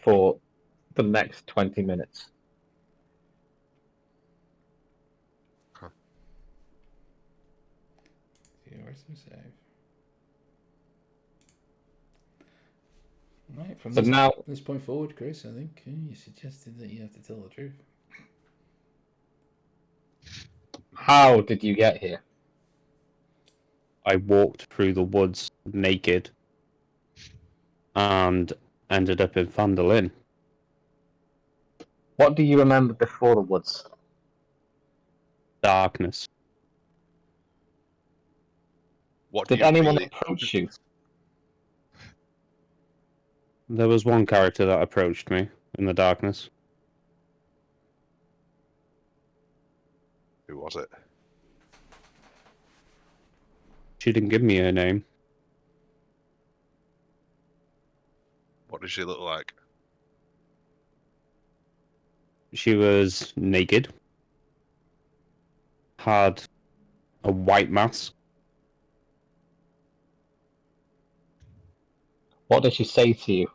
for the next 20 minutes. Wisdom save. Right, from So now this point forward, Chris, I think you suggested that you have to tell the truth. how did you get here? I walked through the woods naked and ended up in Phandalin. What do you remember before the woods? Darkness. What do Did you anyone really... approach you? There was one character that approached me in the darkness. Who was it? She didn't give me her name. What does she look like? She was naked, had a white mask. What did she say to you?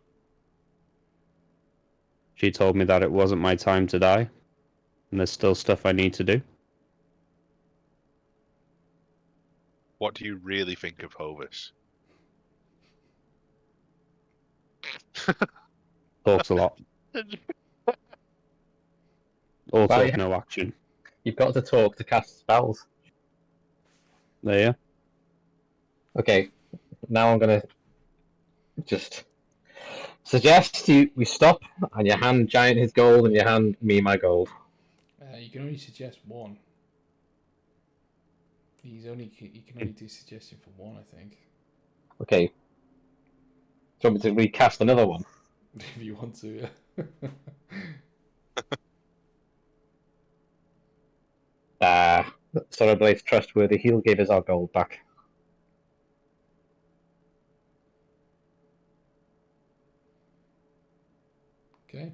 She told me that it wasn't my time to die, and there's still stuff I need to do. What do you really think of Hovis? Talks a lot. All Well, talk, yeah. no action. You've got to talk to cast spells. There you. Okay, now I'm gonna just suggest we stop and you hand Giant his gold and you hand me my gold. You can only suggest one. You can only do suggestion for one, I think. Okay. Do you want me to recast another one? If you want to, yeah. Sorrowblade's trustworthy. He'll give us our gold back. Okay.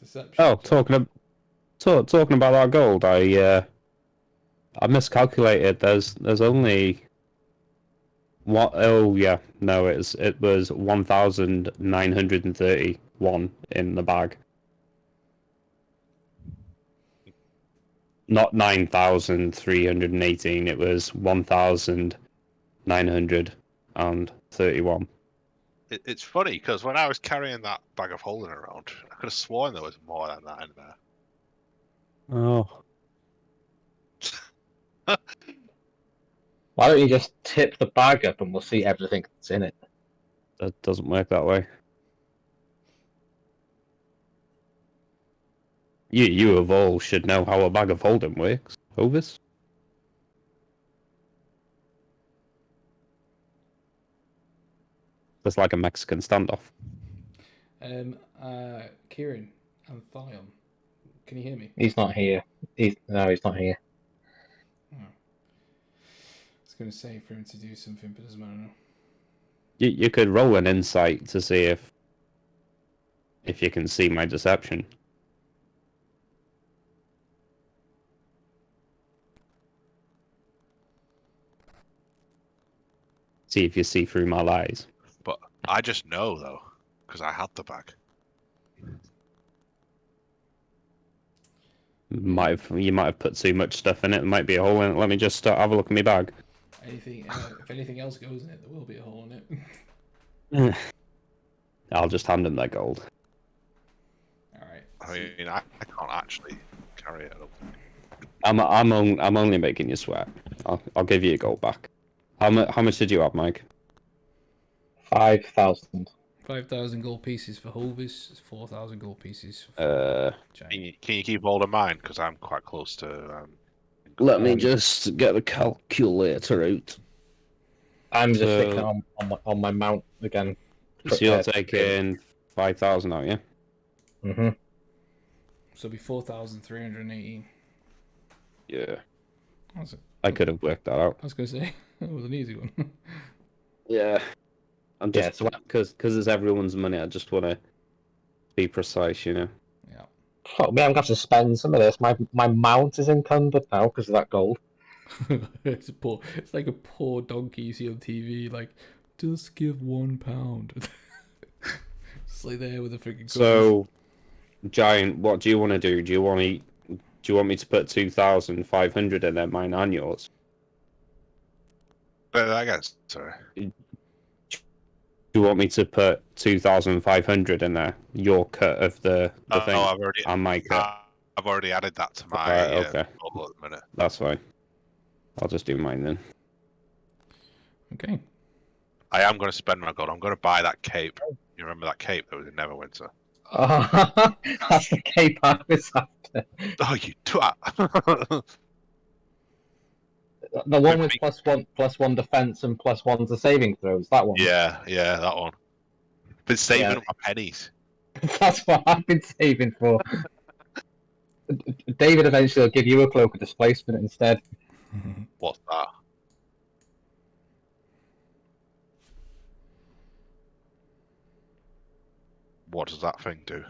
Deception. Oh, check. talking about that gold, I miscalculated. There's only what? Oh yeah, no, it was 1,931 in the bag, not 9,318. It was 1,931. It's funny because when I was carrying that bag of holding around, I could have sworn there was more than that in there. Oh, Why don't you just tip the bag up and we'll see everything that's in it? that doesn't work that way. You of all should know how a bag of holding works, Ovis. It's like a Mexican standoff. Kieran and Thalion, can you hear me? He's not here. He's not here. Oh. I was going to say for him to do something, but it doesn't matter now. You could roll an insight to see if you can see my deception. See if you see through my lies. But I just know though, because I had the bag. You might have put too much stuff in it. There might be a hole in it. Let me just have a look at my bag. If anything else goes in it, there will be a hole in it. I'll just hand him that gold. All right. I mean, I can't actually carry it. I don't think. I'm only making you sweat. I'll give you your gold back. How much did you have, Mike? 5,000. 5,000 gold pieces for Hovis, 4,000 gold pieces for Giant. Can you keep hold of mine? Because I'm quite close to. Let me just get the calculator out. I'm just sticking it on my mount again. So you're taking 5,000 out, yeah? Mm-hmm. So it'll be 4,318. Yeah. That's it. I could have worked that out. I was going to say, that was an easy one. Yeah. I'm just, Yeah, because it's everyone's money, I just want to be precise, you know? Yeah. Fuck me, I'm going to have to spend some of this. My mount is encumbered now because of that gold. It's like a poor donkey you see on TV, like, just give £1. Just like there with a freaking So, Giant, what do you want to do? Do you want me to put 2,500 in there, mine and yours? But I guess sorry. Do you want me to put 2,500 in there? Your cut of the thing? Oh, I've already. And my cut. I've already added that to my Right, okay. bubble at the minute. That's fine. I'll just do mine then. Okay. I am going to spend my gold. I'm going to buy that cape. You remember that cape that was in Neverwinter? That's the cape I was after. Oh, you twat! The one with +1 defense and +1 to saving throws. That one. Yeah, that one. Been saving Yeah. up my pennies. That's what I've been saving for. David eventually will give you a cloak of displacement instead. What's that? What does that thing do?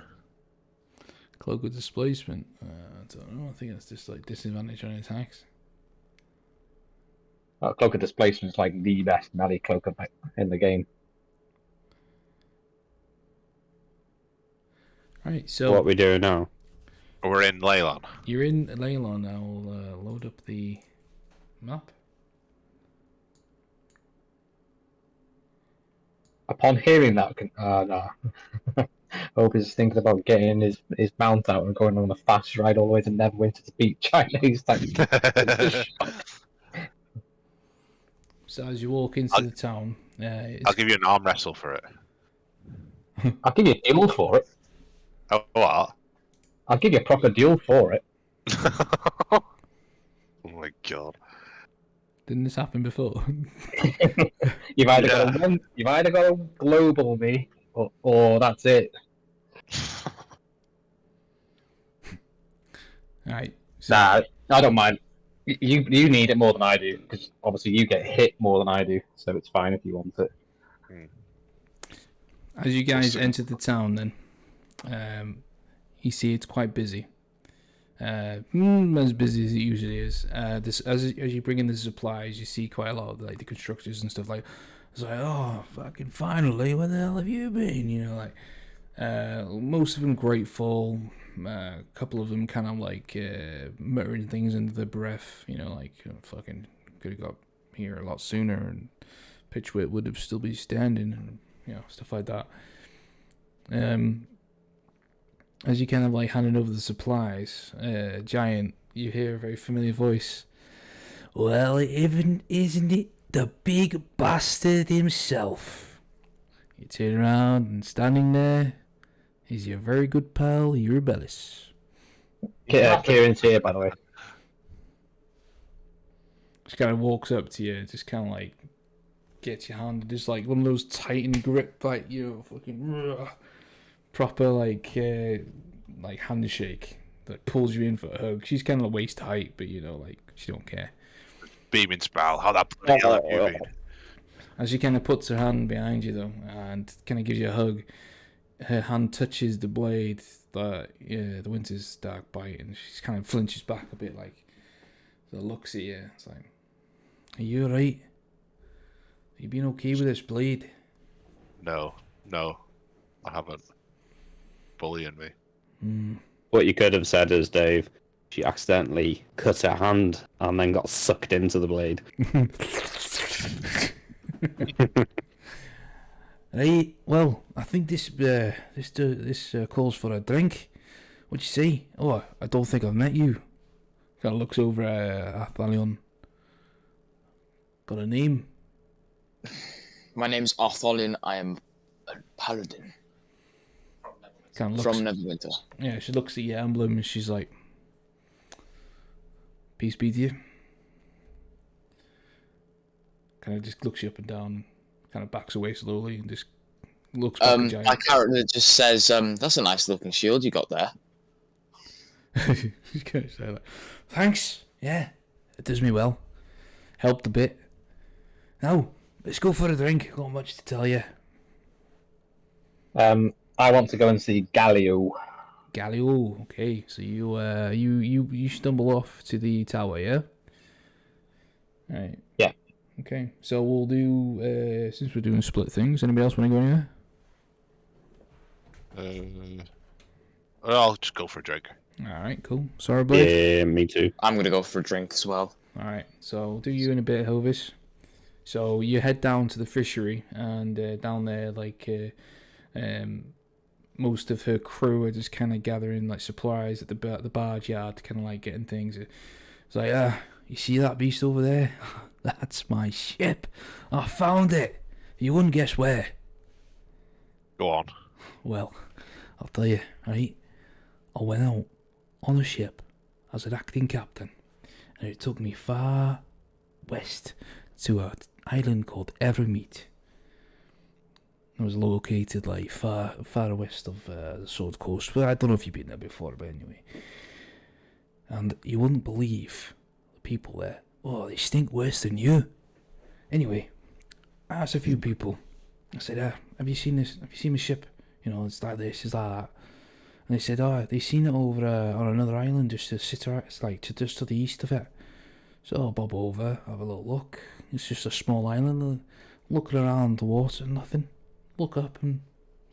Cloak of displacement. I don't know. I think it's just like disadvantage on attacks. Cloak of displacement is like the best melee cloak in the game. Right, so What we doing now? We're in Leilon. you're in Leilon. I'll load up the map. Upon hearing that, no. Hope is thinking about getting his mount out and going on a fast ride all the way to Neverwinter to beat Chinese. So as you walk into the town, I'll give you an arm wrestle for it. I'll give you a deal for it. Oh, what? I'll give you a proper deal for it. Oh my god. Didn't this happen before? You've either got to global me, or that's it. Alright. So Nah, I don't mind. You need it more than I do, because obviously you get hit more than I do, so it's fine if you want it. as you guys enter the town, then you see it's quite busy. As busy as it usually is. This as you bring in the supplies, you see quite a lot of like the constructors and stuff like. It's like, oh, fucking finally, where the hell have you been? You know, like, most of them grateful. A couple of them kind of like muttering things under their breath. You know, like, fucking could have got here a lot sooner, and Pitchwit would have still be standing, and you know, stuff like that. As you kind of like handing over the supplies, Giant, you hear a very familiar voice. Well, isn't it the big bastard himself? You turn around, and standing there is your very good pal, Eurobellis. Kieran's here, by the way. She kind of walks up to you, just kind of like gets your hand, just like one of those tightened grip, like, you know, fucking proper like handshake that pulls you in for a hug. She's kind of waist height, but you know, like, she don't care. Beaming spell. How that bloody hell have you been? As she kind of puts her hand behind you though, and kind of gives you a hug, her hand touches the blade that the Winter's dark bite, and she kind of flinches back a bit, like, so looks at you. It's like, are you alright? Have you been okay with this blade? No, I haven't. Bullying me. What you could have said is, Dave, she accidentally cut her hand and then got sucked into the blade. Right, well, I think this calls for a drink. What'd you say? Oh, I don't think I've met you. Kind of looks over at Leilon. Got a name? My name's Artholian. I am a paladin Kind of from Neverwinter. Yeah, she looks at your emblem and she's like, peace be to you. Kind of just looks you up and down, kind of backs away slowly and just looks back at Giant. My character just says, that's a nice looking shield you got there. She's kind of say like, thanks, yeah, it does me well. Helped a bit. Now, let's go for a drink. Got much to tell you. I want to go and see Galio. Galio, okay. So you stumble off to the tower, yeah? Right. Yeah. Okay. So we'll do since we're doing split things. Anybody else want to go anywhere? I'll just go for a drink. All right. Cool. Sorry, Blade. Yeah, me too. I'm going to go for a drink as well. All right. So we'll do you in a bit, Hovis. So you head down to the fishery, and down there, like, most of her crew are just kind of gathering like supplies at the barge yard, kind of like getting things. It's like, you see that beast over there? That's my ship. I found it. You wouldn't guess where. Go on. Well, I'll tell you, right? I went out on a ship as an acting captain, and it took me far west to an island called Evermeet. It was located like far west of the Sword Coast. Well, I don't know if you've been there before, but anyway. And you wouldn't believe the people there. Oh, they stink worse than you. Anyway, I asked a few people. I said, have you seen this? Have you seen my ship? You know, it's like this, it's like that. And they said, oh, they seen it over on another island just to sit around. It's like just to the east of it. So I'll bob over, have a little look. It's just a small island. Looking around the water, nothing. Look up, and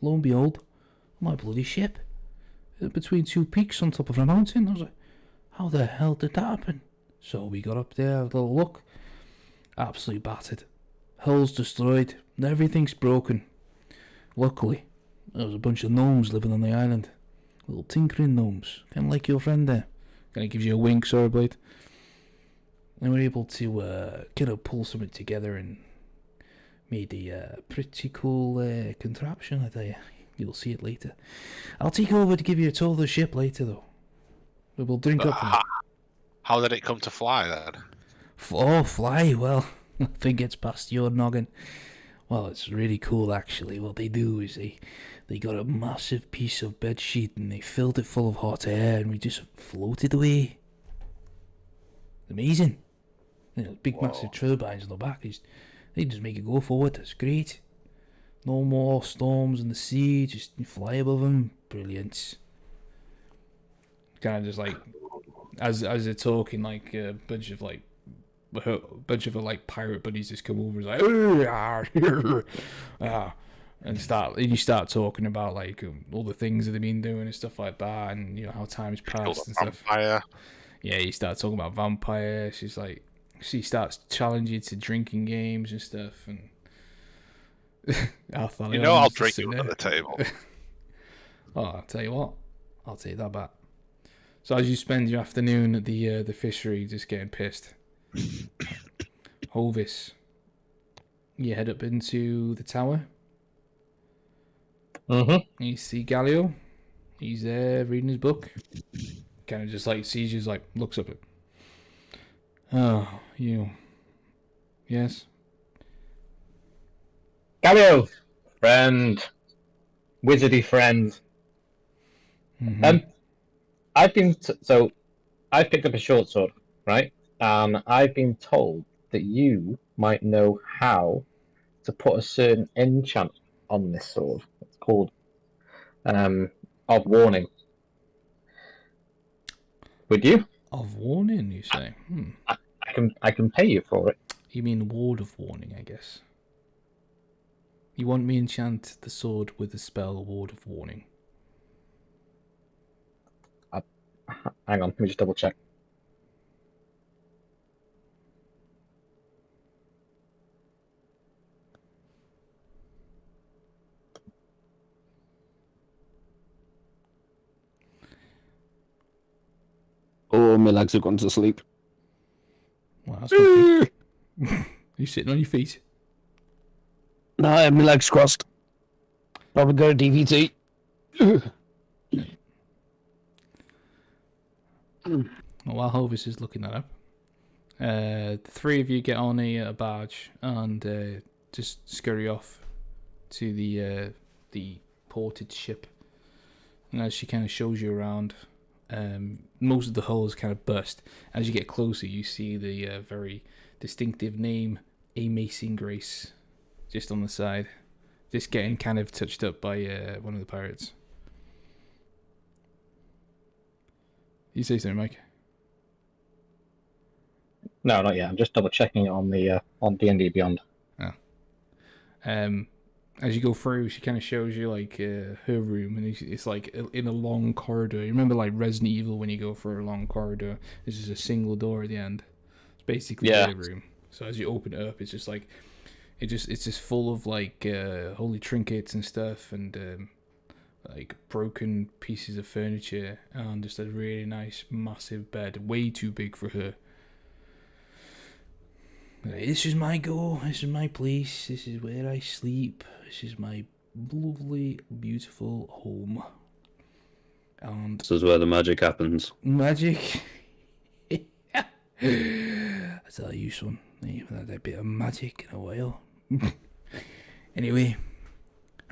lo and behold, my bloody ship. Between two peaks on top of a mountain. I was like, how the hell did that happen? So we got up there, had a little look. Absolutely battered. Hull's destroyed. Everything's broken. Luckily, there was a bunch of gnomes living on the island. Little tinkering gnomes. Kind of like your friend there. Kind of gives you a wink, Swordblade. And we're able to kind of pull something together and made a pretty cool contraption, I tell you. You'll see it later. I'll take over to give you a tour of the ship later, though. We'll drink up. How did it come to fly, then? Oh, fly? Well, I think it's past your noggin. Well, it's really cool, actually. What they do is they got a massive piece of bed sheet and they filled it full of hot air and we just floated away. Amazing. You know, big massive turbines on the back. They just make it go forward. It's great. No more storms in the sea. Just fly above them. Brilliant. kind of just like as they're talking, like a bunch of like pirate buddies just come over, like and you start talking about like all the things that they've been doing and stuff like that, and you know how time's passed and stuff. Vampire. Yeah, you start talking about vampire. She starts challenging you to drinking games and stuff, and I'll drink you at the table. Oh, I'll tell you what, I'll take that back. So as you spend your afternoon at the fishery, just getting pissed, Hovis, you head up into the tower. You see Galio. He's there reading his book. Kind of just like sees you, like looks up at. Oh, you. Yes. Galio, friend, wizardy friend. I've picked up a short sword, right? And I've been told that you might know how to put a certain enchant on this sword. It's called of warning. Would you? Of warning, you say? I can pay you for it. You mean ward of warning, I guess. You want me to enchant the sword with the spell ward of warning? Hang on, let me just double check. Oh, my legs have gone to sleep. Well, that's good. You sitting on your feet? No, I have my legs crossed. Probably got a DVT. Well, while Hovis is looking that up, the three of you get on a barge and just scurry off to the ported ship. And as she kind of shows you around, most of the hull is kind of burst. As you get closer, you see the very distinctive name Amazing Grace just on the side, just getting kind of touched up by one of the pirates. You say something, Mike? No, not yet. I'm just double checking it on the on D&D Beyond. Oh. As you go through, she kind of shows you like her room, and it's like in a long corridor. You remember like Resident Evil when you go for a long corridor, there's just a single door at the end. It's basically her room. So as you open it up, it's just like it's just full of like holy trinkets and stuff, and like broken pieces of furniture, and just a really nice massive bed, way too big for her. This is my goal, this is my place, this is where I sleep, this is my lovely, beautiful home. And This is where the magic happens. magic. I tell you, son, you've had a bit of magic in a while. Anyway,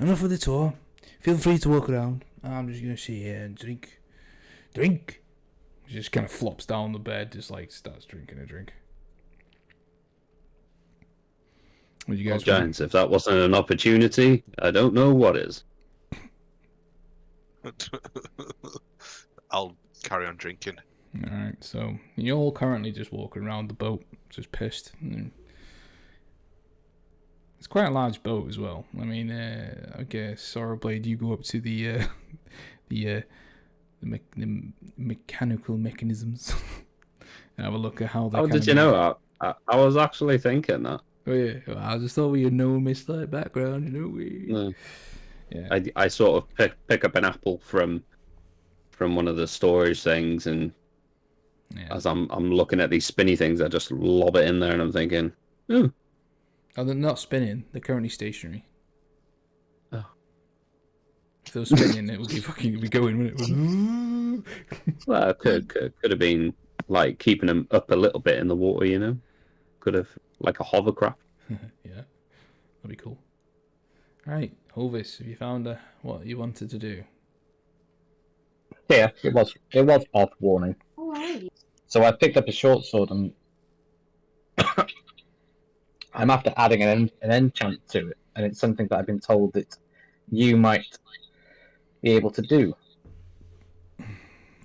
enough of the tour. Feel free to walk around. I'm just going to sit here and drink. Drink! She just kind of flops down the bed, just like starts drinking a drink. What do you guys Giants, if that wasn't an opportunity, I don't know what is. I'll carry on drinking. Alright, so you're all currently just walking around the boat, just pissed. It's quite a large boat as well. I mean, I guess Sorrowblade, you go up to the mechanical mechanisms and have a look at how they. How did you know? I was actually thinking that. Oh yeah, well, I just thought we had no Mist-like background, you know. Yeah. I sort of pick up an apple from one of the storage things, and as I'm looking at these spinny things, I just lob it in there, and I'm thinking, oh, they're not spinning. They're currently stationary. Oh. If they were spinning, it would be going, wouldn't it? Well, it could have been like keeping them up a little bit in the water, you know. Could have like a hovercraft. Yeah, that'd be cool. All right, Hovis, have you found what you wanted to do? Yeah, it was off warning. So I picked up a short sword and I'm after adding an enchant to it, and it's something that I've been told that you might be able to do.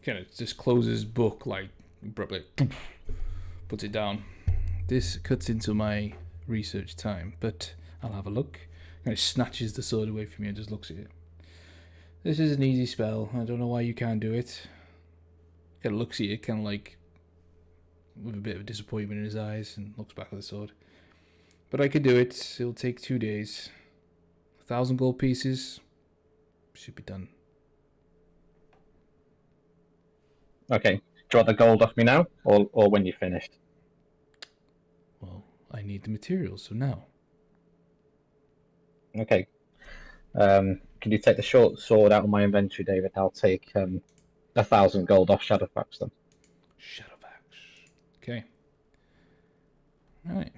kind of just closes his book like abruptly, puts it down. This cuts into my research time, but I'll have a look. Kind of snatches the sword away from you and just looks at it. This is an easy spell. I don't know why you can't do it. Kind of looks at you, kind of like with a bit of disappointment in his eyes, and looks back at the sword. But I could do it. It'll take 2 days. 1,000 gold pieces. Should be done. Okay. Do you want the gold off me now, or when you're finished? Well, I need the materials, so now. Okay. Can you take the short sword out of my inventory, David? I'll take 1,000 gold off Shadowfax then. Shadowfax. Okay. Alright.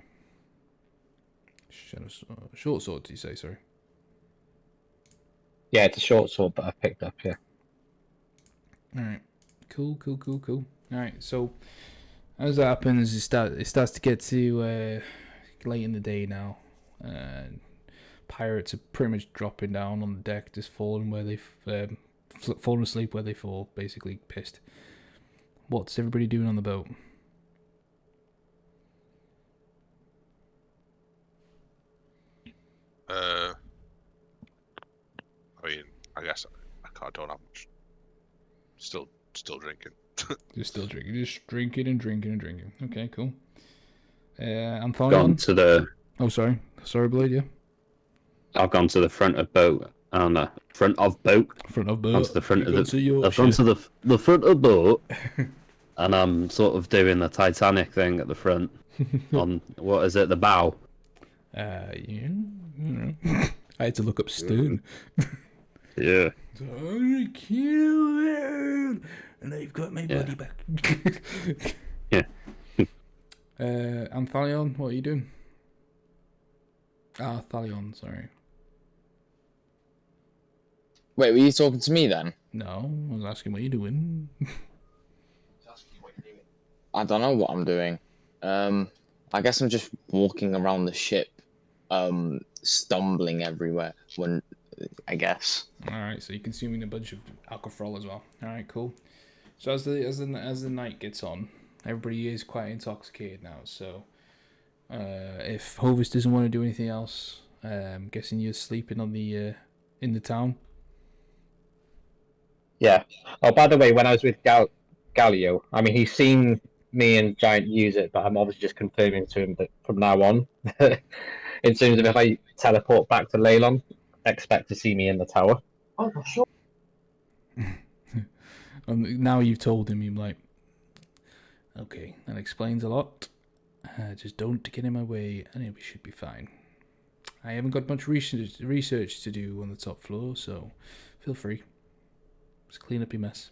Short sword, did you say, sorry? Yeah, it's a short sword that I picked up, yeah. Alright. Cool. Alright, so as that happens, it starts to get to late in the day now. Pirates are pretty much dropping down on the deck, just falling where they've fallen asleep where they fall, basically pissed. What's everybody doing on the boat? I mean, I guess I don't have much. Still drinking. Just still drinking, just drinking and drinking. Okay, cool. Gone Anthony. to the. Oh, sorry, Blade. Yeah. I've gone to the front of boat. Front of boat. Front of boat. Gone to the front of the. I've I've gone to the front of boat, and I'm sort of doing the Titanic thing at the front. On what is it? The bow. Yeah. I had to look up stern. Yeah. I kill it, and I've got my body back. Yeah. Anthalion, what are you doing? Thalion, sorry. Wait, were you talking to me then? No, I was asking what you're doing. I don't know what I'm doing. I guess I'm just walking around the ship, stumbling everywhere. I guess. All right, so you're consuming a bunch of alcohol as well. All right, cool. So as the night gets on, everybody is quite intoxicated now. So if Hovis doesn't want to do anything else, I'm guessing you're sleeping on the in the town. Yeah. Oh, by the way, when I was with Galio, I mean, he's seen me and Giant use it, but I'm obviously just confirming to him that from now on, in terms of if I teleport back to Leilon, expect to see me in the tower. Oh, sure. Now you've told him, you're like, okay, that explains a lot. Just don't get in my way, and we should be fine. I haven't got much research to do on the top floor, so feel free. Just clean up your mess.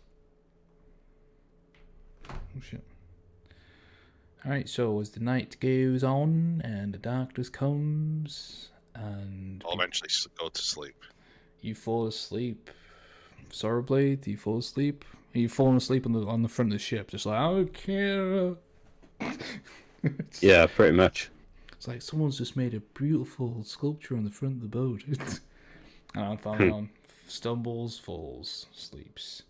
Oh shit. Alright, so as the night goes on and the darkness comes and I'll eventually go to sleep. you fall asleep. Sorrowblade, do you fall asleep? Are you falling asleep on the front of the ship, just like, I don't care. Yeah, pretty much. It's like someone's just made a beautiful sculpture on the front of the boat. And Anthalion stumbles, falls, sleeps.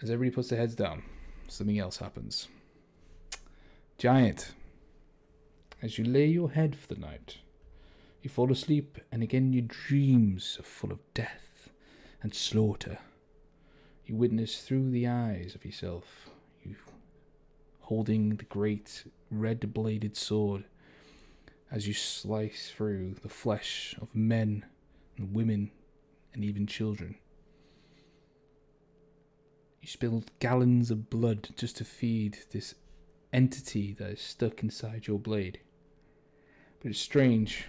As everybody puts their heads down, something else happens. Giant, as you lay your head for the night, you fall asleep, and again your dreams are full of death and slaughter. You witness through the eyes of yourself, you holding the great red-bladed sword as you slice through the flesh of men and women and even children. You spilled gallons of blood just to feed this entity that is stuck inside your blade. But it's strange.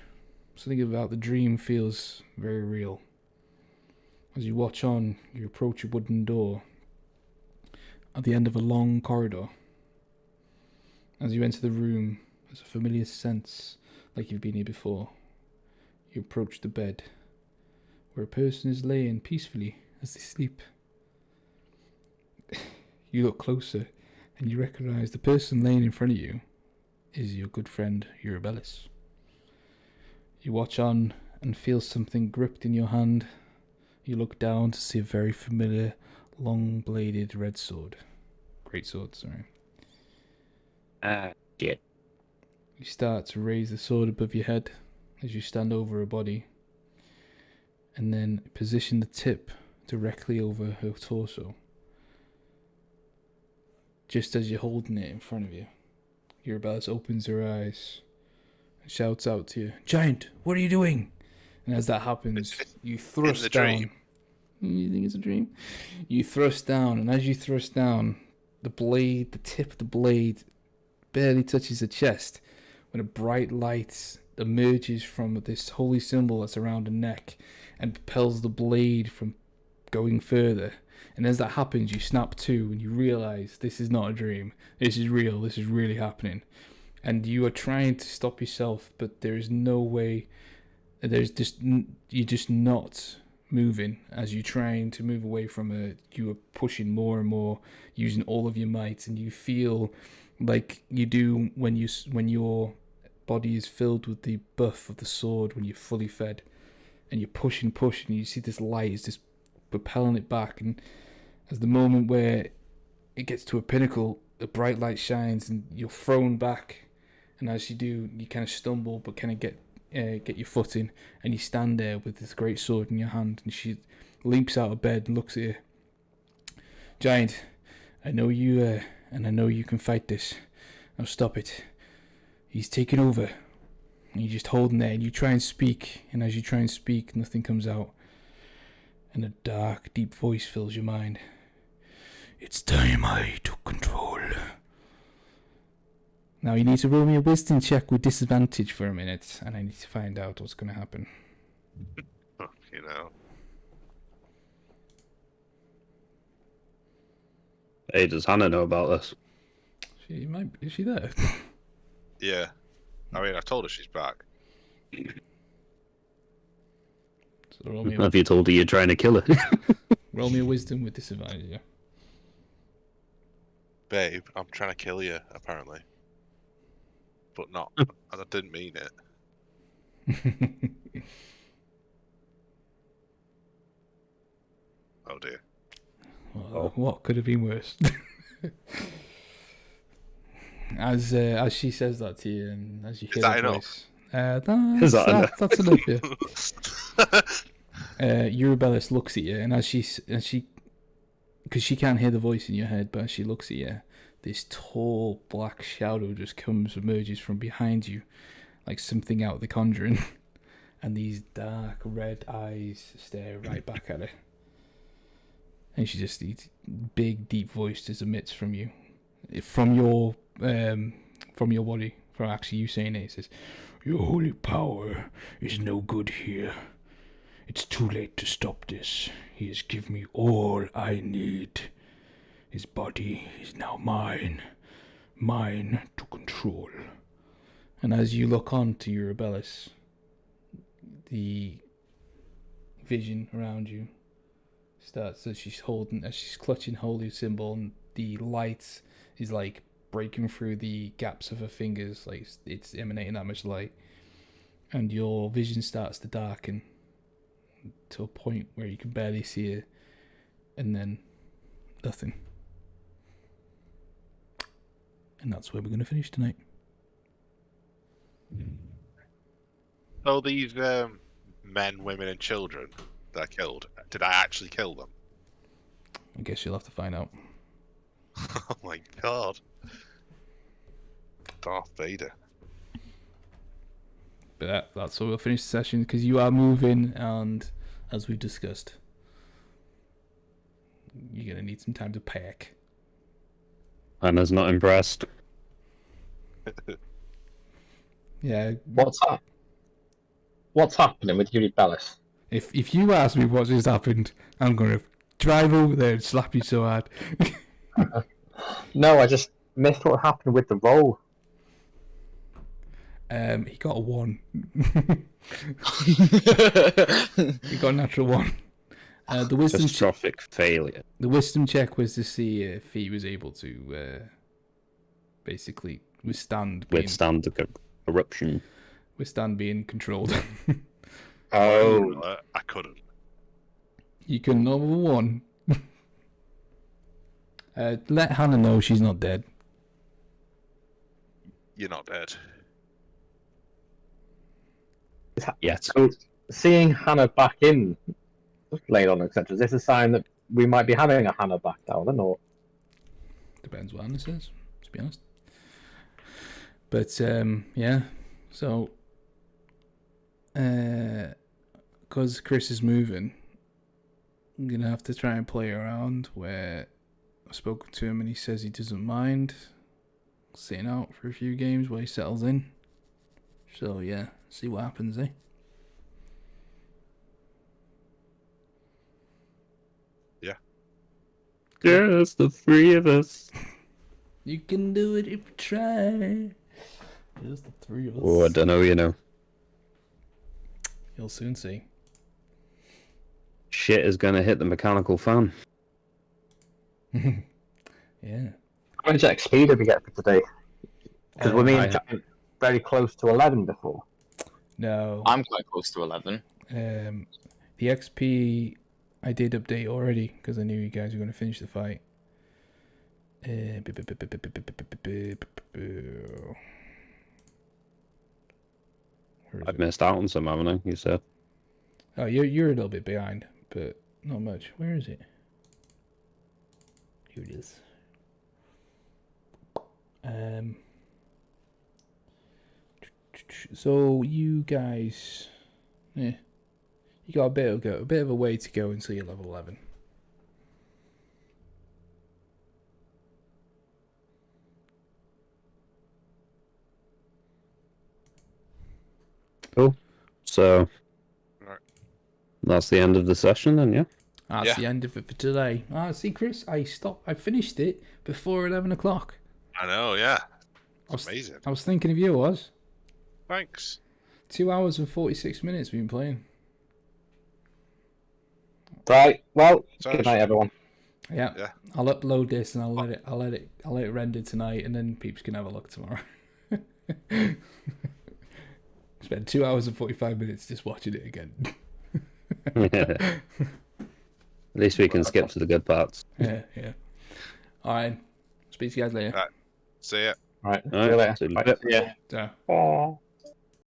Something about the dream feels very real. As you watch on, you approach a wooden door at the end of a long corridor. As you enter the room, there's a familiar sense like you've been here before. You approach the bed, where a person is laying peacefully as they sleep. You look closer, and you recognize the person laying in front of you is your good friend Eurobellis. You watch on and feel something gripped in your hand. You look down to see a very familiar long-bladed red sword. Great sword, sorry. Shit. You start to raise the sword above your head as you stand over her body, and then position the tip directly over her torso. Just as you're holding it in front of you, Eurobellis opens her eyes and shouts out to you, "Giant, what are you doing?" And as that happens, you thrust down. dream. You think it's a dream? You thrust down, and as you thrust down, the tip of the blade barely touches the chest when a bright light emerges from this holy symbol that's around her neck and propels the blade from going further. And as that happens, you snap to and you realize this is not a dream. This is real. This is really happening. And you are trying to stop yourself, but there is no way. You're just not moving. As you're trying to move away from her, you are pushing more and more, using all of your might, and you feel like you do when your body is filled with the buff of the sword when you're fully fed, and you're pushing, and you see this light is just propelling it back, and as the moment where it gets to a pinnacle, a bright light shines and you're thrown back, and as you do, you kind of stumble but kind of get your footing, and you stand there with this great sword in your hand, and she leaps out of bed and looks at you. "Giant, I know you and I know you can fight this. Now stop it. He's taking over." And you're just holding there, and you try and speak, and as you try and speak, nothing comes out. And a dark, deep voice fills your mind. "It's time I took control." Now you need to roll me a wisdom check with disadvantage for a minute, and I need to find out what's going to happen. You know. Hey, does Hannah know about this? Is she there? Yeah. I mean, I told her she's back. So roll me, Have you told her you're trying to kill her? roll me a wisdom with disadvantage, yeah. Babe, I'm trying to kill you, apparently. But not. I didn't mean it. Oh dear. What could have been worse? As she says that to you, and as you hear that the enough? voice, that's enough. Yeah. Eurobellis looks at you, and as she, because she can't hear the voice in your head, but as she looks at you, this tall black shadow just emerges from behind you, like something out of The Conjuring, and these dark red eyes stare right back at her. And she just, these big, deep voice just emits from you, from your body, from actually you saying it. It says, "Your holy power is no good here. It's too late to stop this. He has given me all I need. His body is now mine to control." And as you look on to Eurobellis, the vision around you starts as she's clutching holy symbol, and the light is like breaking through the gaps of her fingers, like it's emanating that much light, and your vision starts to darken to a point where you can barely see it, and then nothing. And that's where we're going to finish tonight. So these men, women, and children that I killed, did I actually kill them? I guess you'll have to find out. Oh my god. Darth Vader. But that's where we'll finish the session, because you are moving, and as we've discussed, you're going to need some time to pack. Hannah's not impressed. Yeah. What's happening with Eurobellis? If you ask me what just happened, I'm going to drive over there and slap you so hard. No, I just missed what happened with the roll. He got a 1. He got a natural 1. The wisdom Catastrophic failure. The wisdom check was to see if he was able to basically withstand the corruption. Withstand being controlled. I couldn't. You can number 1. Let Hannah know she's not dead. You're not dead. Yes. So, seeing Hannah back in Leilon, etc., is this a sign that we might be having a Hannah back down, or? Depends what Hannah says, to be honest. But yeah, so because Chris is moving, I'm gonna have to try and play around where I've spoken to him and he says he doesn't mind sitting out for a few games while he settles in. So yeah, see what happens, eh? Just the three of us. You can do it if you try. Just the three of us. Oh, I don't know, you know. You'll soon see. Shit is gonna hit the mechanical fan. Yeah. How much XP did we get for today? Because we're me I- and Giant very close to 11 before. No. I'm quite close to 11. The XP I did update already because I knew you guys were going to finish the fight. I've missed out on some, haven't I? You said. Oh, you're a little bit behind, but not much. Where is it? Here it is. So you guys, you got a bit of a way to go until you're level 11. Cool. So Right. that's the end of the session, then, yeah. That's Yeah. the end of it for today. See, Chris, I finished it before 11 o'clock. I know, yeah. I It's was, amazing. I was thinking of you, Thanks. 2 hours and 46 minutes we've been playing. Right. Well, So good night, everyone. Yeah. Yeah. I'll upload this and I'll let it render tonight, and then peeps can have a look tomorrow. Spent 2 hours and 45 minutes just watching it again. At least we can skip to the good parts. Yeah. All right. Speak to you guys later. See ya. Right. All See you right, later. see you Bye. later. Yeah. So. Oh.